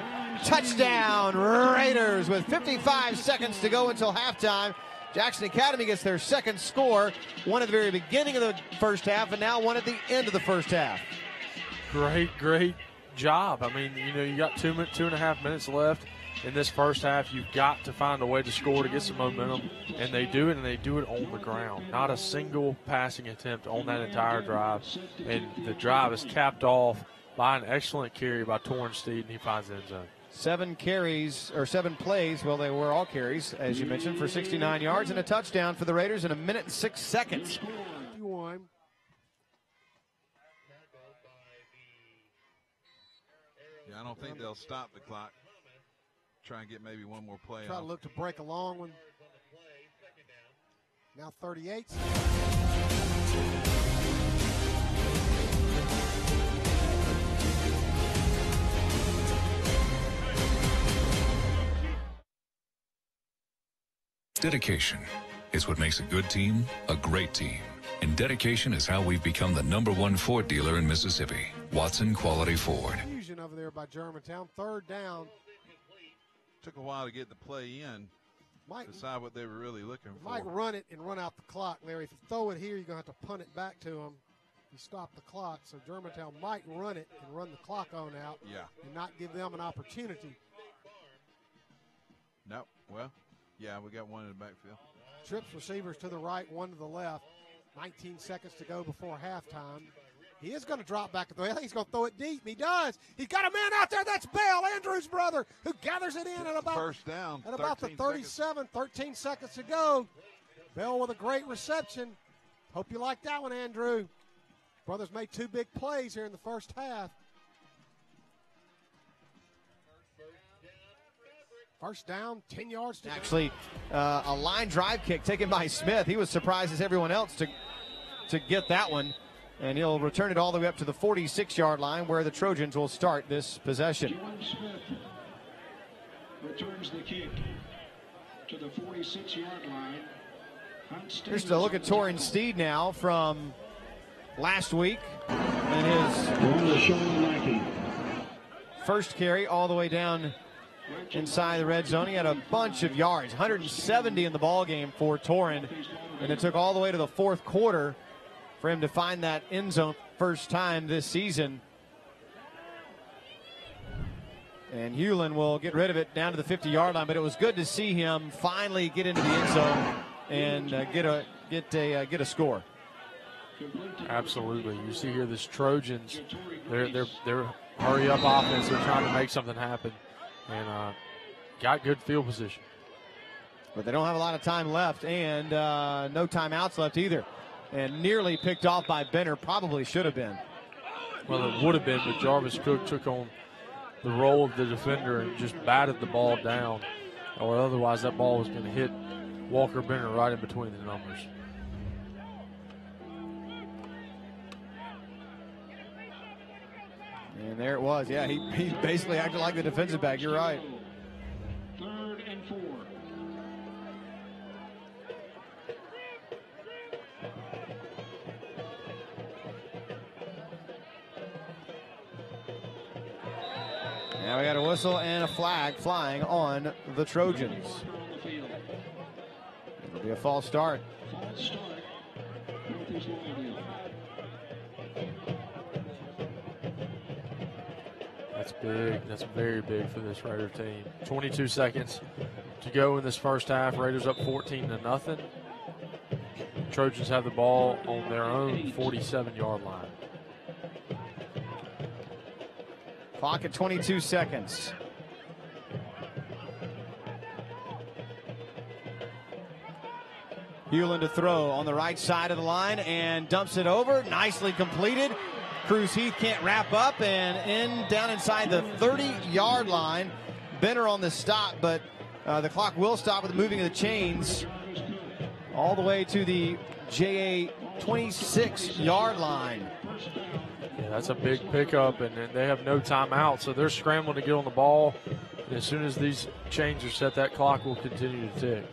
Touchdown, Raiders, with 55 seconds to go until halftime. Jackson Academy gets their 2nd score, one at the very beginning of the first half, and now one at the end of the first half. Great job. I mean, you got 2.5 minutes left in this first half. You've got to find a way to score to get some momentum, and they do it, and they do it on the ground. Not a single passing attempt on that entire drive, and the drive is capped off by an excellent carry by Torrin Steed, and he finds the end zone. 7 carries, or 7 plays, well, they were all carries, as you mentioned, for 69 yards and a touchdown for the Raiders in 1 minute and 6 seconds. Yeah, I don't think they'll stop the clock. Try and get maybe one more play. Try to look to break a long one. Now 38. Dedication is what makes a good team a great team. And dedication is how we've become the #1 Ford dealer in Mississippi. Watson Quality Ford. Fusion over there by Germantown. 3rd down. Took a while to get the play in. Decide what they were really looking for. Might run it and run out the clock, Larry. If you throw it here, you're going to have to punt it back to them. You stop the clock. So Germantown might run it and run the clock on out. Yeah. And not give them an opportunity. Nope. Well, yeah, we got one in the backfield. Trips receivers to the right, one to the left. 19 seconds to go before halftime. He is going to drop back at the way. I think he's going to throw it deep. He does. He's got a man out there. That's Bell, Andrews' brother, who gathers it in at about first down. At about the 37, 13 seconds to go. Bell with a great reception. Hope you like that one, Andrew. Brothers made 2 big plays here in the first half. First down, 10 yards to Actually, a line drive kick taken by Smith. He was surprised as everyone else to get that one. And he'll return it all the way up to the 46-yard line where the Trojans will start this possession. Smith returns the kick to the 46-yard line. Here's a look at Torrin Steed now from last week. And his first carry all the way down inside the red zone. He had a bunch of yards, 170 in the ball game for Torrin. And it took all the way to the 4th quarter for him to find that end zone first time this season. And Hewlin will get rid of it down to the 50-yard line, but it was good to see him finally get into the end zone and get a score. Absolutely. You see here this Trojans, they're hurry up offense. They're trying to make something happen, and got good field position. But they don't have a lot of time left, and no timeouts left either. And nearly picked off by Benner, probably should have been. Well, it would have been, but Jarvis Cook took on the role of the defender and just batted the ball down, or otherwise that ball was going to hit Walker Benner right in between the numbers. And there it was. Yeah, he basically acted like the defensive back. You're right. 3rd and 4. Now we got a whistle and a flag flying on the Trojans. It'll be a false start. That's big. That's very big for this Raider team. 22 seconds to go in this first half. Raiders up 14-0. Trojans have the ball on their own 47-yard line. Clock at 22 seconds. Hewland to throw on the right side of the line and dumps it over. Nicely completed. Cruz Heath can't wrap up and down inside the 30-yard line. Benner on the stop, but the clock will stop with the moving of the chains all the way to the JA 26-yard line. Yeah, that's a big pickup, and they have no timeout, so they're scrambling to get on the ball. And as soon as these chains are set, that clock will continue to tick.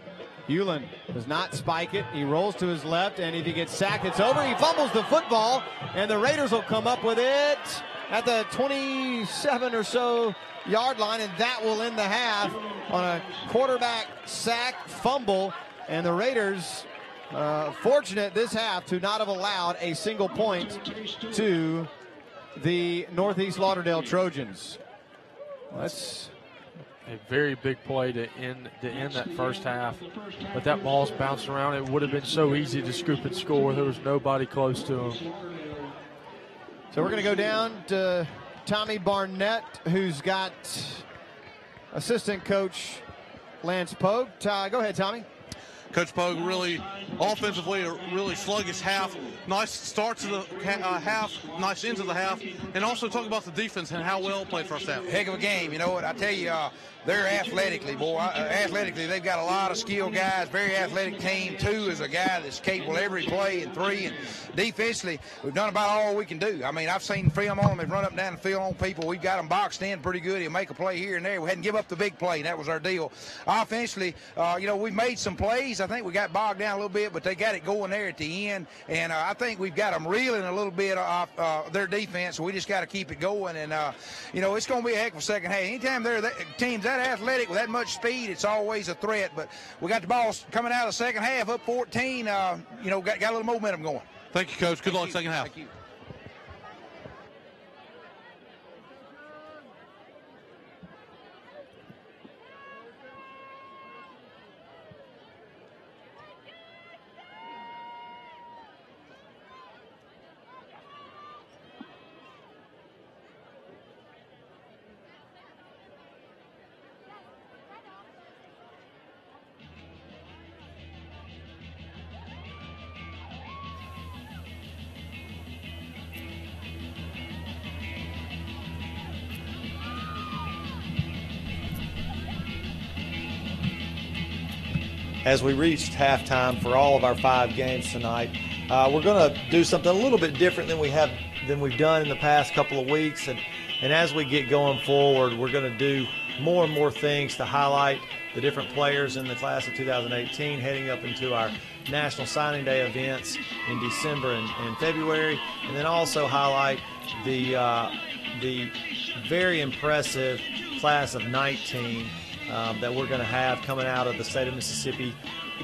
Hewland does not spike it. He rolls to his left, and if he gets sacked, it's over. He fumbles the football, and the Raiders will come up with it at the 27 or so yard line, and that will end the half on a quarterback sack fumble. And the Raiders fortunate this half to not have allowed a single point to the Northeast Lauderdale Trojans. That's a very big play to end that first half, but that ball's bounced around. It would have been so easy to scoop and score. There was nobody close to him. So we're going to go down to Tommy Barnett, who's got assistant coach Lance Pogue. Go ahead, Tommy. Coach Pogue really offensively a really sluggish half. Nice start to the half, nice ends of the half, and also talk about the defense and how well played first half. Heck of a game. You know what? I tell you, they're athletically, boy. Athletically, they've got a lot of skilled guys. Very athletic team. 2 is a guy that's capable of every play, and 3, and defensively, we've done about all we can do. I mean, I've seen film on them. They've run up and down the field on people. We've got them boxed in pretty good. He'll make a play here and there. We hadn't give up the big play, and that was our deal. Offensively, you know, we made some plays. I think we got bogged down a little bit, but they got it going there at the end, and I think we've got them reeling a little bit off their defense, so we just got to keep it going, and, you know, it's going to be a heck of a second half. Anytime teams that athletic with that much speed, it's always a threat, but we got the ball coming out of the second half up 14, you know, got a little momentum going. Thank you, Coach. Good luck second half. Thank you. As we reached halftime for all of our 5 games tonight, we're going to do something a little bit different than we've done in the past couple of weeks, and as we get going forward, we're going to do more and more things to highlight the different players in the class of 2018 heading up into our National Signing Day events in December and February, and then also highlight the very impressive class of 19 that we're going to have coming out of the state of Mississippi.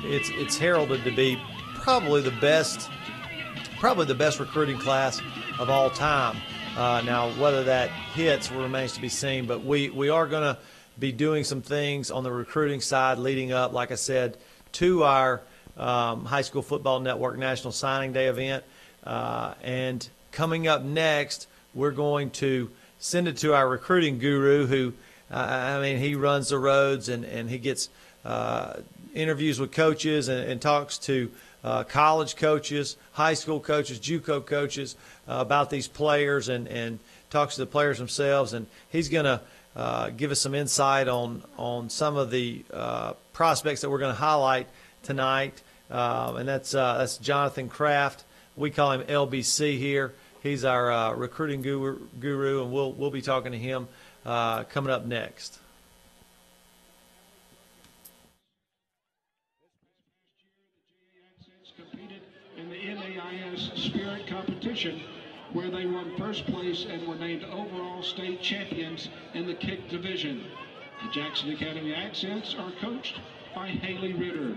It's heralded to be probably the best recruiting class of all time. Now, whether that hits remains to be seen, but we are going to be doing some things on the recruiting side leading up, like I said, to our High School Football Network National Signing Day event. And coming up next, we're going to send it to our recruiting guru who he runs the roads and he gets interviews with coaches and talks to college coaches, high school coaches, JUCO coaches about these players and talks to the players themselves. And he's going to give us some insight on some of the prospects that we're going to highlight tonight. And that's Jonathan Kraft. We call him LBC here. He's our recruiting guru, and we'll be talking to him coming up next. Competed in the NAIS Spirit competition where they won first place and were named overall state champions in the kick division. The Jackson Academy Accents are coached by Haley Ritter.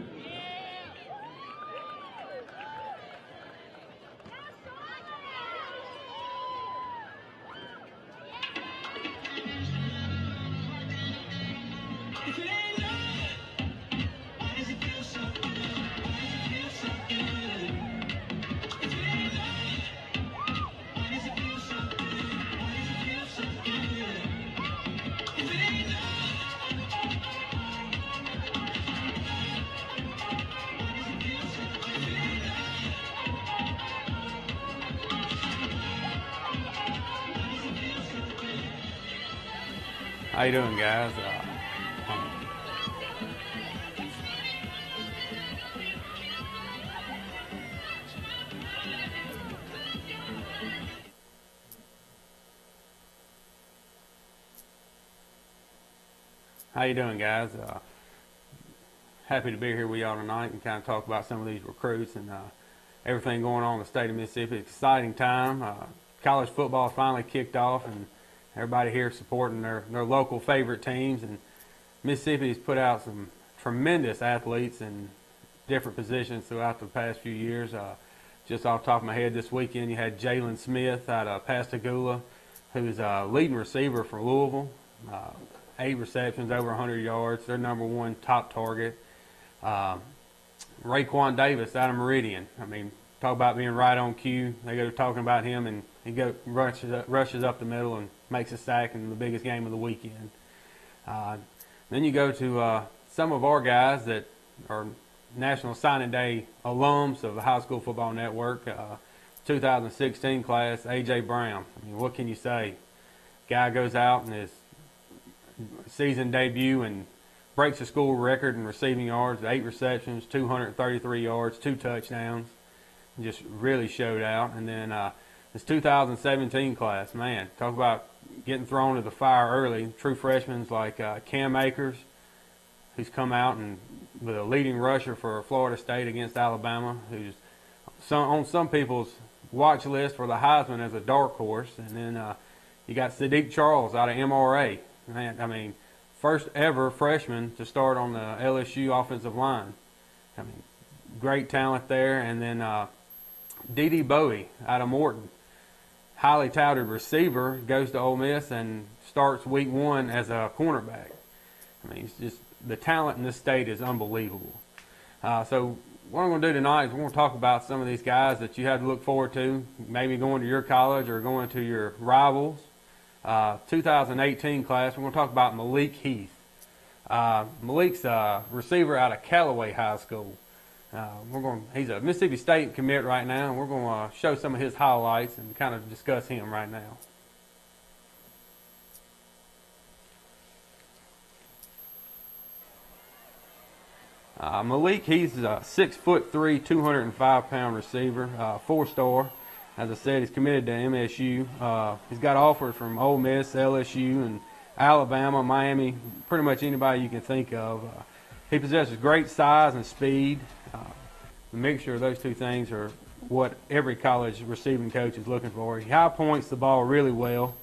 How you doing, guys? How you doing, guys? Happy to be here with y'all tonight and kind of talk about some of these recruits and everything going on in the state of Mississippi. Exciting time. College football finally kicked off, and everybody here supporting their local favorite teams. And Mississippi's put out some tremendous athletes in different positions throughout the past few years. Just off the top of my head, this weekend you had Jalen Smith out of Pascagoula, who's a leading receiver for Louisville. 8 receptions, over 100 yards. Their number one top target. Raekwon Davis out of Meridian. I mean, talk about being right on cue. They go talking about him, and he rushes up the middle and makes a sack in the biggest game of the weekend. Then you go to some of our guys that are National Signing Day alums of the High School Football Network. 2016 class, A.J. Brown. I mean, what can you say? Guy goes out in his season debut and breaks a school record in receiving yards, 8 receptions, 233 yards, 2 touchdowns. Just really showed out. And then this 2017 class, man, talk about getting thrown to the fire early. True freshmen like Cam Akers, who's come out and with a leading rusher for Florida State against Alabama, who's on some people's watch list for the Heisman as a dark horse. And then you got Sadiq Charles out of MRA. Man, I mean, first ever freshman to start on the LSU offensive line. I mean, great talent there. And then D.D. Bowie out of Morton, highly touted receiver, goes to Ole Miss and starts week 1 as a cornerback. I mean, it's just the talent in this state is unbelievable. So what I'm going to do tonight is we're going to talk about some of these guys that you have to look forward to, maybe going to your college or going to your rivals. 2018 class, we're going to talk about Malik Heath. Malik's a receiver out of Callaway High School. He's a Mississippi State commit right now, and we're going to show some of his highlights and kind of discuss him right now. Malik Heath is a 6'3", 205-pound receiver, 4-star. As I said, he's committed to MSU. He's got offers from Ole Miss, LSU, and Alabama, Miami, pretty much anybody you can think of. He possesses great size and speed. The mixture of those two things are what every college receiving coach is looking for. He high points the ball really well.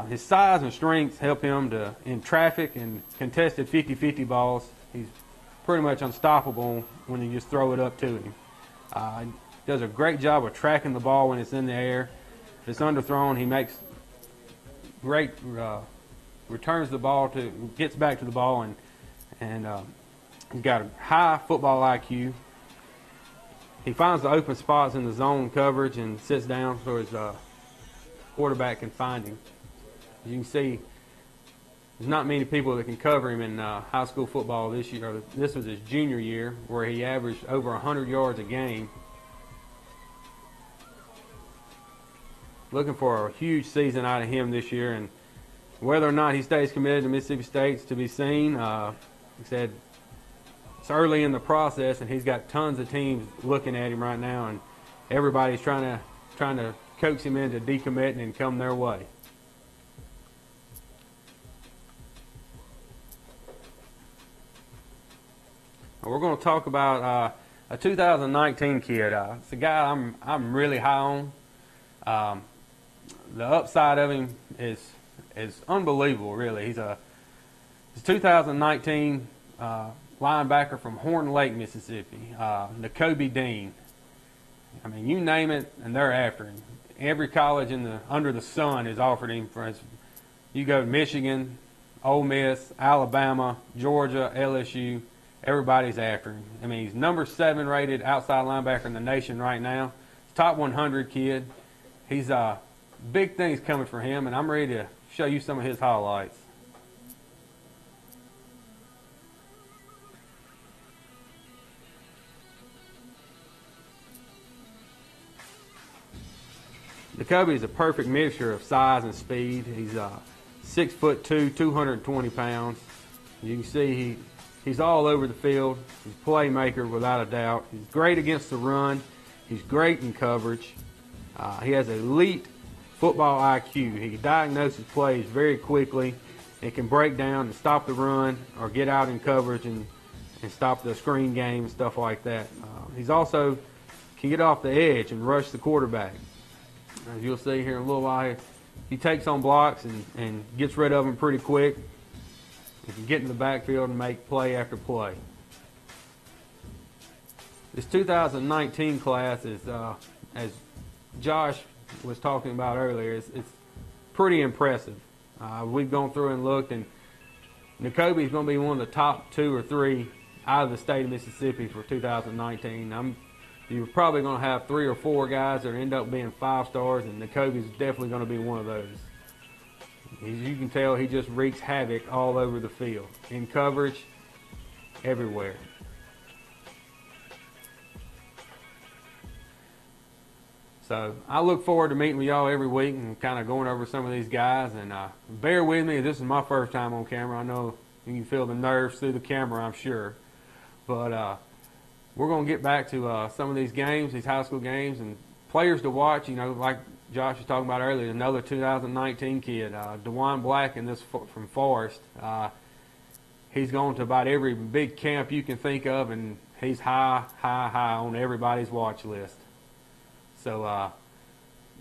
His size and strength help him to, in traffic and contested 50-50 balls, he's pretty much unstoppable when you just throw it up to him. Does a great job of tracking the ball when it's in the air. If it's underthrown, he makes great returns the ball to, gets back to the ball, and he's got a high football IQ. He finds the open spots in the zone coverage and sits down so his quarterback can find him. As you can see, there's not many people that can cover him in high school football this year. This was his junior year, where he averaged over 100 yards a game. Looking for a huge season out of him this year, and whether or not he stays committed to Mississippi State's to be seen. He said it's early in the process, and he's got tons of teams looking at him right now, and everybody's trying to coax him into decommitting and come their way. We're going to talk about a 2019 kid. It's a guy I'm really high on. The upside of him is unbelievable, really. He's 2019 linebacker from Horn Lake, Mississippi, N'Kobe Dean. I mean, you name it, and they're after him. Every college under the sun has offered him. You go to Michigan, Ole Miss, Alabama, Georgia, LSU, everybody's after him. I mean, he's number 7 rated outside linebacker in the nation right now. Top 100 kid. He's big things coming for him, and I'm ready to show you some of his highlights. N'Kobe is a perfect mixture of size and speed. He's 6'2", 220 pounds. You can see he's all over the field. He's a playmaker without a doubt. He's great against the run. He's great in coverage. He has elite football IQ. He diagnoses plays very quickly and can break down and stop the run or get out in coverage and stop the screen game and stuff like that. He's also can get off the edge and rush the quarterback. As you'll see here in a little while, he takes on blocks and gets rid of them pretty quick. He can get in the backfield and make play after play. This 2019 class is, as Josh was talking about earlier, it's pretty impressive. We've gone through and looked, and N'Kobe is going to be one of the top 2 or 3 out of the state of Mississippi for 2019. You're probably going to have 3 or 4 guys that end up being 5 stars, and N'Kobe is definitely going to be one of those. As you can tell, he just wreaks havoc all over the field, in coverage, everywhere. So I look forward to meeting with y'all every week and kind of going over some of these guys. And bear with me, this is my first time on camera. I know you can feel the nerves through the camera, I'm sure. But we're going to get back to some of these games, these high school games, and players to watch. You know, like Josh was talking about earlier, another 2019 kid, DeJuan Black, from Forest. He's going to about every big camp you can think of, and he's high on everybody's watch list. So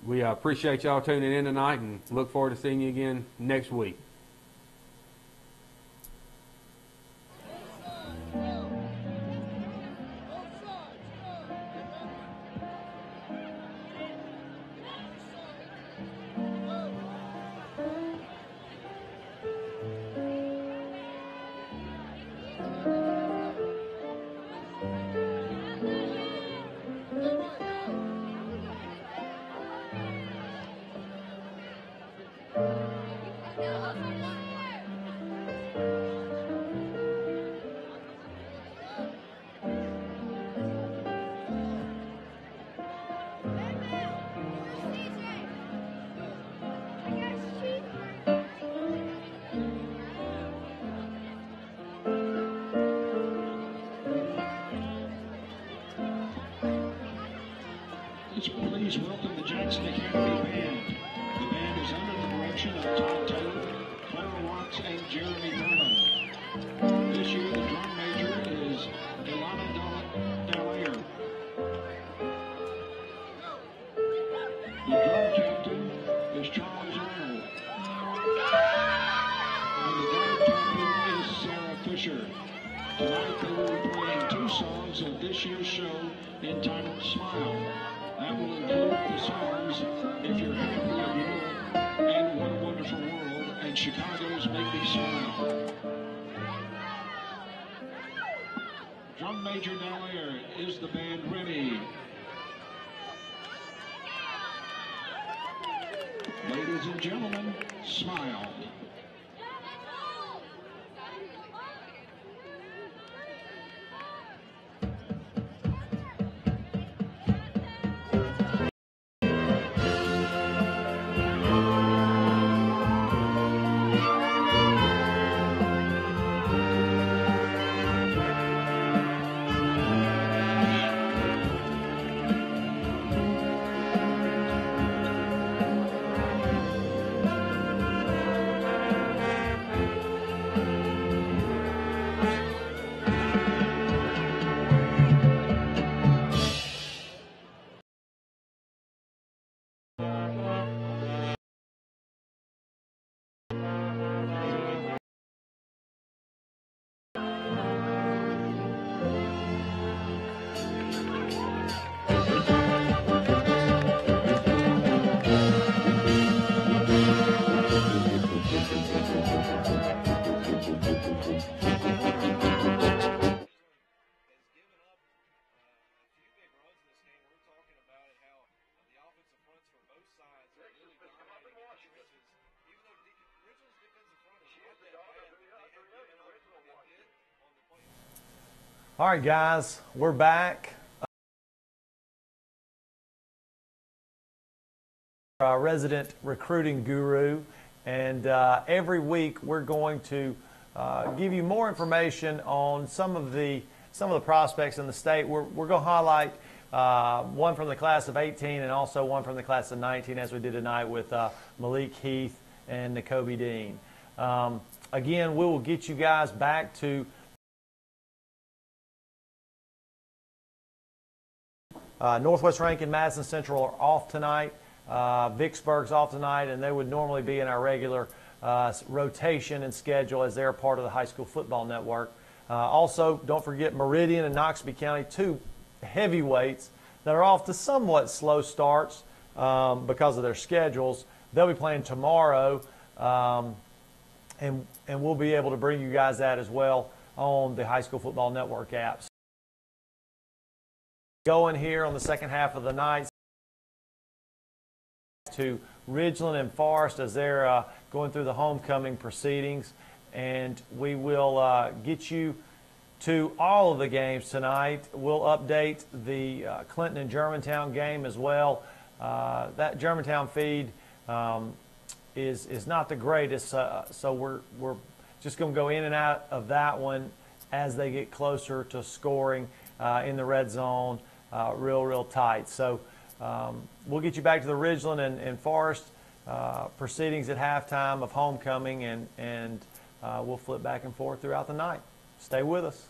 we appreciate y'all tuning in tonight and look forward to seeing you again next week. Please welcome the Jackson Academy Band. The band is under the direction of Todd Taylor, Clara Watts, and Jeremy Burnham. This year, the drum major is Ilana Dallaire. The drum captain is Charles Arnold. And the drum captain is Sarah Fisher. Tonight, they will be playing 2 songs of this year's show entitled Smile. That will include the songs If You're Happy of You and What a Wonderful World and Chicago's Make Me Smile. Drum Major Dallaire, is the band ready? Ladies and gentlemen, Smile. All right, guys, we're back. Resident recruiting guru, and every week we're going to give you more information on some of the prospects in the state. We're going to highlight one from the class of 18 and also one from the class of 19, as we did tonight with Malik Heath and N'Kobe Dean. Again, we will get you guys back to Northwest Rankin, Madison Central are off tonight. Vicksburg's off tonight, and they would normally be in our regular rotation and schedule as they're part of the high school football network. Also, don't forget Meridian and Noxubee County, two heavyweights that are off to somewhat slow starts because of their schedules. They'll be playing tomorrow, and we'll be able to bring you guys that as well on the High School Football Network apps. Going here on the second half of the night to Ridgeland and Forest as they're going through the homecoming proceedings, and we will get you to all of the games tonight. We'll update the Clinton and Germantown game as well. That Germantown feed is not the greatest, so we're just going to go in and out of that one as they get closer to scoring in the red zone, real tight. So we'll get you back to the Ridgeland and Forest proceedings at halftime of homecoming, and we'll flip back and forth throughout the night. Stay with us.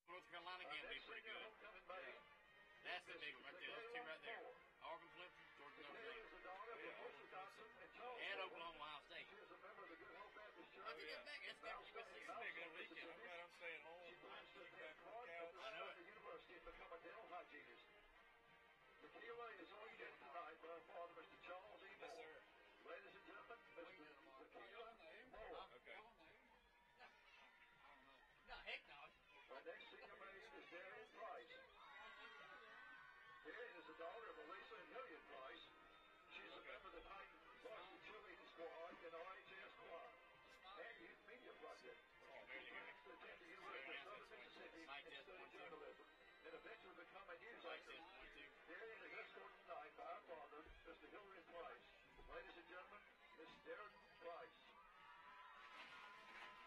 North Carolina game will be pretty good. That's the big one right there. Those two right there. Auburn flipped, Georgia Notre Dame. And Oklahoma, Ohio State. That's a good back. It's got to be a good weekend. I'm glad I'm staying home. I know it. Tequila is on deck tonight by our father, Mr. Charles E. Moore. Yes, sir. Ladies and gentlemen, Mr. Tequila Moore. Okay. No, heck no. Our next senior maid is Darian Price. Darian is the daughter of Elisa and Million Price. She's a member of the Titan varsity cheerleading squad in our HSFN choir and youth media project. She plans to attend the University of Southern Mississippi and study journalism and eventually become a news anchor. Darian is escorted tonight by our father, Mr. Hillary Price. Ladies and gentlemen, Miss Darren Price.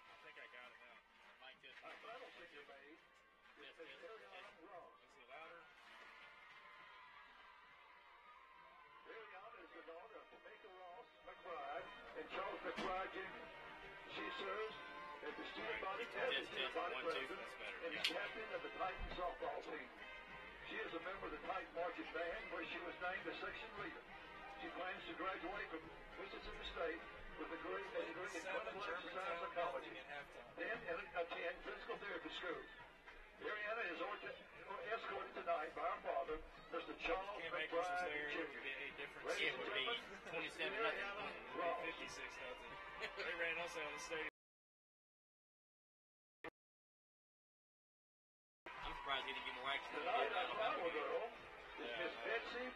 I think I got it now. Mike, this our final senior maid is Miss Ariana Ross. Is it louder? Ariana is the daughter of Tamika Ross McBride and Charles McBride Jr. She serves as the student body president and is captain of the Titan softball team. She is a member of the Titan marching band where she was named a section leader. She plans to graduate from Mississippi State with a degree in clinical exercise psychology. School. Ariana is escorted tonight by our father, Mr. Charles McBride Jr. It would be 27-0. 56-0. They ran us out of the stadium. I'm surprised he didn't get more action. Tonight, our flower girl is Miss Betsy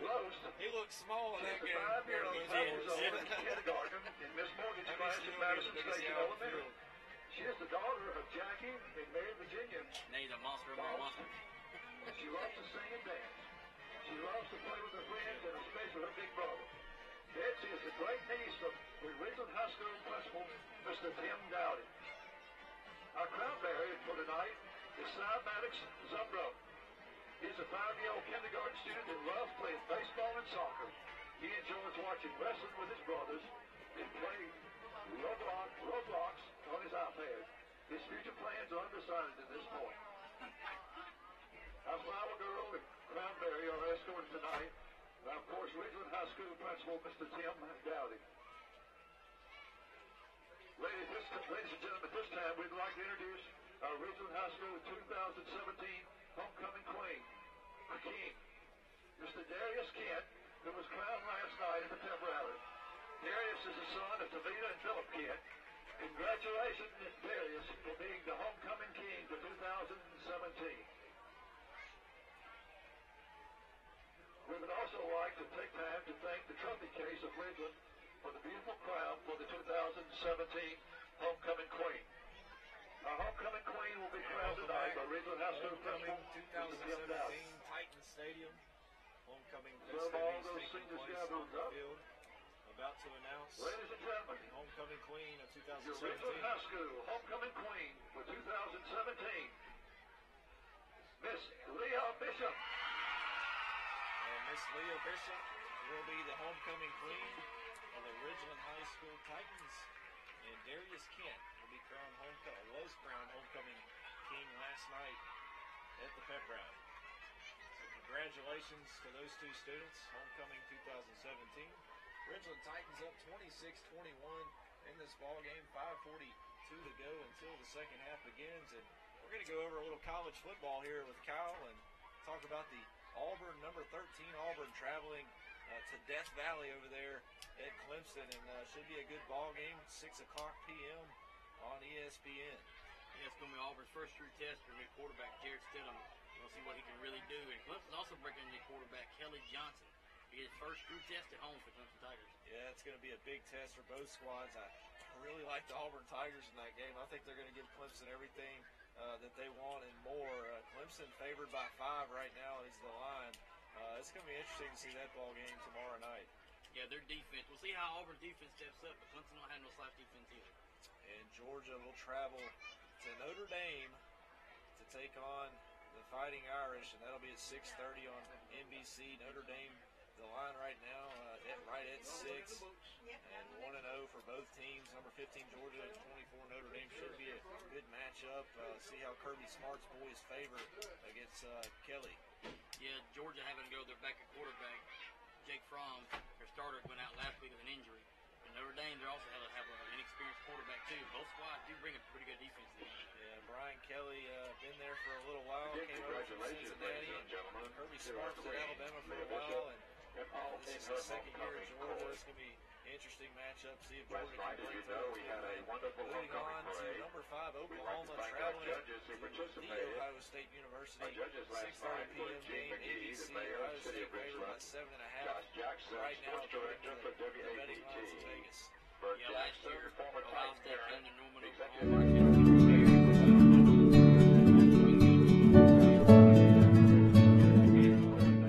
Roast. He looks small in that She's game. a 5-year-old in kindergarten in Miss Morgan's class at Madison Station Elementary. She is the daughter of Jackie and Mary Virginia. Now he's a monster among monsters. She loves to sing and dance. She loves to play with her friends and especially her big brother. Betsy is the great niece of the Ridgeland High School principal, Mr. Tim Dowdy. Our crown bearer for tonight is Cy Maddox Zumbro. He's a 5-year-old kindergarten student who loves playing baseball and soccer. He enjoys watching wrestling with his brothers and playing Roblox on his iPad. His future plans are undecided at this point. Our flower girl and crown bearer are escorted tonight by, of course, Ridgeland High School principal, Mr. Tim Dowdy. Ladies and gentlemen, at this time, we'd like to introduce our Ridgeland High School 2017 homecoming queen, king, Mr. Darius Kent, who was crowned last night at the pep rally. Darius is the son of Tavita and Philip Kent. Congratulations, Darius, for being the homecoming king for 2017. We would also like to take time to thank the trophy case of Ridgeland for the beautiful crown for the 2017 homecoming queen. Our homecoming queen will be crowned tonight by Ridgeland High School principal, Mr. Tim Dowdy. Titan Stadium. Homecoming Serve all those seniors gatherings up. About to announce Ladies and gentlemen, homecoming queen of your 2017. Ridgeland High School homecoming queen for 2017, Miss Leah Bishop. And Miss Leah Bishop will be the homecoming queen of the Ridgeland High School Titans. And Darius Kent will be crowned was crowned homecoming king last night at the pep rally. So congratulations to those two students, homecoming 2017. Ridgeland Titans up 26-21 in this ball game. 5:42 to go until the second half begins, and we're going to go over a little college football here with Kyle and talk about the Auburn number 13 Auburn traveling to Death Valley over there at Clemson, and should be a good ball game. 6 o'clock p.m. on ESPN. Yeah, it's going to be Auburn's first true test for new quarterback Jared Stidham. We'll see what he can really do. And Clemson's also bringing in new quarterback Kelly Johnson. His first true test at home for Clemson Tigers. Yeah, it's going to be a big test for both squads. I really like the Auburn Tigers in that game. I think they're going to give Clemson everything that they want and more. Clemson favored by 5 right now is the line. It's going to be interesting to see that ball game tomorrow night. Yeah, their defense. We'll see how Auburn's defense steps up, but Clemson don't have no slash defense either. And Georgia will travel to Notre Dame to take on the Fighting Irish, and that'll be at 6:30 on NBC. Notre Dame, the line right now, right at 6, and 1-0 for both teams. Number 15 Georgia and 24 Notre Dame should be a good matchup. See how Kirby Smart's boys favor against Kelly. Yeah, Georgia having to go their backup quarterback, Jake Fromm, their starter, went out last week with an injury. And Notre Dame, they also have an inexperienced quarterback too. Both squads do bring a pretty good defense. Yeah, Brian Kelly been there for a little while. Came over from Cincinnati, and Kirby Smart was at Alabama for a while, and this is his second year at Georgia. It's going to be an interesting matchup. See if Georgia can break through. Moving on to number 5, Oklahoma, traveling to the Ohio State University. 6:30 p.m. game, ABC. Ohio State favored by 7.5 right now according to the betting lines in Vegas. Yeah, last year, Ohio State came to Norman, Oklahoma.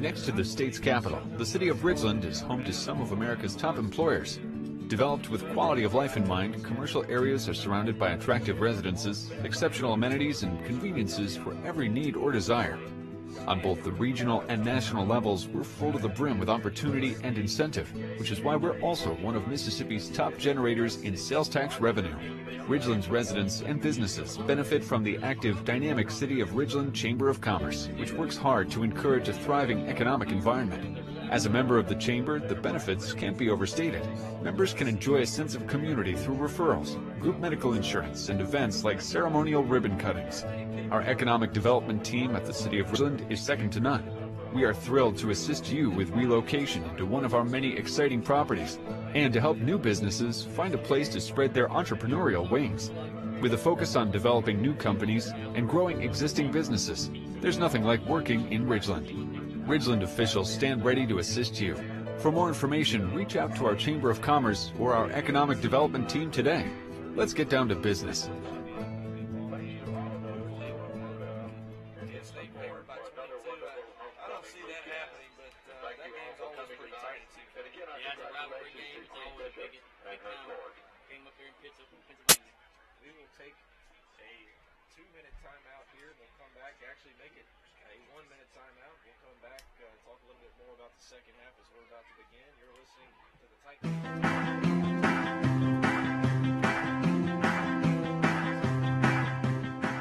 Next to the state's capital, the city of Ridgeland is home to some of America's top employers. Developed with quality of life in mind, commercial areas are surrounded by attractive residences, exceptional amenities, and conveniences for every need or desire. On both the regional and national levels, we're full to the brim with opportunity and incentive, which is why we're also one of Mississippi's top generators in sales tax revenue. Ridgeland's residents and businesses benefit from the active, dynamic City of Ridgeland Chamber of Commerce, which works hard to encourage a thriving economic environment. As a member of the Chamber, the benefits can't be overstated. Members can enjoy a sense of community through referrals, group medical insurance, and events like ceremonial ribbon cuttings. Our economic development team at the City of Ridgeland is second to none. We are thrilled to assist you with relocation into one of our many exciting properties and to help new businesses find a place to spread their entrepreneurial wings. With a focus on developing new companies and growing existing businesses, there's nothing like working in Ridgeland. Ridgeland officials stand ready to assist you. For more information, reach out to our Chamber of Commerce or our Economic Development team today. Let's get down to business. Actually make it a 1-minute timeout. We'll come back, talk a little bit more about the second half as we're about to begin. You're listening to the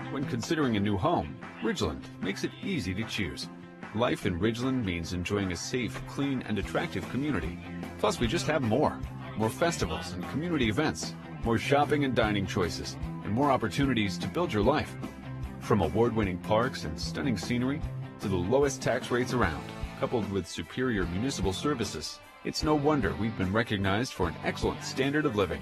Titans. When considering a new home, Ridgeland makes it easy to choose. Life in Ridgeland means enjoying a safe, clean, and attractive community. Plus, we just have more festivals and community events, more shopping and dining choices, and more opportunities to build your life. From award-winning parks and stunning scenery to the lowest tax rates around, coupled with superior municipal services, it's no wonder we've been recognized for an excellent standard of living.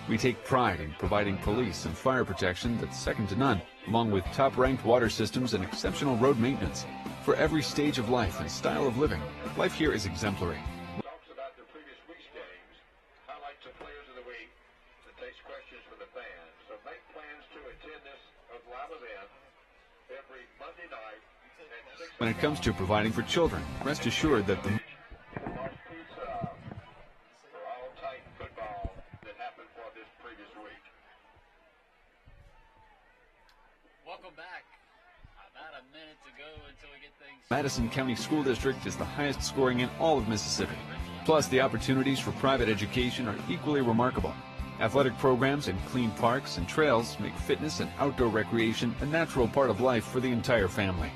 We take pride in providing police and fire protection that's second to none, along with top-ranked water systems and exceptional road maintenance. For every stage of life and style of living, life here is exemplary. Talks about the previous week's games, highlights of players of the week, and takes questions from the fans. So make plans to attend this live event every Monday night at 6. When it comes to providing for children, rest assured that the for all Titan football that happened for this previous week. Welcome back. About a minute to go until we get things. Madison County School District is the highest scoring in all of Mississippi. Plus, the opportunities for private education are equally remarkable. Athletic programs and clean parks and trails make fitness and outdoor recreation a natural part of life for the entire family.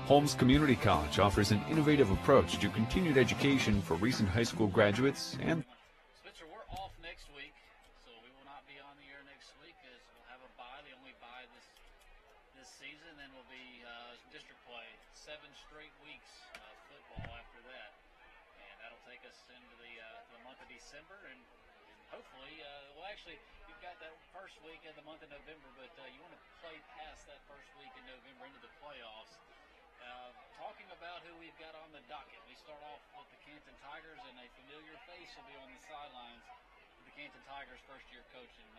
Holmes Community College offers an innovative approach to continued education for recent high school graduates and Spencer, we're off next week, so we will not be on the air next week as we'll have a bye, the only bye this season. Then we'll be district play, 7 straight weeks of football after that, and that'll take us into the month of December and hopefully, well, actually, you've got that first week of the month of November, but you want to play past that first week in November into the playoffs. Talking about who we've got on the docket, we start off with the Canton Tigers, and a familiar face will be on the sidelines with the Canton Tigers' first-year coach, and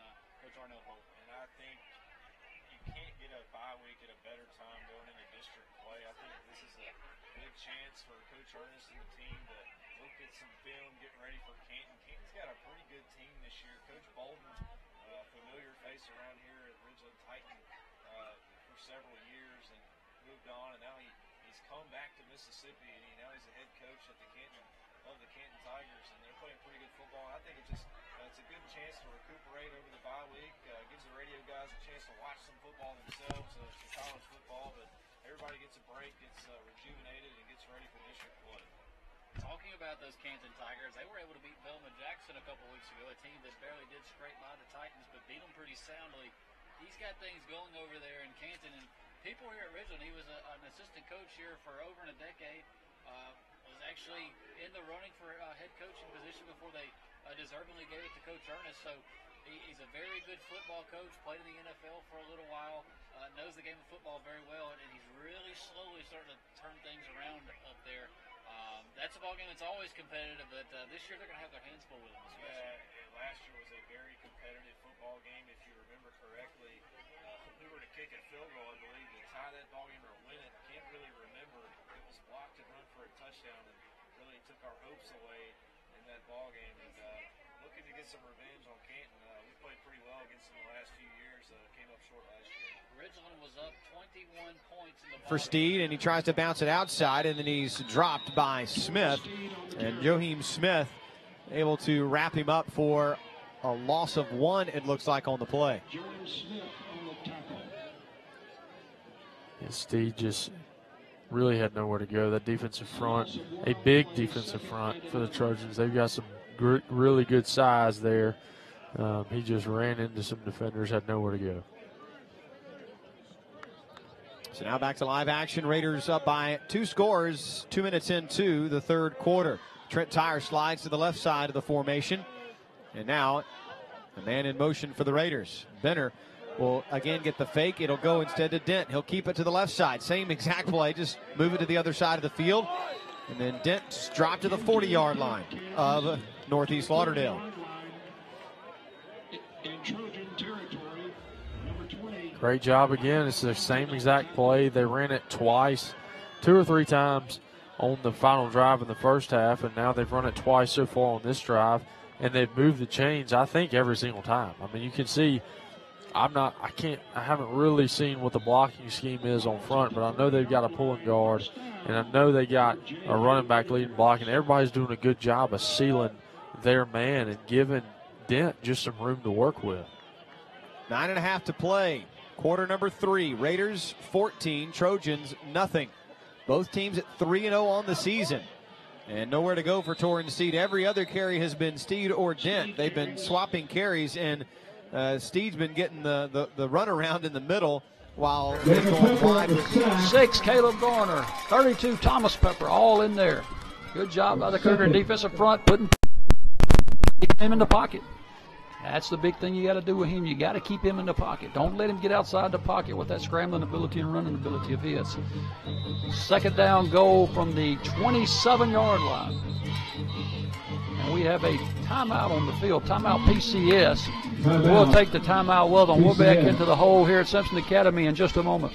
Coach Arnell Holt. And I think you can't get a bye week at a better time going into district play. I think this is a good chance for Coach Ernest and the team to look at some film, getting ready for Canton. Canton's got a pretty good team this year. Coach Bolden, familiar face around here at Ridgeland Titan for several years and moved on, and now he's come back to Mississippi, and now he's a head coach at the Canton Tigers, and they're playing pretty good football. I think it's a good chance to recuperate over the bye week. Gives the radio guys a chance to watch some football themselves, some college football, but everybody gets a break, gets rejuvenated, and gets ready for district play. Talking about those Canton Tigers, they were able to beat Velma Jackson a couple weeks ago, a team that barely did scrape by the Titans, but beat them pretty soundly. He's got things going over there in Canton, and people here at Ridgeland, he was an assistant coach here for over a decade, was actually in the running for a head coaching position before they deservingly gave it to Coach Ernest. So he's a very good football coach, played in the NFL for a little while, knows the game of football very well, and he's really slowly starting to turn things around up there. That's a ball game that's always competitive, but this year they're going to have their hands full with them. Yeah, and last year was a very competitive football game. If you remember correctly, we were to kick a field goal, I believe, to tie that ball game or win it. I can't really remember. It was blocked and run for a touchdown, and really took our hopes away in that ball game. And looking to get some revenge on Canton. We played pretty well against them the last few years. Came up short last year. Ridgeland was up 21 points in the ball for Steed, and he tries to bounce it outside, and then he's dropped by Smith. And Joheim Smith able to wrap him up for a loss of 1, it looks like, on the play. Joheim Smith on the tackle. And Steed just really had nowhere to go. That defensive front, a big defensive front for the Trojans. They've got some really good size there. He just ran into some defenders, had nowhere to go. So now back to live action. Raiders up by 2 scores, 2 minutes into the third quarter. Trent Tyre slides to the left side of the formation. And now a man in motion for the Raiders. Benner will again get the fake. It'll go instead to Dent. He'll keep it to the left side. Same exact play, just move it to the other side of the field. And then Dent dropped to the 40-yard line of Northeast Lauderdale. In Trojan territory, number 20. Great job again. It's the same exact play. They ran it twice, 2 or 3 times on the final drive in the first half, and now they've run it twice so far on this drive, and they've moved the chains, I think, every single time. I mean, you can see I haven't really seen what the blocking scheme is on front, but I know they've got a pulling guard, and I know they got a running back leading block, and everybody's doing a good job of sealing their man and giving Dent just some room to work with. 9.5 to play. Quarter number 3. Raiders 14, Trojans nothing. Both teams at 3-0 on the season. And nowhere to go for Torrance Steed. Every other carry has been Steed or Dent. They've been swapping carries, and Steed's been getting the runaround in the middle while they're going wide. 6, Caleb Garner. 32, Thomas Pepper, all in there. Good job by the Cougar defensive front, putting him in the pocket. That's the big thing you got to do with him. You got to keep him in the pocket. Don't let him get outside the pocket with that scrambling ability and running ability of his. Second down goal from the 27-yard line. And we have a timeout on the field. Timeout PCS. We'll take the timeout, Weldon. We'll be back into the hole here at Simpson Academy in just a moment.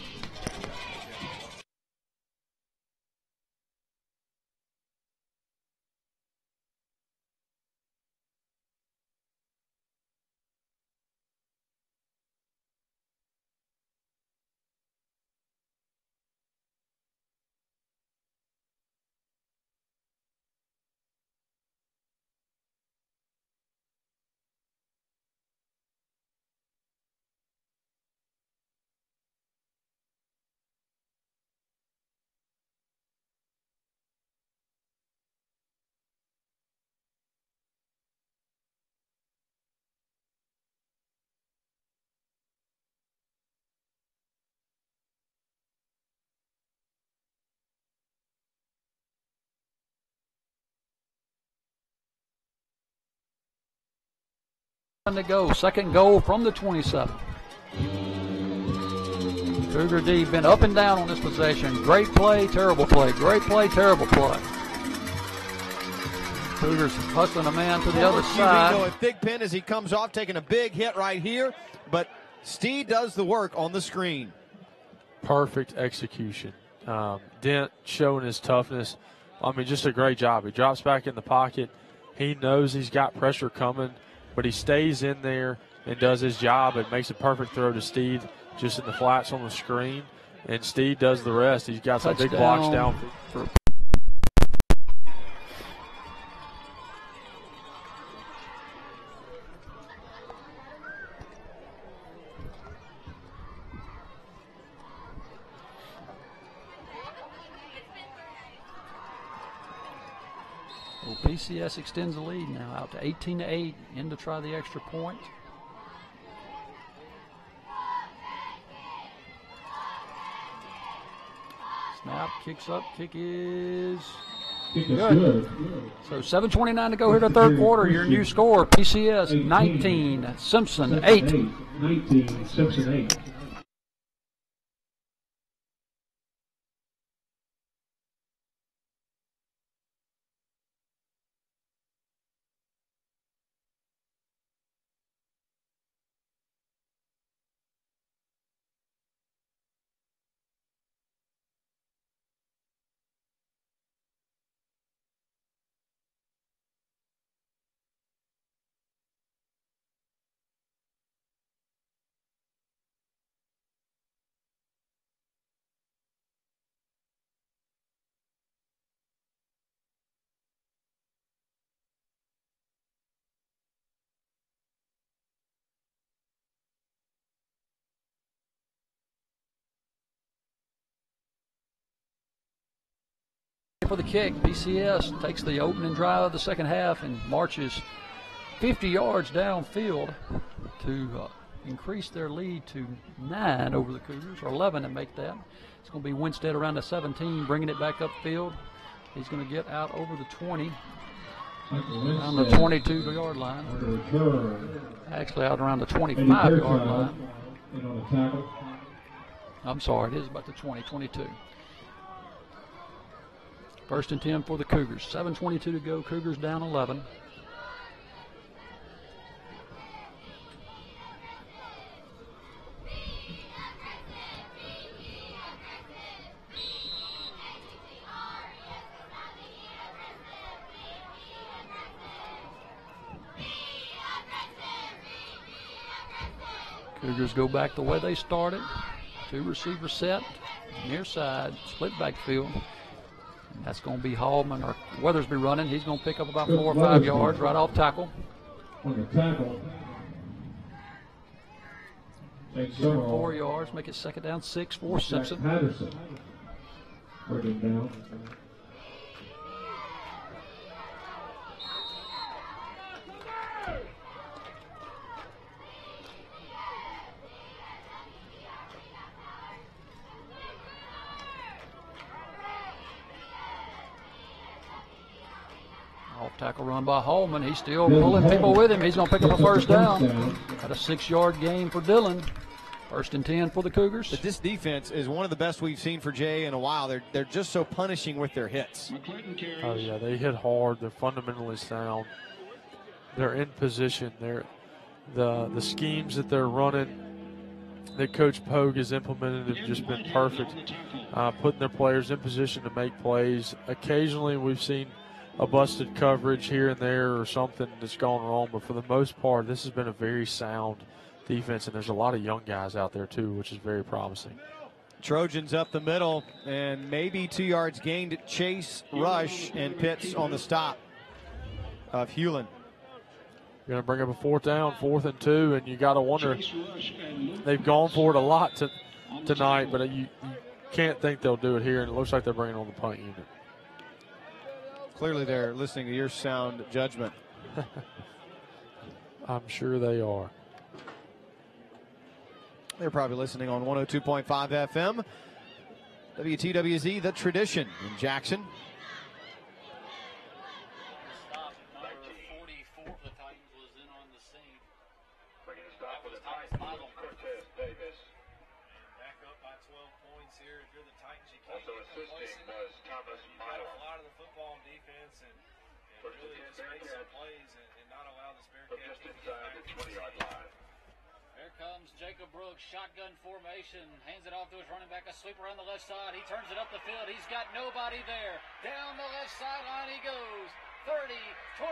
To go. Second goal from the 27. Cougar D been up and down on this possession. Great play, terrible play. Great play, terrible play. Cougars hustling a man to the other side. A thick pin as he comes off, taking a big hit right here, but Steed does the work on the screen. Perfect execution. Dent showing his toughness. I mean, just a great job. He drops back in the pocket. He knows he's got pressure coming, but he stays in there and does his job and makes a perfect throw to Steed just in the flats on the screen. And Steed does the rest. He's got some big blocks down. Well, PCS extends the lead now out to 18-8, in to try the extra point. Snap, kicks up, kick is good. So 7:29 to go here to the third quarter. Your new score, PCS 19, Simpson 8. 19, Simpson 8. For the kick, BCS takes the opening drive of the second half and marches 50 yards downfield to increase their lead to 9 over the Cougars, or 11 and make that. It's going to be Winstead around the 17, bringing it back upfield. He's going to get out over the 20, around the 22-yard line. Actually, out around the 25-yard line. I'm sorry, it is about the 22. First and 10 for the Cougars. 7:22 to go. Cougars down 11. Cougars go back the way they started. 2 receivers set, near side, split backfield. That's going to be Hallman or Weathersby running. He's going to pick up about 4 or 5 yards right off tackle. On the tackle. Give him 4 yards, make it second down, 6 for Simpson. Patterson. Bring him down. Tackle run by Hallman. He's still pulling people with him. He's going to pick up a first down. Got a 6-yard gain for Dillon. First and 10 for the Cougars. But this defense is one of the best we've seen for Jay in a while. They're just so punishing with their hits. Oh yeah, they hit hard. They're fundamentally sound. They're in position. They're the schemes that they're running that Coach Pogue has implemented have just been perfect. Putting their players in position to make plays. Occasionally we've seen a busted coverage here and there or something that's gone wrong, but for the most part, this has been a very sound defense, and there's a lot of young guys out there too, which is very promising. Trojans up the middle, and maybe 2 yards gained. Chase, rush, and Pitts on the stop of Hewlin. You're going to bring up a 4th down, 4th and 2, and you got to wonder, they've gone for it a lot tonight, but you can't think they'll do it here, and it looks like they're bringing on the punt unit. Clearly they're listening to your sound judgment. I'm sure they are. They're probably listening on 102.5 FM. WTWZ, The Tradition in Jackson. Also assisting was Thomas Miles. A lot of the football and defense and really just make some plays and not allow this Bearcats just inside the 20-yard line. Here comes Jacob Brooks, shotgun formation, hands it off to his running back, a sweep around the left side. He turns it up the field. He's got nobody there. Down the left sideline he goes. 30, 25,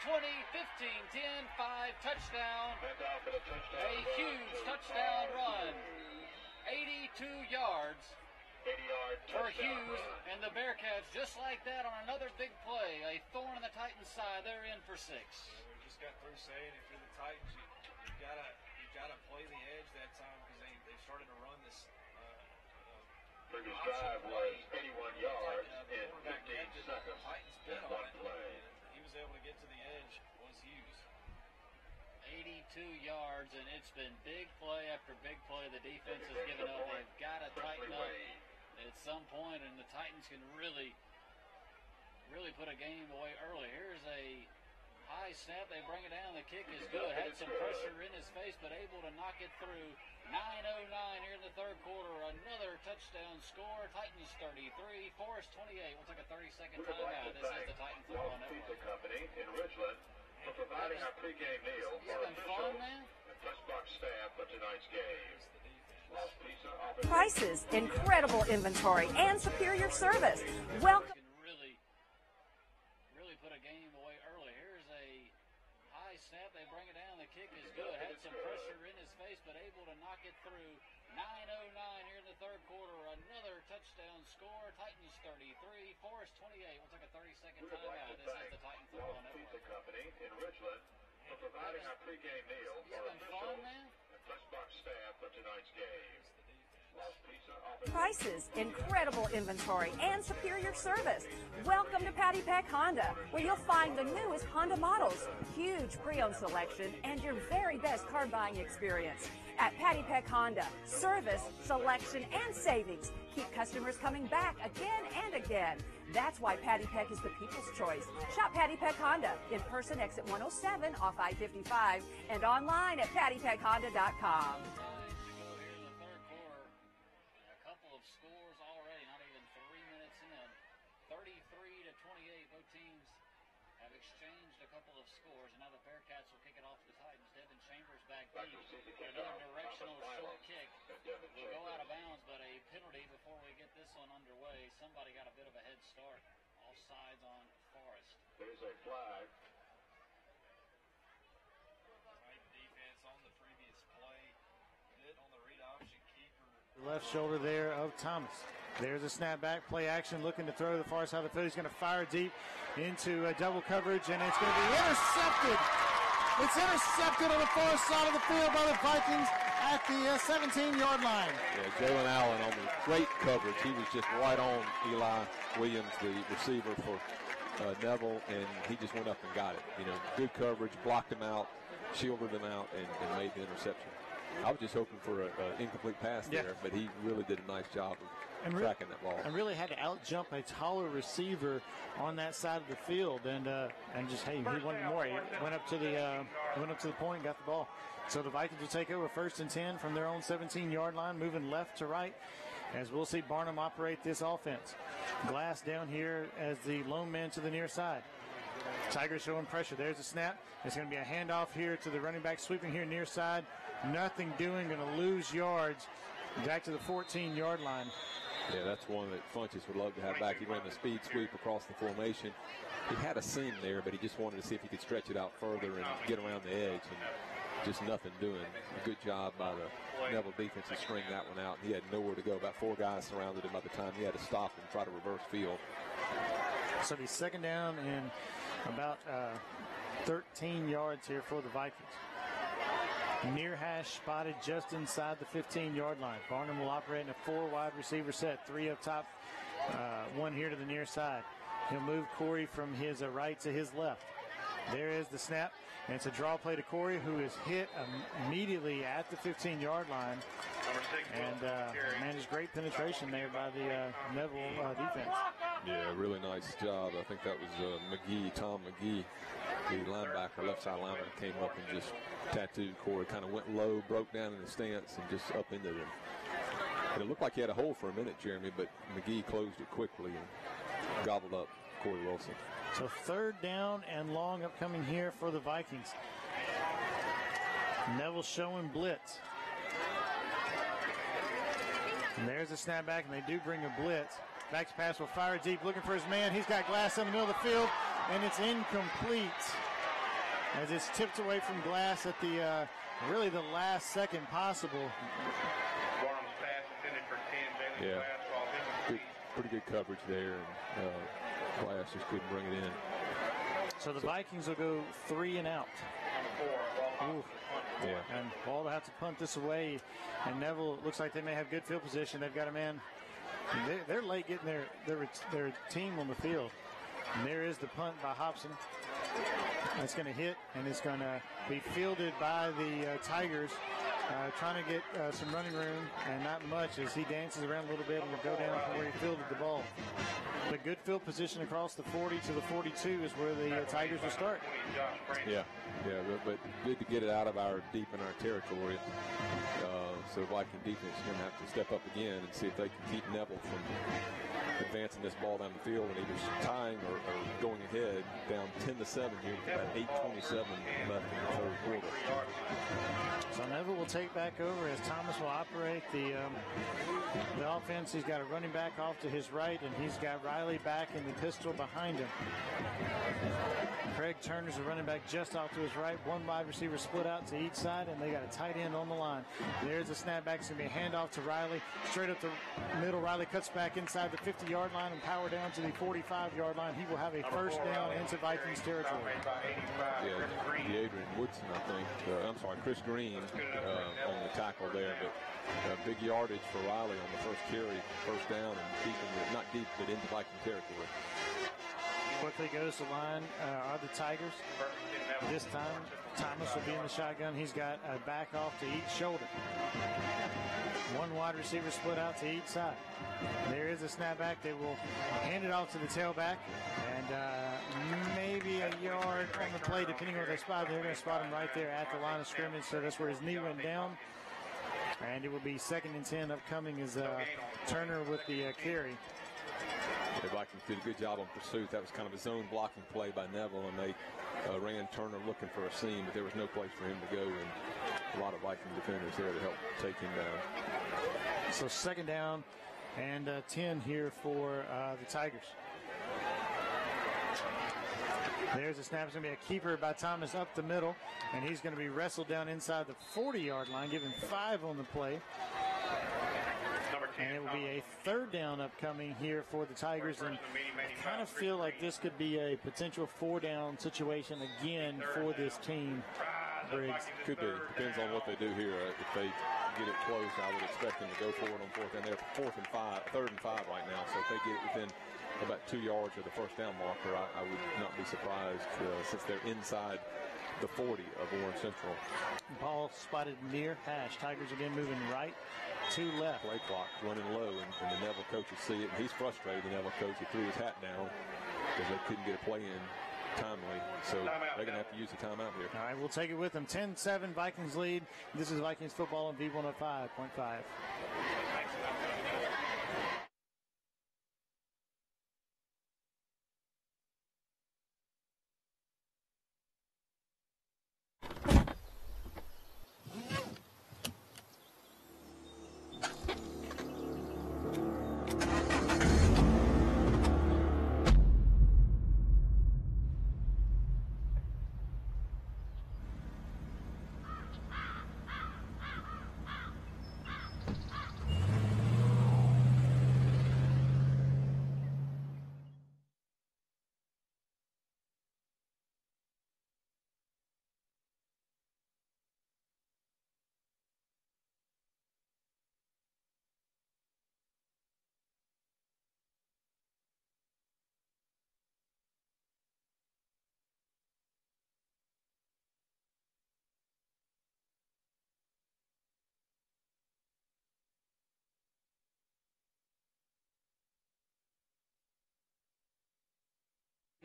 20, 15, 10, 5, touchdown. A huge touchdown run. 82 yards. 80-yard for Hughes and the Bearcats, just like that on another big play. A thorn in the Titans' side. They're in for 6. We just got through saying if you're the Titans, you gotta play the edge that time because they started to run this. Previous drive was 81 yards in 15 seconds. Titans bit on it. He was able to get to the edge. Was Hughes. 82 yards, and it's been big play after big play. The defense has given up. They've got to tighten up at some point, and the Titans can really put a game away early. Here's a high snap. They bring it down. The kick is good. Had some pressure in his face, but able to knock it through. 9:09 here in the third quarter. Another touchdown score. Titans 33, Forest 28. We'll take a 30-second timeout. This is the Titan Football Network. Company in Richland for providing our pregame meal for officials and press box staff for tonight's game. Prices, incredible inventory, and superior service. Welcome. Really put a game away early. Here's a high snap. They bring it down. The kick is good. Had some pressure in his face, but able to knock it through. 9:09 here in the third quarter. Another touchdown score. Titans 33, Forest 28. We'll take a 30-second timeout. This is the Titan Football Network. Company in Richland for providing our pregame meal for officials and press box staff for tonight's game. Pizza prices, incredible inventory, and superior service. Welcome to Patty Peck Honda, where you'll find the newest Honda models, huge pre-owned selection, and your very best car buying experience. At Patty Peck Honda, service, selection, and savings keep customers coming back again and again. That's why Patty Peck is the people's choice. Shop Patty Peck Honda, in person exit 107 off I-55, and online at pattypeckhonda.com. Scores already, not even 3 minutes in. 33 to 28, both teams have exchanged a couple of scores, and now the Bearcats will kick it off to the Titans. Devin Chambers back deep. Another directional short kick will go out of bounds, but a penalty before we get this one underway. Somebody got a bit of a head start. Offsides on Forrest. There's a flag. Titan defense on the previous play. Hit on the read option keeper. The left shoulder there of Thomas. There's a snapback, play action, looking to throw to the far side of the field. He's going to fire deep into double coverage, and it's going to be intercepted. It's intercepted on the far side of the field by the Vikings at the 17-yard line. Yeah, Jalen Allen on the great coverage. He was just right on Eli Williams, the receiver for Neville, and he just went up and got it. You know, good coverage, blocked him out, shielded him out, and made the interception. I was just hoping for an incomplete pass there, but he really did a nice job of tracking that ball. And really had to out-jump a taller receiver on that side of the field, and just, hey, he wanted more. He went up to the point and got the ball. So the Vikings will take over 1st and 10 from their own 17-yard line, moving left to right, as we'll see Barnum operate this offense. Glass down here as the lone man to the near side. Tigers showing pressure. There's a snap. It's going to be a handoff here to the running back, sweeping here near side. Nothing doing, going to lose yards back to the 14-yard line. Yeah, that's one that Funchess would love to have back. He ran the speed sweep across the formation. He had a seam there, but he just wanted to see if he could stretch it out further and get around the edge, and just nothing doing. A good job by the Neville defense to string that one out. He had nowhere to go. About 4 guys surrounded him by the time he had to stop and try to reverse field. So the second down and about 13 yards here for the Vikings. Near hash spotted just inside the 15-yard line. Barnum will operate in a 4 wide receiver set, 3 up top, 1 here to the near side. He'll move Corey from his right to his left. There is the snap, and it's a draw play to Corey, who is hit immediately at the 15-yard line. And managed great penetration there by the Neville defense. Yeah, really nice job. I think that was Tom McGee, the linebacker, left side linebacker, came up and just tattooed Corey. Kind of went low, broke down in the stance, and just up into him. And it looked like he had a hole for a minute, Jeremy, but McGee closed it quickly and gobbled up Corey Wilson. So 3rd down and long upcoming here for the Vikings. Neville showing blitz. And there's a snapback, and they do bring a blitz. Back to pass will fire deep, looking for his man. He's got Glass in the middle of the field, and it's incomplete as it's tipped away from Glass at the really the last second possible. Yeah, pretty good coverage there, and Glass just couldn't bring it in. So the Vikings will go 3 and out. Ooh. Yeah. And Ball will have to punt this away, and Neville looks like they may have good field position. They've got a man. They're late getting their team on the field. And there is the punt by Hobson. That's going to hit, and it's going to be fielded by the Tigers, trying to get some running room, and not much as he dances around a little bit and will go down from where he fielded the ball. The good field position across the 40 to the 42 is where the Tigers will start. Yeah, but good to get it out of deep in our territory. So Viking defense is going to have to step up again and see if they can keep Neville from advancing this ball down the field and either tying or going ahead down 10-7 here with about 8:27 left in the 3rd quarter. So Neville will take back over as Thomas will operate the offense. He's got a running back off to his right, and he's got Riley back in the pistol behind him. Craig Turner's the running back just off to his right. One wide receiver split out to each side, and they got a tight end on the line. There's a snapback. It's going to be a handoff to Riley. Straight up the middle. Riley cuts back inside the 50-yard line and power down to the 45-yard line. He will have a first down into Vikings territory. Yeah, Adrian Woodson, I think. I'm sorry, Chris Green on the tackle there, but big yardage for Riley on the first carry, first down, and not deep, but into Viking territory. Quickly goes to line are the Tigers. This time, Thomas will be in the shotgun. He's got a back off to each shoulder. One wide receiver split out to each side. There is a snapback. They will hand it off to the tailback, and maybe a yard on the play, depending on where they spot. They're going to spot him right there at the line of scrimmage, so that's where his knee went down. And it will be 2nd and 10 upcoming as Turner with the carry. The Vikings did a good job on pursuit. That was kind of a zone blocking play by Neville, and they ran Turner looking for a seam, but there was no place for him to go, and a lot of Viking defenders there to help take him down. So 2nd down and 10 here for the Tigers. There's a snap. It's going to be a keeper by Thomas up the middle, and he's going to be wrestled down inside the 40-yard line, given 5 on the play. And it will be a 3rd down upcoming here for the Tigers. And I kind of feel like this could be a potential 4-down situation again for this team, Briggs. Could be. Depends on what they do here. If they get it close, I would expect them to go for it on 4th down. They're 3rd and 5 right now. So if they get it within about 2 yards of the first down marker, I would not be surprised since they're inside the 40 of Warren Central. Ball spotted near hash. Tigers again moving right to left. Play clock running low, and the Neville coaches see it, and he's frustrated. The Neville coach, he threw his hat down because they couldn't get a play in timely. So they're going to have to use the timeout here. All right, we'll take it with them. 10-7 Vikings lead. This is Vikings football on V105.5.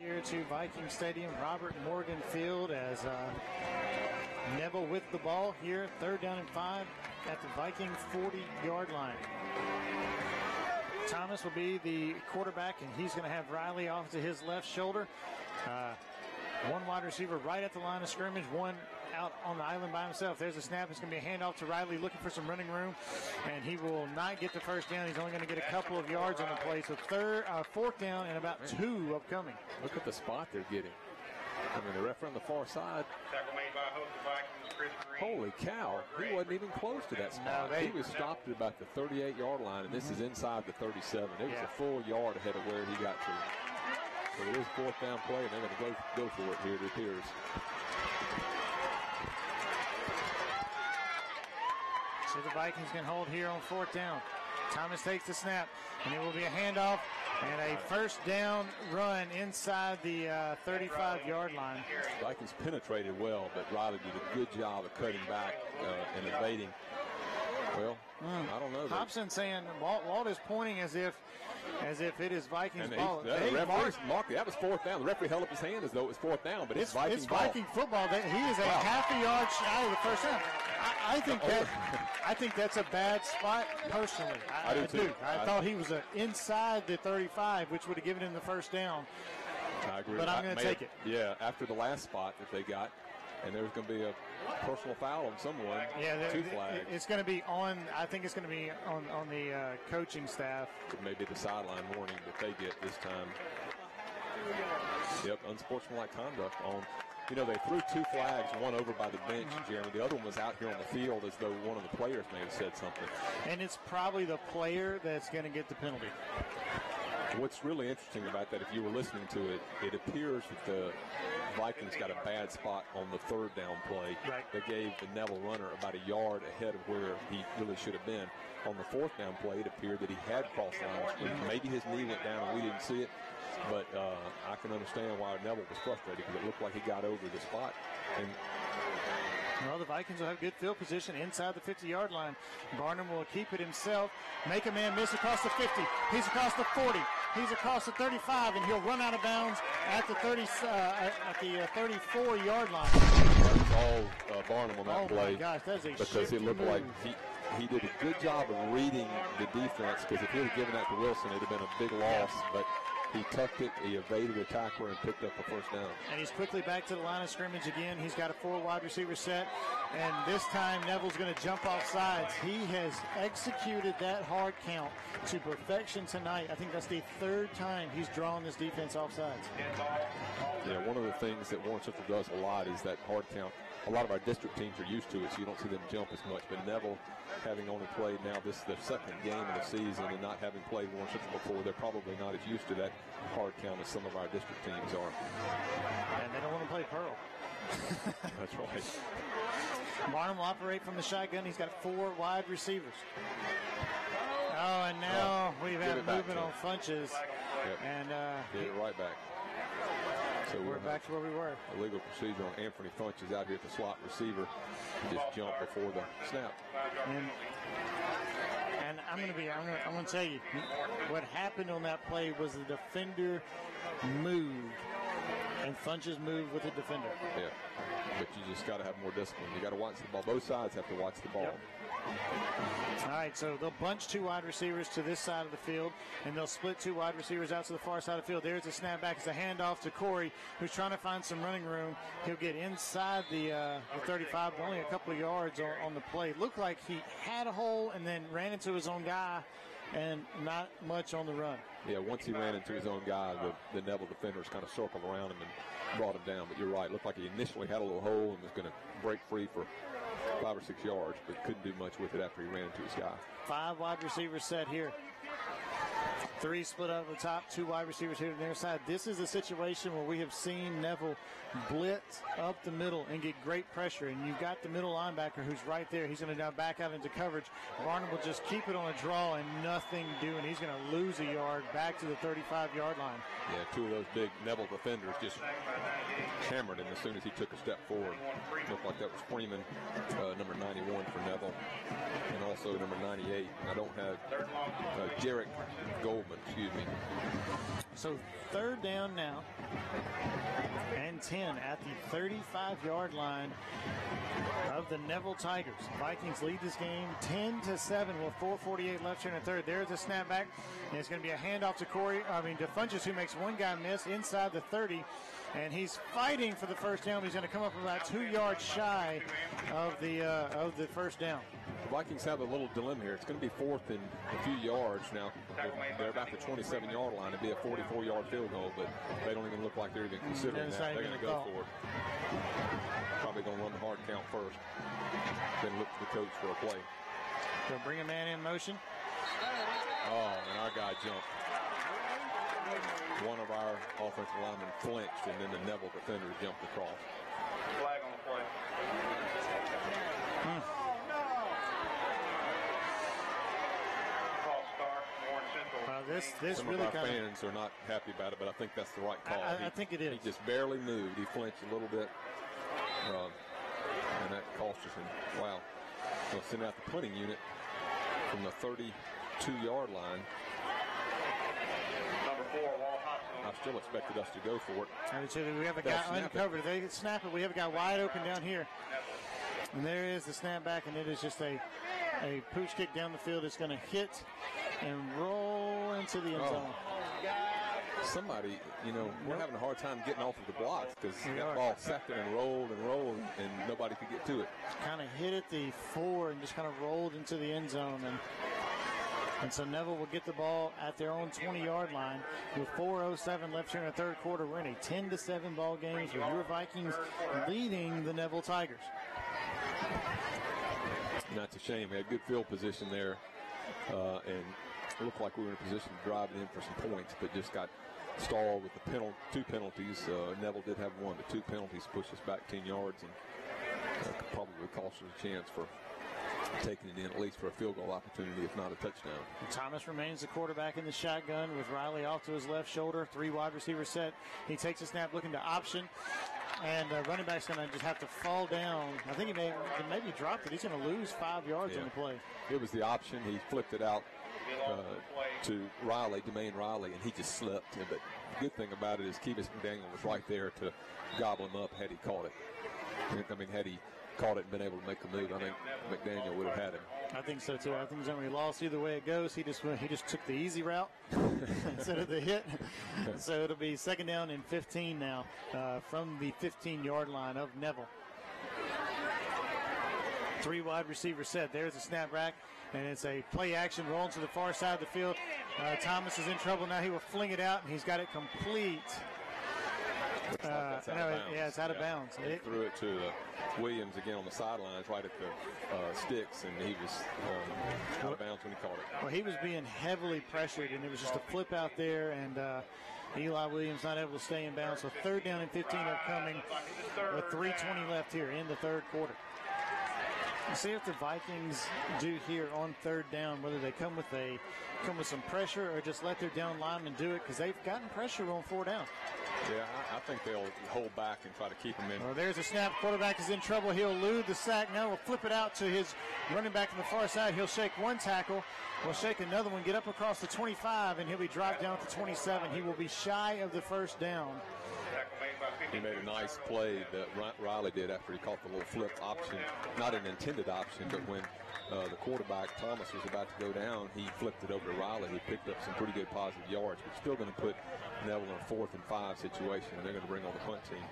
Here to Viking Stadium, Robert Morgan Field, as Neville with the ball here, 3rd down and 5 at the Viking 40-yard line. Thomas will be the quarterback, and he's going to have Riley off to his left shoulder. One wide receiver right at the line of scrimmage, one out on the island by himself. There's a snap. It's going to be a handoff to Riley, looking for some running room, and he will not get the first down. He's only going to get a couple of yards on the play. So 4th down and about 2 upcoming. Look at the spot they're getting. I mean, the referee on the far side. Tackle made by host of Vikings, Chris Green. Holy cow. He wasn't even close to that spot. He was stopped at about the 38-yard line, and this is inside the 37. It was a full yard ahead of where he got to. So it is 4th down play, and they're going to go for it here, it appears. So the Vikings can hold here on 4th down. Thomas takes the snap, and it will be a handoff and a first down run inside the 35-yard line. Vikings penetrated well, but Riley did a good job of cutting back and evading. Well, I don't know. Hobson saying Walt is pointing as if it is Vikings ball. The referee marked it. That was 4th down. The referee held up his hand as though it was 4th down, but it's Viking ball. Viking football. He is a half a yard shy of the first down. I think that's a bad spot personally. I do too. I thought he was inside the 35, which would have given him the first down. I agree. But I'm going to take it. Yeah, after the last spot that they got, and there's going to be a personal foul on someone. Yeah, 2 flags. It's going to be on. I think it's going to be on the coaching staff. It may be the sideline warning that they get this time. Yep, unsportsmanlike conduct on. You know, they threw 2 flags, one over by the bench, Jeremy. The other one was out here on the field as though one of the players may have said something. And it's probably the player that's going to get the penalty. What's really interesting about that, if you were listening to it, it appears that the Vikings got a bad spot on the 3rd down play. Right. They gave the Neville runner about a yard ahead of where he really should have been. On the 4th down play, it appeared that he had crossed lines. Maybe his knee went down and we didn't see it. But I can understand why Neville was frustrated because it looked like he got over the spot. And well, the Vikings will have good field position inside the 50-yard line. Barnum will keep it himself, make a man miss across the 50. He's across the 40. He's across the 35, and he'll run out of bounds at the 34-yard line. That's all Barnum on that play. Oh, my gosh, that's a because it looked like he did a good job of reading the defense, because if he had given that to Wilson, it would have been a big loss. But he tucked it, he evaded the tackler, and picked up a first down. And he's quickly back to the line of scrimmage again. He's got a 4 wide receiver set, and this time Neville's going to jump off sides. He has executed that hard count to perfection tonight. I think that's the 3rd time he's drawn this defense off sides. Yeah, one of the things that Warren Central does a lot is that hard count. A lot of our district teams are used to it, so you don't see them jump as much. But Neville, having only played now, this is their 2nd game of the season, and not having played Warren Central before, they're probably not as used to that hard count as some of our district teams are. And they don't want to play Pearl. That's right. Barnum will operate from the shotgun. He's got 4 wide receivers. Oh, and now we've had movement on Funches. Yep. And get it right back. So we're back to where we were. Illegal procedure on Anthony Funches out here at the slot receiver. Just jumped before the snap. And I'm going to tell you, what happened on that play was the defender moved, and Funches moved with the defender. Yeah, but you just got to have more discipline. You got to watch the ball. Both sides have to watch the ball. Yep. All right, so they'll bunch 2 wide receivers to this side of the field, and they'll split 2 wide receivers out to the far side of the field. There's a snap back. It's a handoff to Corey, who's trying to find some running room. He'll get inside the 35, but only a couple of yards on the play. Looked like he had a hole and then ran into his own guy, and not much on the run. Yeah, once he ran into his own guy, the Neville defenders kind of circled around him and brought him down. But you're right. Looked like he initially had a little hole and was going to break free for 5 or 6 yards, but couldn't do much with it after he ran into his guy. 5 wide receivers set here. 3 split out of the top, 2 wide receivers here to the near side. This is a situation where we have seen Neville blitz up the middle and get great pressure. And you've got the middle linebacker who's right there. He's going to now back out into coverage. Barnum will just keep it on a draw and nothing doing. He's going to lose a yard back to the 35-yard line. Yeah, 2 of those big Neville defenders just hammered him as soon as he took a step forward. Looked like that was Freeman, number 91 for Neville, and also number 98. I don't have Jarek Goldman, excuse me. So 3rd down now and 10 at the 35-yard line of the Neville Tigers. Vikings lead this game 10-7 with 4:48 left here in the 3rd. There's a snapback, and it's going to be a handoff to Funches, who makes one guy miss inside the 30. And he's fighting for the first down. He's going to come up about 2 yards shy of the first down. The Vikings have a little dilemma here. It's going to be 4th and a few yards now. They're about the 27-yard line. It'd be a 44-yard field goal, but they don't even look like they're even considering that. They're going to go for it. Probably going to run the hard count first, then look to the coach for a play. They'll bring a man in motion. Oh, and our guy jumped. One of our offensive linemen flinched, and then the Neville defender jumped across. Flag on the play. This Some really of our fans are not happy about it, but I think that's the right call. I think it is. He just barely moved. He flinched a little bit, and that cost us him. Wow. They'll send out the punting unit from the 32-yard line. Number 4, Walt Hopkins. I still expected us to go for it. We have a guy uncovered. If they snap it, we have a guy wide open down here. And there is the snap back, and it is just a pooch kick down the field. It's going to hit and roll into the end zone. Somebody, we're having a hard time getting off of the blocks because that ball sat there and rolled, and nobody could get to it. Kind of hit at the 4 and just kind of rolled into the end zone. And And so Neville will get the ball at their own 20-yard line with 4:07 left here in the third quarter. We're in a 10-7 ball game with your Vikings leading the Neville Tigers. That's a shame. We had good field position there, and it looked like we were in a position to drive it in for some points, but just got stalled with the two penalties. Neville did have one, but two penalties pushed us back 10 yards, and could probably cost us a chance for taking it in, at least for a field goal opportunity, if not a touchdown. Thomas remains the quarterback in the shotgun with Riley off to his left shoulder. 3 wide receiver set. He takes a snap looking to option. And running back's going to just have to fall down. I think he maybe dropped it. He's going to lose 5 yards on the play. It was the option. He flipped it out to Riley, Demaine Riley, and he just slipped. But the good thing about it is Kevis McDaniel was right there to gobble him up had he caught it. I mean, had he caught it and been able to make a move, I think McDaniel would have had him. I think so too. I think he's only lost either way it goes. He just took the easy route instead of the hit. So it'll be 2nd down and 15 now from the 15-yard line of Neville. 3 wide receiver set. There's a snap back, and it's a play action rolling to the far side of the field. Thomas is in trouble now. He will fling it out, and he's got it complete. Looks like that's out of bounds. Yeah, it's out of bounds. He threw it to Williams again on the sidelines, right at the sticks, and he was out of bounds when he caught it. Well, he was being heavily pressured, and it was just a flip out there, and Eli Williams not able to stay in bounds. So 3rd down and 15 upcoming with 3:20 left here in the third quarter. See if the Vikings do here on 3rd down, whether they come with some pressure or just let their down linemen do it, because they've gotten pressure on 4 down. Yeah, I think they'll hold back and try to keep him in. Well, there's a snap. Quarterback is in trouble. He'll elude the sack. Now he'll flip it out to his running back on the far side. He'll shake one tackle. We'll shake another one, get up across the 25, and he'll be dropped down at the 27. He will be shy of the 1st down. He made a nice play that Riley did after he caught the little flip option. Not an intended option, but when the quarterback, Thomas, was about to go down, he flipped it over to Riley. He picked up some pretty good positive yards, but still going to put Neville in a 4th and 5 situation, and they're going to bring on the punt team.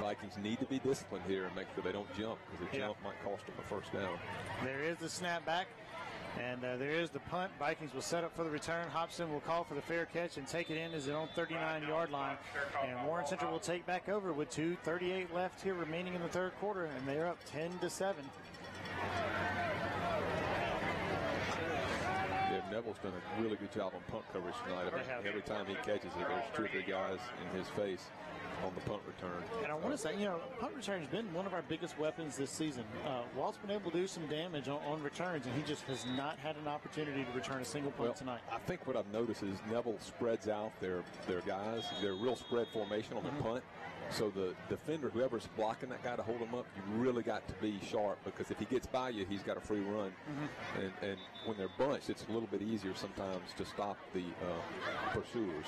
Vikings need to be disciplined here and make sure they don't jump, because a jump might cost them a 1st down. There is the snap back. And there is the punt. Vikings will set up for the return. Hobson will call for the fair catch and take it in as their own 39-yard line. And Warren Central will take back over with 2:38 left here remaining in the third quarter, and they're up 10-7. Yeah, Neville's done a really good job on punt coverage tonight. Every time he catches it, there's 2 or 3 guys in his face on the punt return. And I want to say, punt return has been one of our biggest weapons this season. Walt's been able to do some damage on returns, and he just has not had an opportunity to return a single punt tonight. I think what I've noticed is Neville spreads out their guys. They're real spread formation on the punt. So the defender, whoever's blocking that guy to hold him up, you really got to be sharp, because if he gets by you, he's got a free run. And when they're bunched, it's a little bit easier sometimes to stop the pursuers.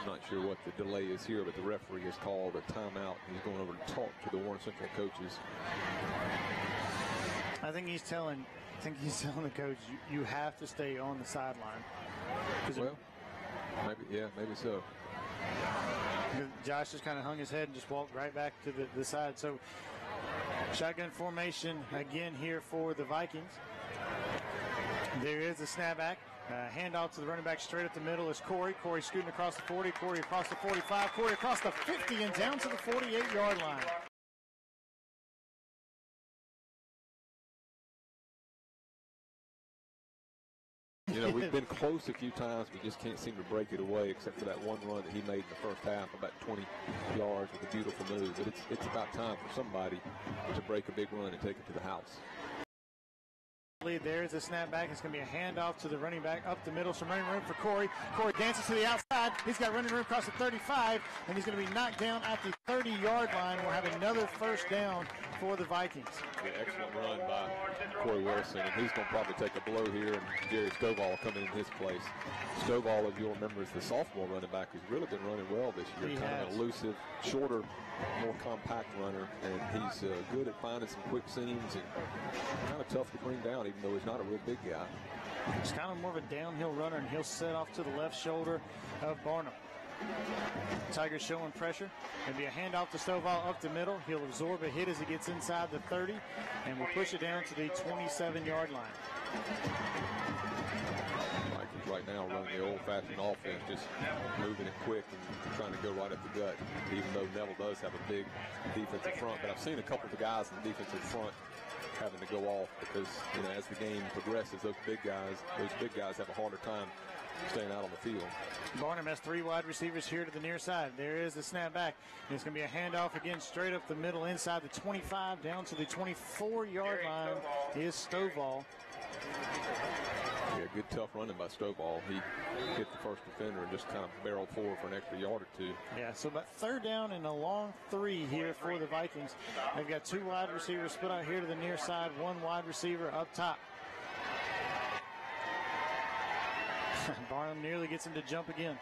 I'm not sure what the delay is here, but the referee has called a timeout. He's going over to talk to the Warren Central coaches. I think he's telling the coach, you have to stay on the sideline. Well, maybe so. Josh just kind of hung his head and just walked right back to the side. So shotgun formation again here for the Vikings. There is the snapback. Handoff to the running back straight up the middle is Corey. Corey scooting across the 40. Corey across the 45. Corey across the 50 and down to the 48-yard line. We've been close a few times. We just can't seem to break it away, except for that one run that he made in the first half, about 20 yards with a beautiful move. But it's about time for somebody to break a big run and take it to the house. There's a snapback. It's going to be a handoff to the running back up the middle. Some running room for Corey. Corey dances to the outside. He's got running room across the 35, and he's going to be knocked down at the 30-yard line. We'll have another 1st down for the Vikings. Excellent run by Corey Wilson, and he's going to probably take a blow here, and Jerry Stovall coming in his place. Stovall, if you'll remember, is the sophomore running back who's really been running well this year. Kind of an elusive, shorter, more compact runner, and he's good at finding some quick seams and kind of tough to bring down, even though he's not a real big guy. He's kind of more of a downhill runner, and he'll set off to the left shoulder of Barnum. Tigers showing pressure. Going to be a handoff to Stovall up the middle. He'll absorb a hit as he gets inside the 30, and will push it down to the 27-yard line. Vikings right now running the old-fashioned offense, just moving it quick and trying to go right at the gut, even though Neville does have a big defensive front. But I've seen a couple of the guys in the defensive front having to go off because, you know, as the game progresses, those big guys have a harder time staying out on the field. Barnum has 3 wide receivers here to the near side. There is the snap back. It's going to be a handoff again straight up the middle inside the 25 down to the 24-yard line is Stovall. Yeah, good tough running by Stovall. He hit the first defender and just kind of barreled forward for an extra yard or 2. Yeah, so about 3rd down and a long 3 here for the Vikings. They've got 2 wide receivers split out here to the near side, 1 wide receiver up top. Barnum nearly gets him to jump again.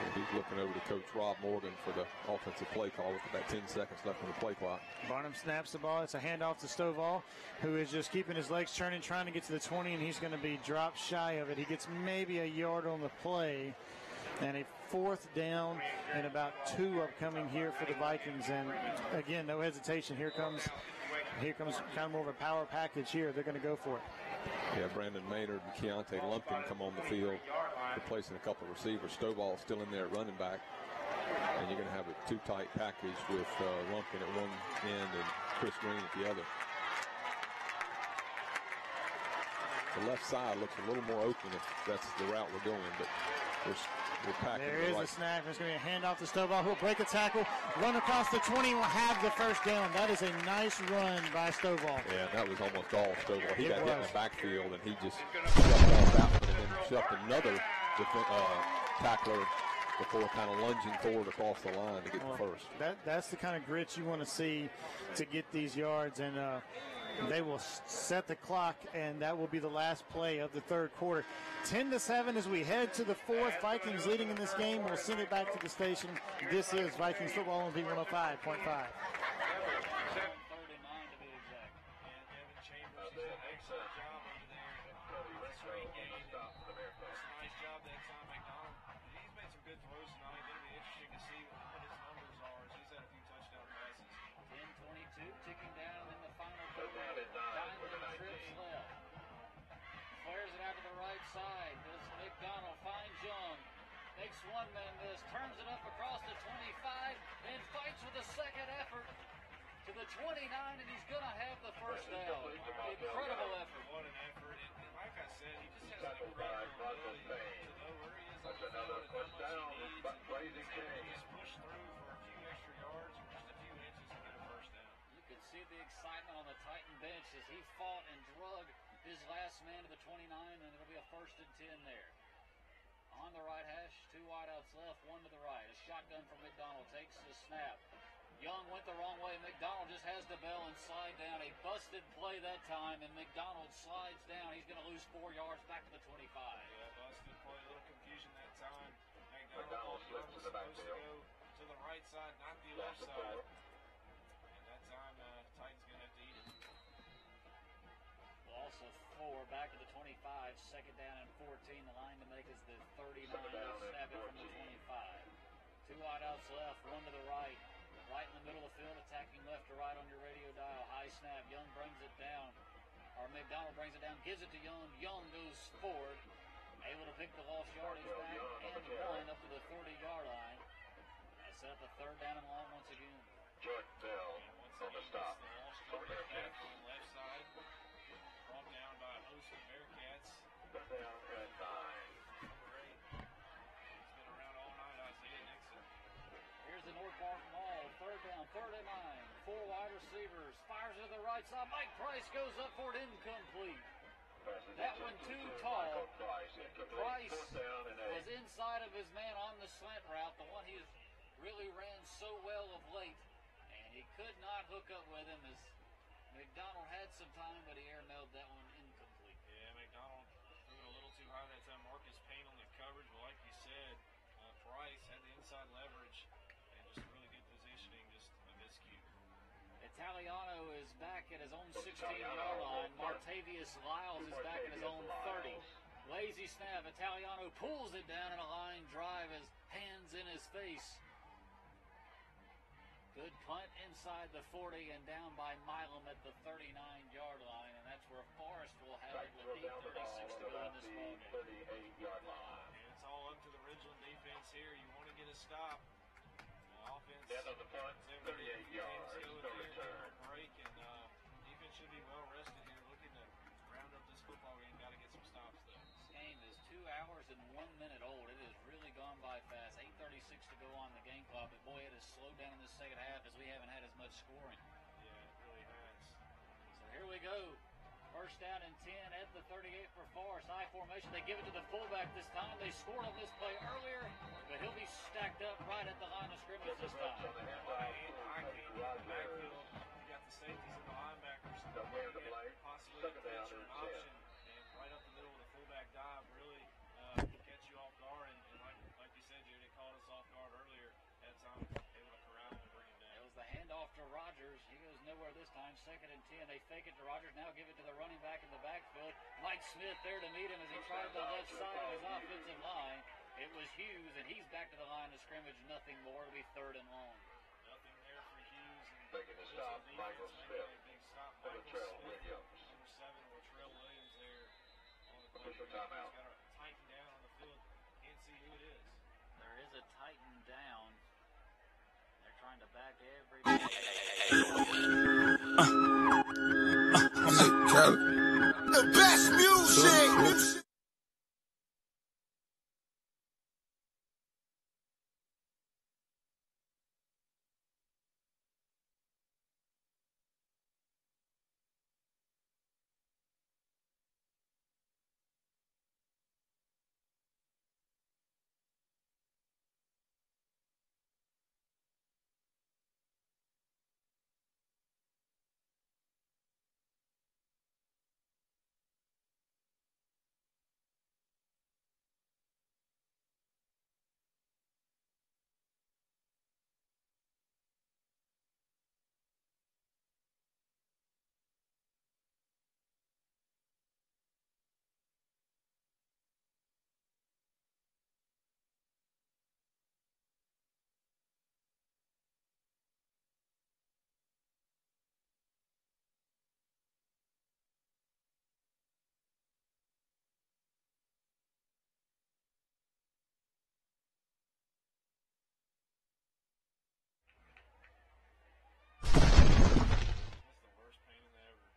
Yeah, he's looking over to Coach Rob Morgan for the offensive play call with about 10 seconds left on the play clock. Barnum snaps the ball. It's a handoff to Stovall, who is just keeping his legs turning, trying to get to the 20, and he's going to be dropped shy of it. He gets maybe a yard on the play, and a 4th down and about 2 upcoming here for the Vikings. And again, no hesitation. Here comes kind of more of a power package here. They're going to go for it. Yeah, Brandon Maynard and Keontae Lumpkin come on the field, replacing a couple of receivers. Stovall still in there at running back. And you're going to have a 2-tight package with Lumpkin at one end and Chris Green at the other. The left side looks a little more open if that's the route we're going, but we're packing. There is a snap. There's going to be a handoff to Stovall, who'll break a tackle, run across the 20, will have the first down. That is a nice run by Stovall. Yeah, that was almost all Stovall. He got hit in the backfield, and he just shoved off that one and then shoved another tackler before kind of lunging forward across the line to get the first. That's the kind of grit you want to see to get these yards, and they will set the clock, and that will be the last play of the 3rd quarter. 10-7 as we head to the 4th. Vikings leading in this game. We'll send it back to the station. This is Vikings football on V105.5. Good throws tonight. It'll be interesting to see what his numbers are as he's had a few touchdown passes. 10:22 ticking down in the final quarter. Diamond trips left. Flares it out to the right side. Does McDonald finds Young. Makes one man miss. Turns it up across the 25 and fights with a second effort to the 29, and he's going to have the first down. Incredible effort. What an effort. And like I said, he just has an incredible ability to know where he is on the field and how much he needs. And he's able to just push through for a few extra yards or just a few inches and get a first down. You could see the excitement on the Titan bench as he fought and drug his last man to the 29, and it'll be a 1st and 10 there. On the right hash, 2 wideouts left, 1 to the right. A shotgun from McDonald takes the snap. Young went the wrong way. McDonald just has the bell and slide down. A busted play that time, and McDonald slides down. He's going to lose 4 yards back to the 25. Yeah, busted play. A little confusion that time. McDonald was supposed to go to the right side, not the left side. And that time, Titans going to have to eat it. Also 4 back to the 25. 2nd down and 14. The line to make is the 39. Snap it from the 25. 2 wideouts left, 1 to the right. Right in the middle of the field, attacking left to right on your radio dial. High snap. Young brings it down. Or McDonald brings it down, gives it to Young. Young goes forward. Able to pick the lost yardage back and 1 up to the 30-yard line. That set up a 3rd down and long once again. Jordan Bell on the stop. On the left side. Brought down by a host of Bearcats. Third down and 9. Number 8. He's been around all night, Isaiah Nixon. Here's the North Barton Mall. 3rd down, 3rd and 9. 4 wide receivers. Fires to the right side. Mike Price goes up for it, incomplete. That one too tall. Price was inside of his man on the slant route, the one he's really ran so well of late, and he could not hook up with him as McDonald had some time, but he airmailed that one incomplete. Yeah, McDonald threw it a little too high that time. Marcus Payne on the coverage, but like you said, Price had the inside leverage and just really good positioning, just a miscue. Italiano is back at his own 16-yard line. Martavius Lyles is back at his own 30. Lazy snap. Italiano pulls it down in a line drive, his hands in his face. Good punt inside the 40 and down by Milam at the 39-yard line, and that's where Forrest will have it with 8:36 to go in this ball game. 38-yard line. And it's all up to the Ridgeland defense here. You want to get a stop. Offense. End of the punt, 38 yards, no return. Break, and defense should be well rested here. Looking to round up this football game. Got to get some stops though. This game is 2 hours and 1 minute old. It has really gone by fast. 8:36 to go on the game clock, but boy, it has slowed down in the second half as we haven't had as much scoring. Yeah, it really has. So here we go. First down and 10 at the 38 for Forrest. I formation. They give it to the fullback this time. They scored on this play earlier, but he'll be stacked up right at the line of scrimmage this time. I came in the backfield. You got the safeties and the linebackers. Possibly a catch or an option, and right up the middle of the fullback dive really catch you off guard. And like you said, Jared, it caught us off guard earlier. That time, able to corral him and bring him down. It was the handoff to Rogers. He goes nowhere this time. Second and 10. They fake it to Rogers. Now give it to the running back in the backfield. Mike Smith there to meet him as he tried the left side of his offensive line. It was Hughes, and he's back to the line of scrimmage. Nothing more. It'll be third and long. Nothing there for Hughes. And making a stop, Michael Smith. Big stop, For Michael Latrell Smith. Williams. Number 7, Latrell Williams there on the play. Official timeout. He's got to tighten down on the field. Can't see who it is. There is a tighten down. They're trying to back every. The best music. That's the worst pain ever.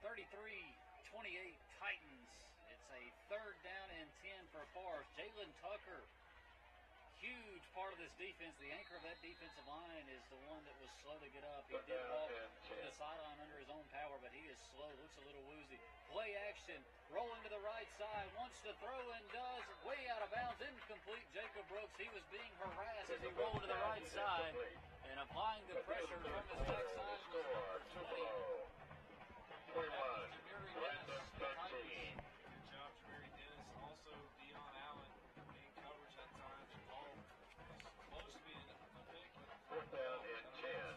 (33-28) Titans. It's a third down and 10 for Forrest. Jalen Tucker, huge part of this defense. The anchor of that defensive line is the one that was slow to get up. He did walk to the sideline under his own power, but he is slow. Looks a little woozy. Play action. Rolling to the right side. Wants to throw and does. Way out of bounds. Incomplete. Jacob Brooks. He was being harassed as he rolled to the right side. And applying the pressure from his backside was number 20. Good job, Jamari Dennis. Also, Deion Allen in coverage at times. Ball close to being a pick. Fourth down and 10.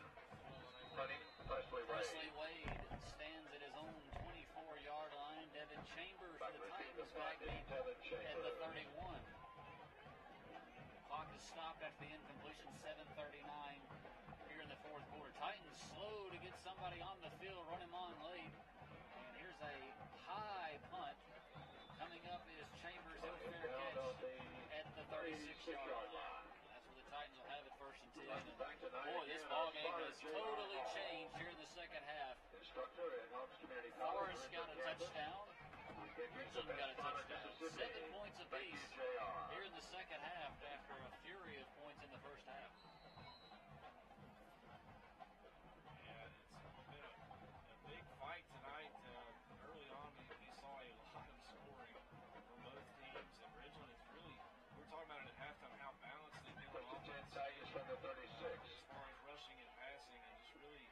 Presley Wade stands at his own 24-yard line. Devin Chambers, the Titans back deep at the 31. Clock is stopped after the incompletion. 7:39 here in the fourth quarter. Titans slow to get somebody on the field, run him on late. And here's a high punt. Coming up is Chambers. He'll fair catch at the 36-yard line. That's where the Titans will have it first and 10. And boy, this ball game has totally changed here in the second half. Forrest got a touchdown. Richland got a touchdown. 7 points apiece here in the second half after a fury of points in the first half. Yeah, it's been a big fight tonight. Early on, we saw a lot of scoring from both teams. And Ridgeland is really, we were talking about it at halftime, how balanced they've been on offense. As far as rushing and passing, and just really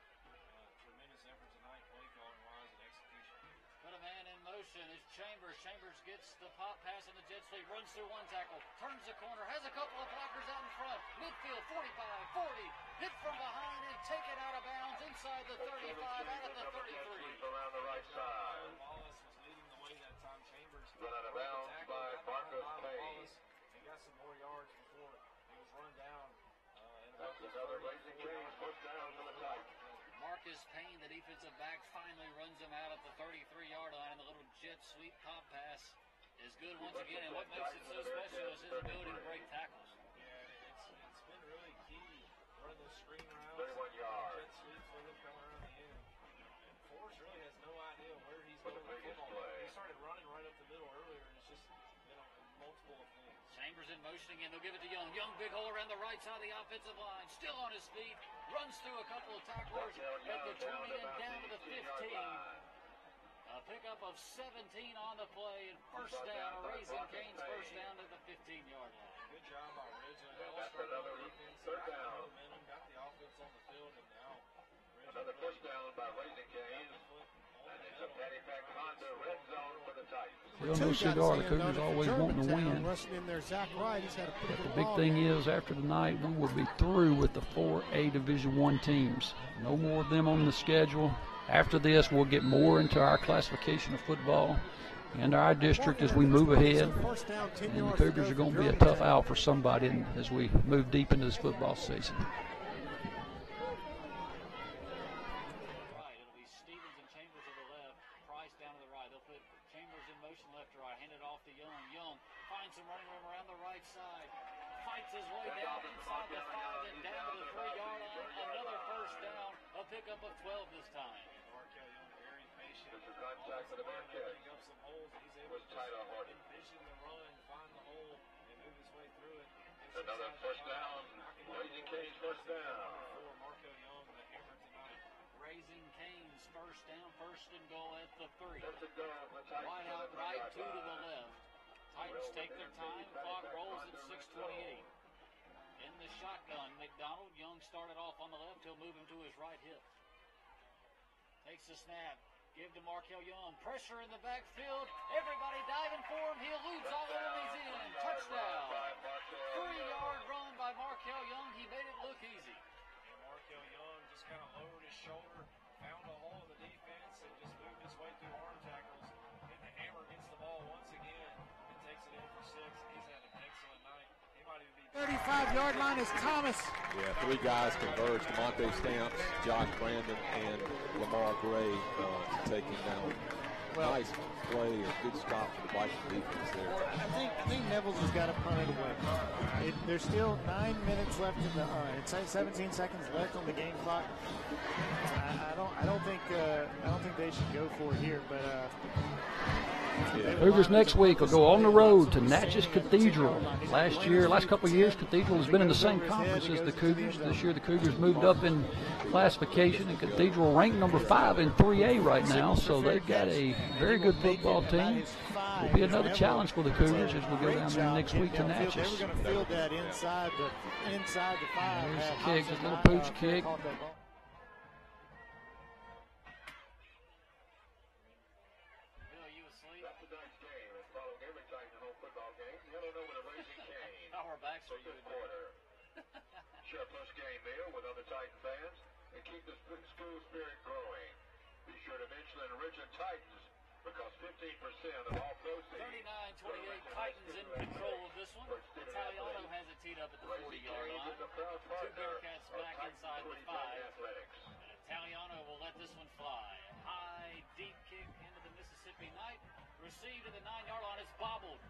tremendous effort tonight, play calling wise and execution. Put a man in motion is Chambers. Chambers gets the pop pass on the jet sweep, runs through one tackle, turns the corner, has a couple of blockers out in front. Midfield, 45, 40, hit from behind and taken out of bounds inside the 35, out at the 33. Around the right side. Wallace was leading the way that time. Chambers Run out of bounds by Marcus Payne. He got some more yards before he was run down. That's another Raising Cane's first down for the Titans. Marcus Payne, the defensive back, finally runs him out at the 33-yard line. The little jet sweep pop pass is good once again. And what makes it so special is his ability to break tackles. Yeah, it's been really key. Running those screen routes, 31 yards. jet sweeps with him coming around the end. And Forrest really has no idea where he's For going the with the biggest football. play. He started running right up the middle earlier, and it's just been multiple of things. Chambers in motion again. They'll give it to Young. Young, big hole around the right side of the offensive line. Still on his feet. Runs through a couple of tacklers at the 20 and down to the 15. A pickup of 17 on the play, and first down, a Raising Cane's first down at the 15-yard line. Good job by Ridgeland. They all That's started on another defense, third got the down. momentum, got the offense on the field, and now Another first down by Raising Cane's. And it's a Patty Pack Honda red zone for the Titans. Still no cigar. The Cougars always wanting to win. Rushing in there, Zach Wright. He's had a pretty But good the big ball thing game. is, after tonight, we will be through with the 4A Division I teams. No more of them on the schedule. After this, we'll get more into our classification of football and our district as we move ahead. And the Cougars are going to be a tough out for somebody as we move deep into this football season. His way down inside the 5 and down to the 3-yard line. Another first down. A pickup of 12 this time. Markel Young very patient. It's a contact for the back catch. Up some holes. He's able Was to tight on Hardy. envision the run, find the hole, and move his way through it. Another first down. Raising Cane's first down. Markel Young, the hammer tonight. Raising Cane's first down, first and goal at the 3. That's a goal for the Titans. Wide out right, 2 to the left. Titans take their time. Clock rolls at 6:28. In the shotgun, McDonald. Young started off on the left. He'll move him to his right hip. Takes the snap. Give to Markel Young. Pressure in the backfield. Everybody diving for him. He eludes all of them. He's in. Touchdown. 3-yard run by Markel Young. He made it look easy. And Markel Young just kind of lowered his shoulder, found a hole in the defense, and just moved his way through arm tackles. And the hammer gets the ball once again and takes it in for 6. He's had an excellent night. He might even be 35-yard line is Thomas. Yeah, 3 guys converged. Monte Stamps, Josh Brandon, and Lamar Gray taking down. Nice play, a good stop for the Viking defense there. I think Neville's has got to punt it away. There's still 9 minutes left in the. It's 17 seconds left on the game clock. I don't think they should go for it here, but. Cougars next week will go on the road to Natchez Cathedral. Last couple of years, Cathedral has been in the same conference as the Cougars. This year, the Cougars moved up in classification, and Cathedral ranked number 5 in 3A right now. So they've got a very good football team. Will be another challenge for the Cougars as we go down there next week to Natchez. They were going to field that inside the 5. There's the kick, this little pooch kick. Our backs are you. Share plus game meal with other Titan fans and keep the school spirit growing. Be sure to mention the Richard Titans because 15% of all proceeds. 39-28, Titans in control of this one. Italiano has it teed up at the 40-yard line. 2 Bearcats back inside the 5. And Italiano will let this one fly. High, deep kick into the Mississippi night. Received at the 9-yard line. It's bobbled.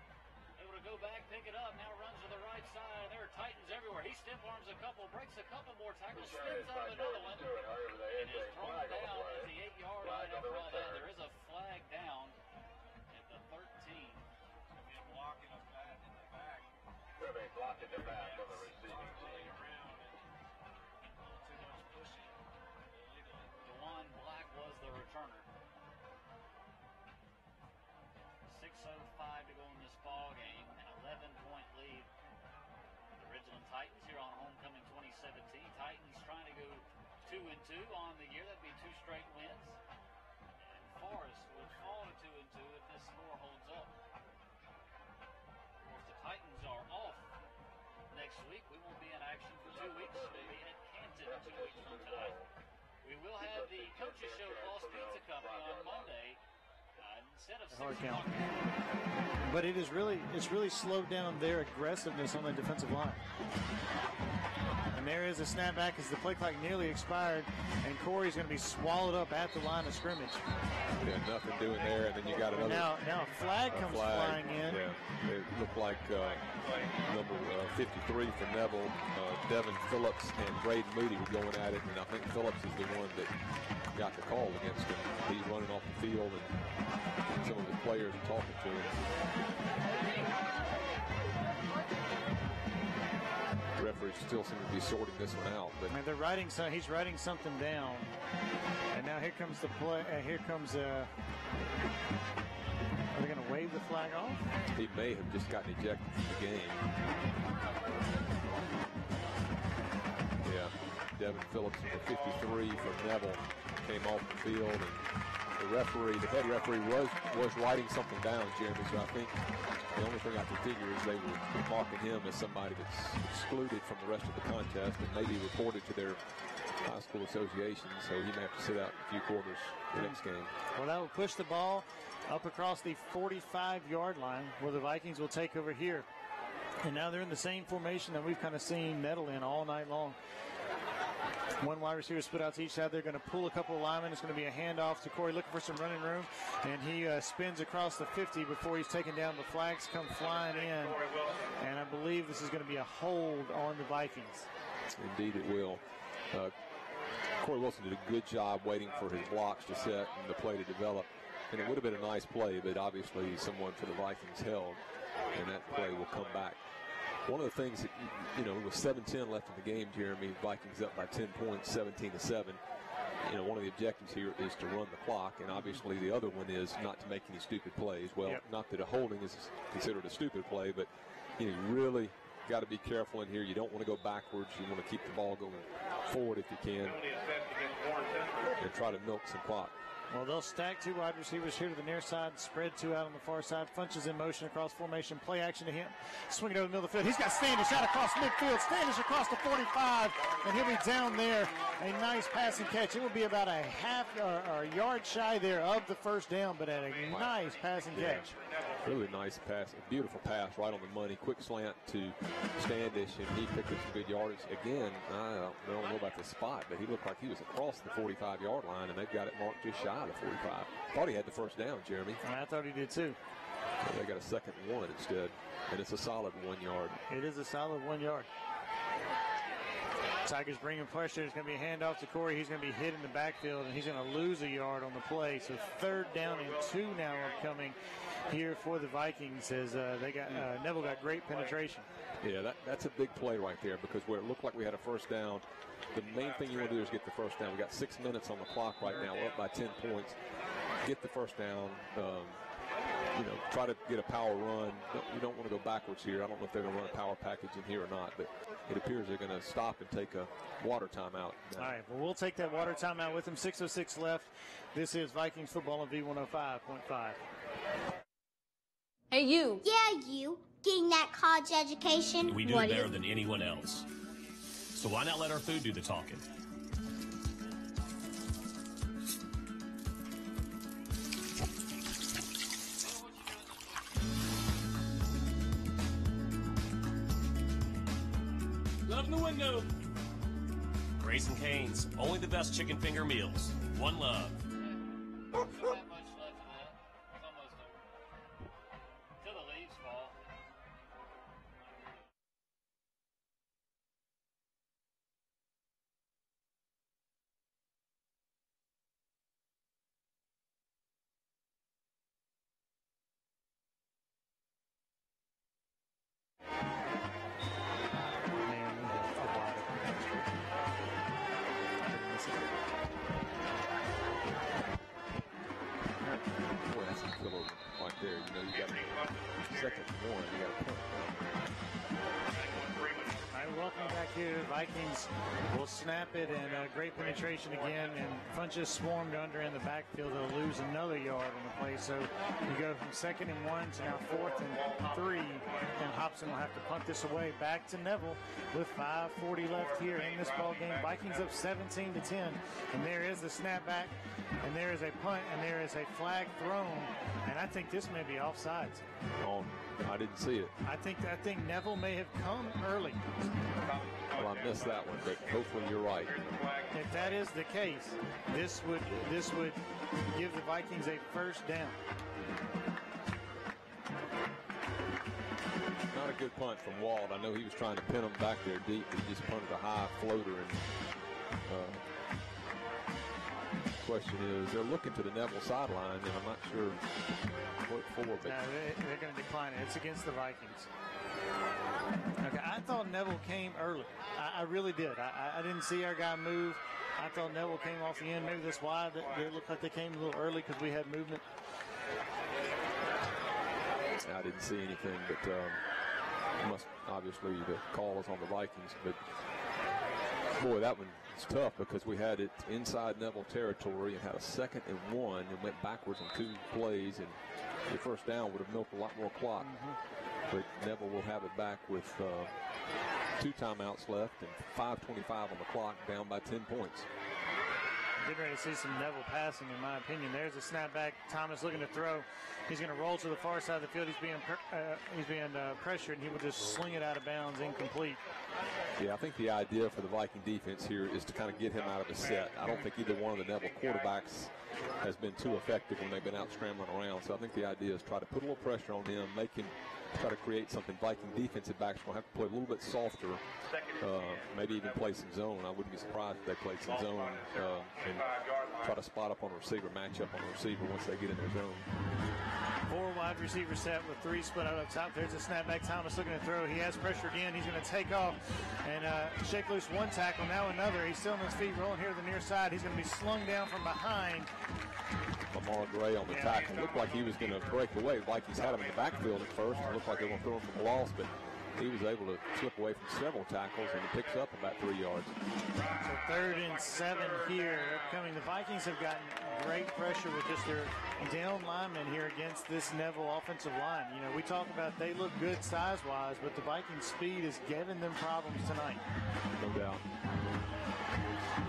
Able to go back, pick it up, now runs to the right side. There are Titans everywhere. He stiff arms a couple, breaks a couple more tackles, spins out of another one, and is thrown down at the 8-yard line after all that. There is a flag down at the 13. Again, blocking a bat in the back. Where they blocked in the back on the receiving team. Too much pushing illegally. DeJuan Black was the returner. 6:05 to go in this ball game, an 11-point lead. The Ridgeland Titans here on homecoming 2017. Titans trying to go 2-2 on the year. That'd be 2 straight wins. And Forrest would fall to 2-2 if this score holds up. Of course, the Titans are off next week. We won't be in action for 2 weeks. They'll be at Canton 2 weeks from tonight. We will Hard count. But it's really slowed down their aggressiveness on the defensive line. And there is a snapback as the play clock nearly expired, and Corey's going to be swallowed up at the line of scrimmage. Yeah, nothing doing there, and then you got another. Now a flag comes flying in. Yeah, it looked like number 53 for Neville, Devin Phillips and Braden Moody were going at it, and I think Phillips is the one that got the call against him. He's running off the field, and some of the players are talking to him. The referees still seem to be sorting this one out. But and they're writing he's writing something down. And now here comes the play. Here comes. Are they going to wave the flag off? He may have just gotten ejected from the game. Yeah, Devin Phillips, the 53 for Neville, came off the field, and the head referee was writing something down, Jeremy. So I think the only thing I can figure is they were marking him as somebody that's excluded from the rest of the contest and maybe reported to their high school association. So he may have to sit out a few quarters the next game. Well, that will push the ball up across the 45-yard line where the Vikings will take over here. And now they're in the same formation that we've kind of seen Nettle in all night long. One wide receiver split out to each side. They're going to pull a couple of linemen. It's going to be a handoff to Corey looking for some running room. And he spins across the 50 before he's taken down. The flags come flying in. And I believe this is going to be a hold on the Vikings. Indeed it will. Corey Wilson did a good job waiting for his blocks to set and the play to develop. And it would have been a nice play, but obviously someone for the Vikings held. And that play will come back. One of the things that, with 7:10 left in the game, Jeremy, Vikings up by 10 points, 17-7. One of the objectives here is to run the clock, and obviously the other one is not to make any stupid plays. Well, not that a holding is considered a stupid play, but you really got to be careful in here. You don't want to go backwards. You want to keep the ball going forward if you can, and try to milk some clock. Well, they'll stack two wide receivers here to the near side, spread two out on the far side. Funches in motion across formation, play action to him. Swing it over the middle of the field. He's got Standish out across midfield. Standish across the 45, and he'll be down there. A nice passing catch. It will be about a half or a yard shy there of the first down, but at a nice passing catch. Really nice pass, a beautiful pass right on the money. Quick slant to Standish, and he picked up some good yardage. Again, I don't know about the spot, but he looked like he was across the 45-yard line, and they've got it marked just shy of the 45. Thought he had the first down, Jeremy. I thought he did too. But they got a 2nd and 1 instead, and it's a solid 1 yard. It is a solid 1 yard. Tigers bringing pressure. It's going to be a handoff to Corey. He's going to be hit in the backfield, and he's going to lose a yard on the play. So 3rd down and 2 now upcoming here for the Vikings as Neville got great penetration. Yeah, that's a big play right there, because where it looked like we had a first down, the main thing you want to do is get the first down. We got 6 minutes on the clock right now. We're up by 10 points. Get the first down. Try to get a power run. You don't want to go backwards here. I don't know if they're going to run a power package in here or not, but it appears they're going to stop and take a water timeout. All right, well, we'll take that water timeout with them. 6:06 left. This is Vikings football on V105.5. Hey, you. Yeah, you. Getting that college education. We do it better than anyone else. So why not let our food do the talking? Love in the window. Raising Cane's, only the best chicken finger meals. One love. here. Vikings will snap it, and great penetration again. And Funchess swarmed under in the backfield. They'll lose another yard on the play. So you go from 2nd and 1 to now 4th and 3. And Hobson will have to punt this away back to Neville with 5:40 left here in this ball game. Vikings up 17-10. And there is the snapback, and there is a punt, and there is a flag thrown. And I think this may be offsides. Oh, I didn't see it. I think Neville may have come early. Well, I missed that one, but hopefully you're right. If that is the case, this would give the Vikings a first down. Not a good punt from Wald. I know he was trying to pin him back there deep, but he just punted a high floater. And question is, they're looking to the Neville sideline, and I'm not sure what for. But no, they're going to decline it. It's against the Vikings. Okay, I thought Neville came early. I really did. I didn't see our guy move. I thought Neville came off the end. Maybe that's why they looked like they came a little early, because we had movement. I didn't see anything, but must obviously the call is on the Vikings. But boy, that one is tough, because we had it inside Neville territory and had a 2nd and 1 and went backwards on 2 plays, and the first down would have milked a lot more clock. But Neville will have it back with 2 timeouts left and 5:25 on the clock, down by 10 points. Getting ready to see some Neville passing, in my opinion. There's a snapback. Thomas looking to throw. He's going to roll to the far side of the field. He's being pressured, and he will just sling it out of bounds, incomplete. Yeah, I think the idea for the Viking defense here is to kind of get him out of his set. I don't think either one of the Neville quarterbacks has been too effective when they've been out scrambling around. So I think the idea is try to put a little pressure on him, make him try to create something. Viking defensive backs will have to play a little bit softer, maybe even play some zone. I wouldn't be surprised if they played some zone and try to spot up on a receiver, match up on a receiver once they get in their zone. 4 wide receiver set with 3 split out up top. There's a snapback. Thomas looking to throw. He has pressure again. He's going to take off and shake loose 1 tackle, now another. He's still on his feet, rolling here to the near side. He's going to be slung down from behind. Lamar Gray on the tackle. Looked like he was going to break away. Vikings had him in the backfield at first. It looked like they were going to throw him for a loss, but he was able to slip away from several tackles, and he picks up about 3 yards. So 3rd and 7 here. Upcoming, the Vikings have gotten great pressure with just their down linemen here against this Neville offensive line. You know, we talk about they look good size-wise, but the Vikings' speed is giving them problems tonight. No doubt.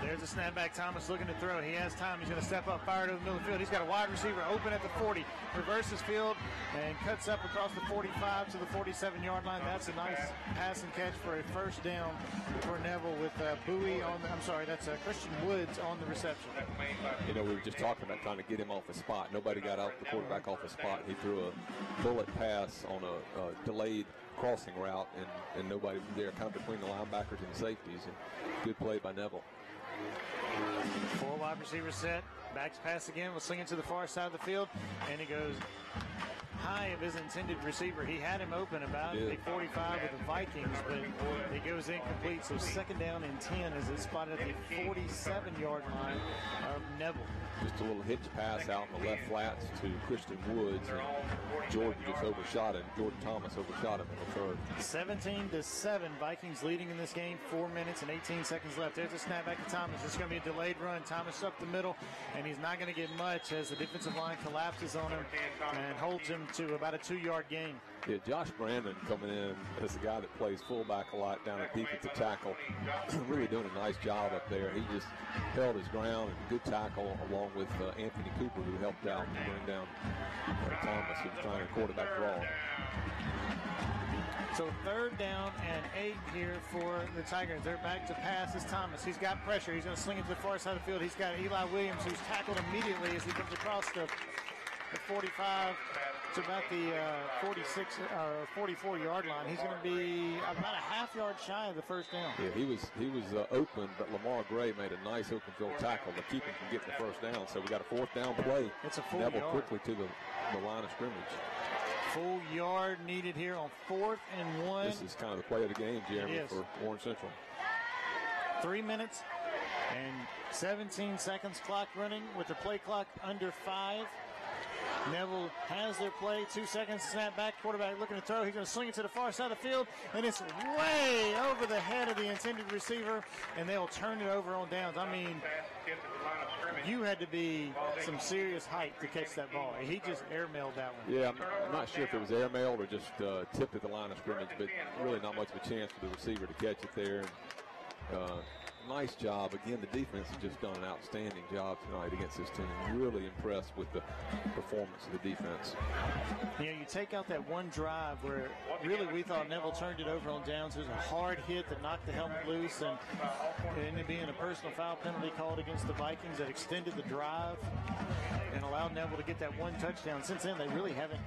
There's a snapback. Thomas looking to throw. He has time. He's going to step up, fire to the middle of the field. He's got a wide receiver open at the 40. Reverses field and cuts up across the 45 to the 47-yard line. That's a nice pass and catch for a first down for Neville with Bowie on the, that's Christian Woods on the reception. You know, we were just talking about trying to get him off his spot. Nobody got out the quarterback off his spot. He threw a bullet pass on a delayed crossing route, and nobody was there, kind of between the linebackers and the safeties. And good play by Neville. 4 wide receivers set. Backs pass again. We'll sling it to the far side of the field. And he goes high of his intended receiver. He had him open about the 45 with the Vikings, but he goes incomplete. So 2nd down and 10 as it's spotted at the 47-yard line of Neville. Just a little hitch pass out in the left flats to Christian Woods, and Jordan just overshot him. Jordan Thomas overshot him in the 3rd. 17-7, Vikings leading in this game. 4 minutes and 18 seconds left. There's a snapback to Thomas. It's going to be a delayed run. Thomas up the middle, and he's not going to get much as the defensive line collapses on him and holds him to about a 2-yard gain. Yeah, Josh Brandon coming in as a guy that plays fullback a lot down at defensive tackle. Really doing a nice job up there. He just held his ground and good tackle along with Anthony Cooper, who helped out and bring down Thomas, who was trying to quarterback draw. So 3rd down and 8 here for the Tigers. They're back to pass as Thomas. He's got pressure. He's going to sling it to the far side of the field. He's got Eli Williams, who's tackled immediately as he comes across the 45 to about the 46 or 44-yard line. He's going to be about a half-yard shy of the first down. Yeah, he was open, but Lamar Gray made a nice open field tackle to keep him from getting the first down. So we got a 4th down play. It's a full Neville yard. Quickly to the line of scrimmage. Full yard needed here on 4th and 1. This is kind of the play of the game, Jeremy, for Orange Central. 3 minutes and 17 seconds clock running with the play clock under 5. Neville has their play. 2 seconds, snap back. Quarterback looking to throw. He's going to swing it to the far side of the field, and it's way over the head of the intended receiver, and they'll turn it over on downs. I mean, you had to be some serious height to catch that ball. He just airmailed that one. Yeah, I'm not sure if it was airmailed or just tipped at the line of scrimmage, but really not much of a chance for the receiver to catch it there. Nice job. Again, the defense has just done an outstanding job tonight against this team. Really impressed with the performance of the defense. Yeah, you take out that one drive where really we thought Neville turned it over on downs. It was a hard hit that knocked the helmet loose, and it ended up being a personal foul penalty called against the Vikings that extended the drive and allowed Neville to get that one touchdown. Since then, they really haven't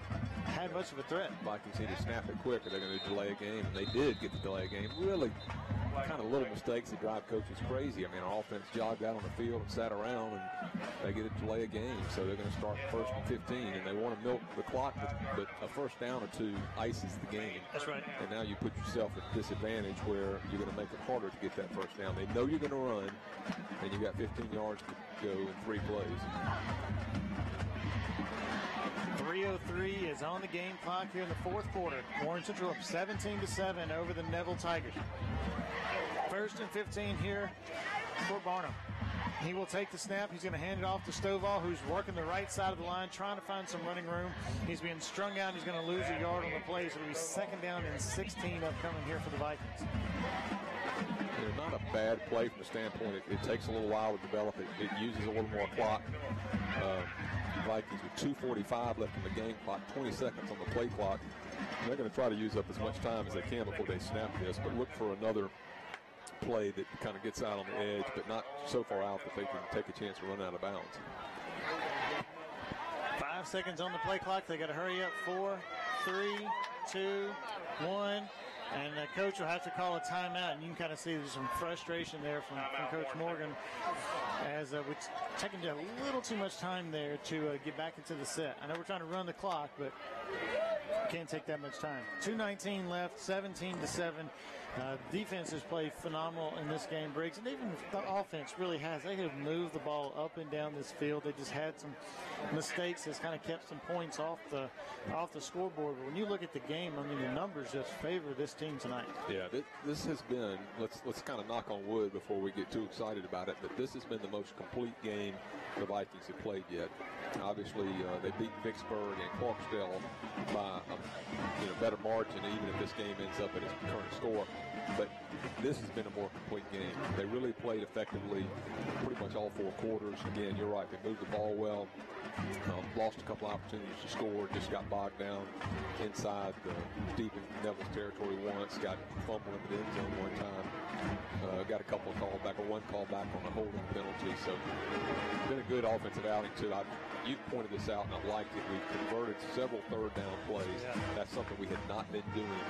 had much of a threat. Vikings need to snap it quick or they're going to delay a game, and they did get the delay a game. Really kind of little mistakes that drive coaches crazy. I mean, our offense jogged out on the field and sat around, and they get a delay a game. So they're going to start first and 15, and they want to milk the clock, but a first down or two ices the game. That's right. And now you put yourself at a disadvantage where you're going to make it harder to get that first down. They know you're going to run, and you got 15 yards to go in 3 plays. 3:03 is on the game clock here in the fourth quarter. Warren Central up 17-7 over the Neville Tigers. First and 15 here for Barnum. He will take the snap. He's going to hand it off to Stovall, who's working the right side of the line, trying to find some running room. He's being strung out. He's going to lose a yard on the play, so it'll be second down and 16 upcoming here for the Vikings. Not a bad play from the standpoint. It takes a little while to develop. It uses a little more clock. Vikings with 2:45 left in the game clock, 20 seconds on the play clock. And they're going to try to use up as much time as they can before they snap this, but look for another play that kind of gets out on the edge, but not so far out that they can take a chance to run out of bounds. 5 seconds on the play clock. They got to hurry up. 4, 3, 2, 1. And the coach will have to call a timeout, and you can kind of see there's some frustration there from Coach Morgan as we're taking a little too much time there to get back into the set. I know we're trying to run the clock, but can't take that much time. 2:19 left, 17-7. Defense has played phenomenal in this game, Briggs, and even the offense really has. They have moved the ball up and down this field. They just had some mistakes that's kind of kept some points off the scoreboard. But when you look at the game, I mean, the numbers just favor this team tonight. Yeah, this has been, let's kind of knock on wood before we get too excited about it, but this has been the most complete game the Vikings have played yet. Obviously, they beat Vicksburg and Clarksdale by a better margin, even if this game ends up at its current score. But this has been a more complete game. They really played effectively pretty much all 4 quarters. Again, you're right. They moved the ball well. Lost a couple opportunities to score. Just got bogged down inside deep in Neville's territory once. Got fumbled in the end zone one time. Got a couple of call back, or one call back on a holding penalty. So been a good offensive outing too. You pointed this out, and I liked it. We've converted several third down plays. Yeah. That's something we had not been doing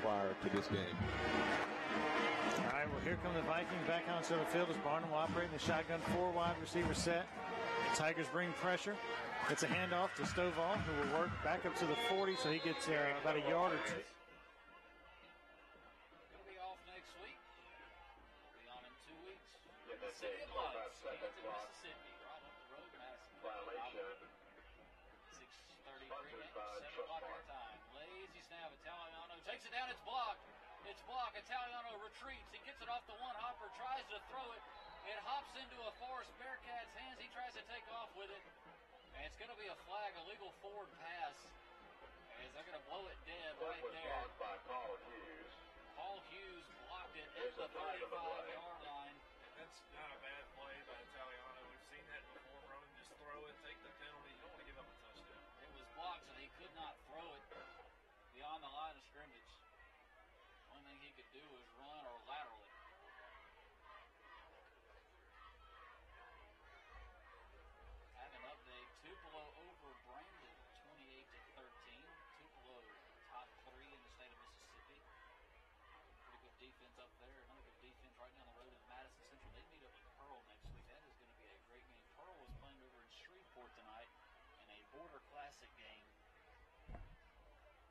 prior to this game. All right, well, here come the Vikings back onto the field as Barnum will operate in the shotgun 4 wide receiver set. Tigers bring pressure. It's a handoff to Stovall, who will work back up to the 40, so he gets about a yard or 2. He'll be off next week. Be on in 2 weeks. The City of Lights, Kansas, Mississippi, right up the road. Violation. 6:33 game, 7 o'clock our time. Lazy snap. Italiano takes it down. It's blocked. It's blocked. Italiano retreats. He gets it off the one hopper, tries to throw it. It hops into a Forest Bearcats' hands. He tries to take off with it. And it's going to be a flag, a legal forward pass. As they're going to blow it dead right there. By Paul Hughes. Paul Hughes blocked it at the 35-yard line. That's not a bad play by Italiano. We've seen that before. Rowan just throw it, take the penalty. You don't want to give up a touchdown. It was blocked, so he could not throw it beyond the line of scrimmage. Only thing he could do was run or laterally. Have an update. Tupelo over Brandon, 28-13. Tupelo top 3 in the state of Mississippi. Pretty good defense up there. Another good defense right down the road in Madison Central. They meet up with Pearl next week. That is going to be a great game. Pearl was playing over in Shreveport tonight in a Border Classic game.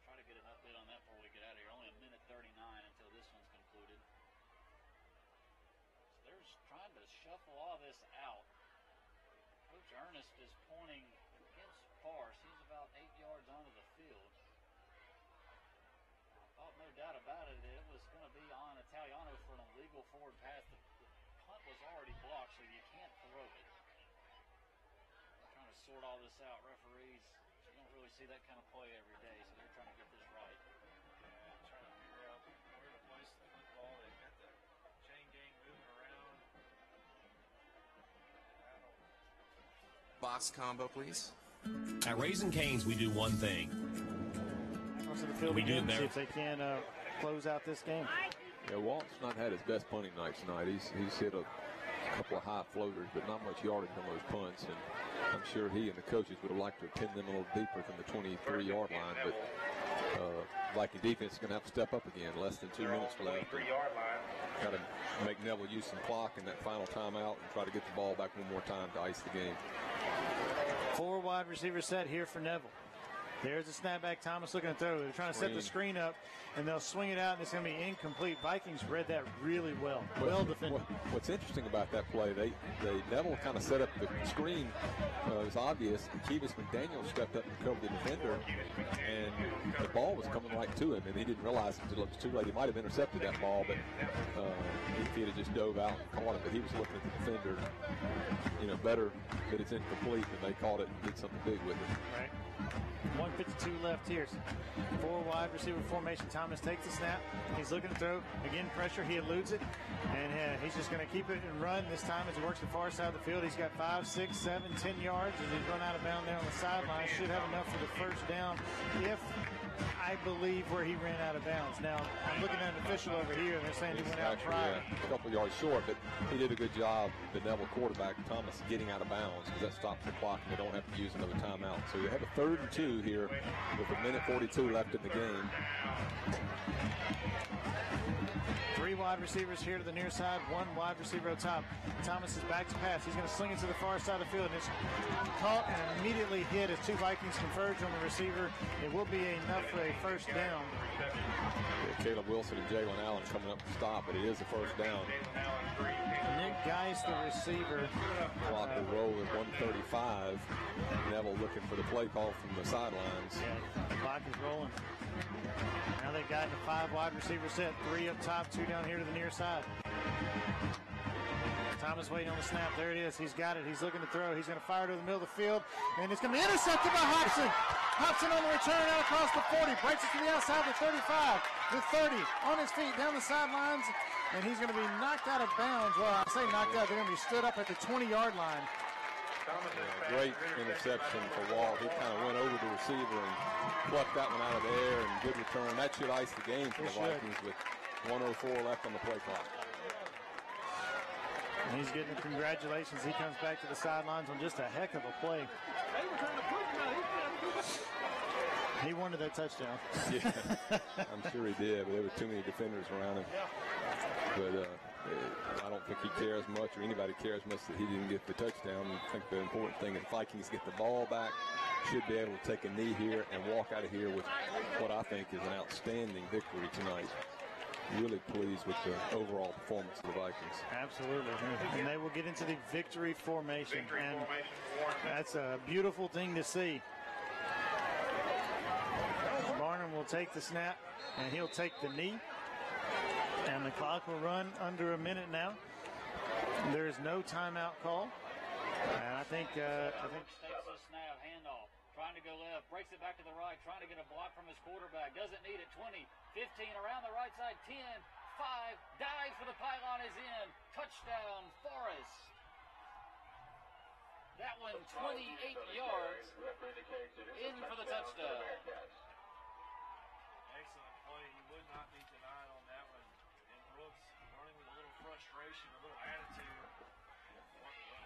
Try to get an update on that before we get out of here. Only a minute 39 until this one's concluded. So they're just trying to shuffle all this out. Coach Ernest is pointing against far. He's about 8 yards onto the field. I thought no doubt about it that it was going to be on Italiano for an illegal forward pass. The punt was already blocked, so you can't throw it. I'm trying to sort all this out. Referees, you don't really see that kind of play every day, so they're trying to get this right. Trying to figure out where to place the football. They got the chain gang moving around. Box combo, please. At Raising Cane's, we do one thing. To the field We do again, it see better. if they can close out this game. Yeah, Walt's not had his best punting night tonight. He's hit a couple of high floaters, but not much yardage on those punts. And I'm sure he and the coaches would have liked to have pinned them a little deeper than the 23-yard line. But Viking defense is going to have to step up again. Less than 2 minutes left. Got to make Neville use some clock in that final timeout and try to get the ball back one more time to ice the game. 4 wide receiver set here for Neville. There's the snapback. Thomas looking to throw. They're trying to set the screen up, and they'll swing it out, and it's going to be incomplete. Vikings read that really well. Well defended. What's interesting about that play, they Neville kind of set up the screen. It was obvious. Kevis McDaniel stepped up and covered the defender, and the ball was coming right to him, and he didn't realize it until it was too late. He might have intercepted that ball, but if he had just dove out and caught it, but he was looking at the defender. Better that it's incomplete than they caught it and did something big with it. Right. 1:52 left here. 4 wide receiver formation. Thomas takes the snap. He's looking to throw. Again, pressure. He eludes it. And he's just going to keep it and run this time as he works the far side of the field. He's got 5, 6, 7, 10 yards. And he's run out of bounds there on the sideline. Should have enough for the first down if I believe where he ran out of bounds. Now, I'm looking at an official over here, and they're saying he went out prior. A couple yards short, but he did a good job, the Neville quarterback, Thomas, getting out of bounds because that stops the clock and they don't have to use another timeout. So you have a 3rd and 2 here with 1:42 left in the game. 3 wide receivers here to the near side, 1 wide receiver up top. Thomas is back to pass. He's going to sling it to the far side of the field, and it's caught and immediately hit as 2 Vikings converge on the receiver. It will be enough for a first down. Yeah, Caleb Wilson and Jalen Allen coming up to stop, but it is a first down. Nick Geist, the receiver. Clock will roll at 1:35. Neville looking for the play call from the sidelines. Yeah, the clock is rolling. Now they've got the 5 wide receiver set, 3 up top, 2 down here to the near side. Thomas waiting on the snap. There it is. He's got it. He's looking to throw. He's going to fire to the middle of the field, and it's going to be intercepted by Hobson. Hobson on the return out across the 40. Breaks it to the outside, the 35, the 30, on his feet down the sidelines, and he's going to be knocked out of bounds. Well, I say knocked out. They're going to be stood up at the 20-yard line. Great interception for Wall. He kind of went over the receiver and plucked that one out of the air, and good return. That should ice the game for the Vikings with 1:04 left on the play clock. And he's getting the congratulations. He comes back to the sidelines on just a heck of a play. He wanted that touchdown. Yeah, I'm sure he did, but there were too many defenders around him. But I don't think he cares much, or anybody cares much that he didn't get the touchdown. I think the important thing is Vikings get the ball back, should be able to take a knee here and walk out of here with what I think is an outstanding victory tonight. Really pleased with the overall performance of the Vikings. Absolutely. And they will get into the victory formation. And that's a beautiful thing to see. Barnum will take the snap, and he'll take the knee. And the clock will run under a minute now. There is no timeout call. And I think Takes the snap, handoff. Trying to go left, breaks it back to the right, trying to get a block from his quarterback. Doesn't need it. 20, 15, around the right side, 10, 5, dives for the pylon, is in. Touchdown, Forrest. That one, 28 yards, in for the touchdown. Excellent play. He would not be denied on that one. And Brooks running with a little frustration, a little attitude.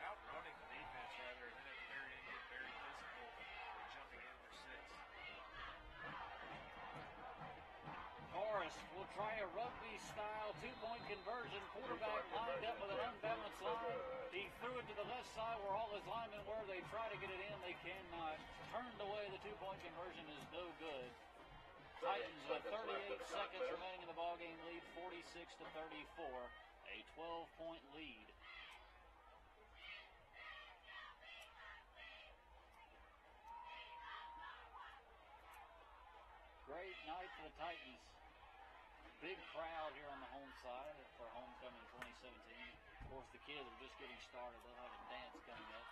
Outrunning the defense, rather, and then at the very end get very physical, jumping in for 6. Forrest will try a rugby-style 2-point conversion. Quarterback lined up with an unbalanced line. He threw it to the left side where all his linemen were. They try to get it in. They cannot. Turned away. The 2-point conversion is no good. Titans with 38 seconds remaining in the ballgame lead, 46-34. A 12-point lead. the Titans. Big crowd here on the home side for homecoming 2017. Of course, the kids are just getting started. They'll have a dance coming up.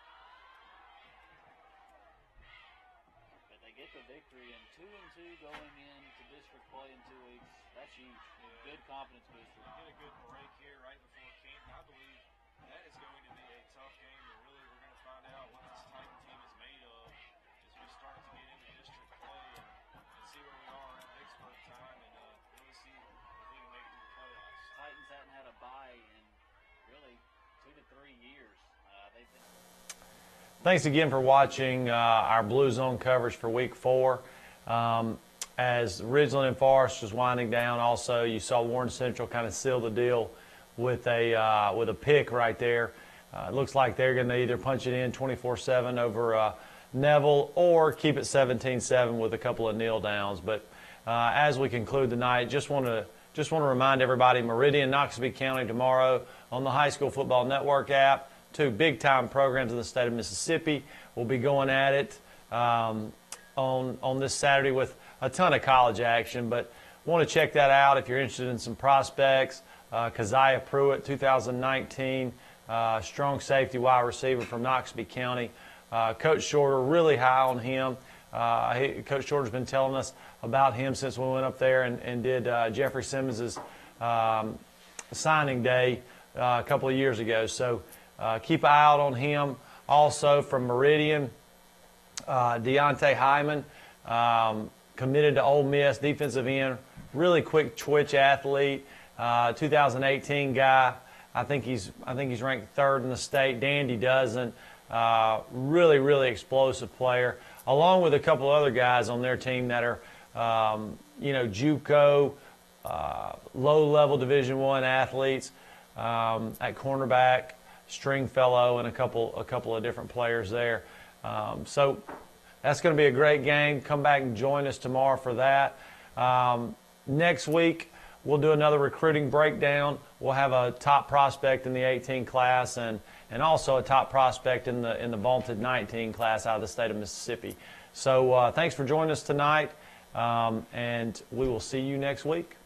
But they get the victory, and 2-2 going into district play in 2 weeks. That's huge. Good confidence booster. Get a good break here right before Canton. I believe that is going to be a tough game, and really we're going to find out what this Titan team is made of as we start to get into district play and see where we are at Vicksburg time and really see if we can make it to the playoffs. Titans haven't had a bye in really 2 to 3 years. They've been. Thanks again for watching our Blue Zone coverage for Week 4. As Ridgeland and Forest was winding down, also you saw Warren Central kind of seal the deal with a pick right there. It looks like they're going to either punch it in 24-7 over Neville or keep it 17-7 with a couple of kneel downs. But as we conclude the night, just want to remind everybody, Meridian, Knoxville County tomorrow on the High School Football Network app. 2 big-time programs in the state of Mississippi. We'll be going at it on this Saturday with a ton of college action, but want to check that out if you're interested in some prospects. Keziah Pruitt, 2019 strong safety wide receiver from Knoxville County. Coach Shorter, really high on him. Coach Shorter's been telling us about him since we went up there and did Jeffrey Simmons's signing day a couple of years ago. So keep an eye out on him. Also from Meridian, Deontay Hyman, committed to Ole Miss, defensive end, really quick twitch athlete, 2018 guy. I think he's ranked 3rd in the state. Dandy doesn't. Really, really explosive player, along with a couple other guys on their team that are, JUCO, low-level Division I athletes at cornerback, Stringfellow, and a couple of different players there. So that's going to be a great game. Come back and join us tomorrow for that. Next week, we'll do another recruiting breakdown. We'll have a top prospect in the 18 class and also a top prospect in the vaunted 19 class out of the state of Mississippi. So thanks for joining us tonight, and we will see you next week.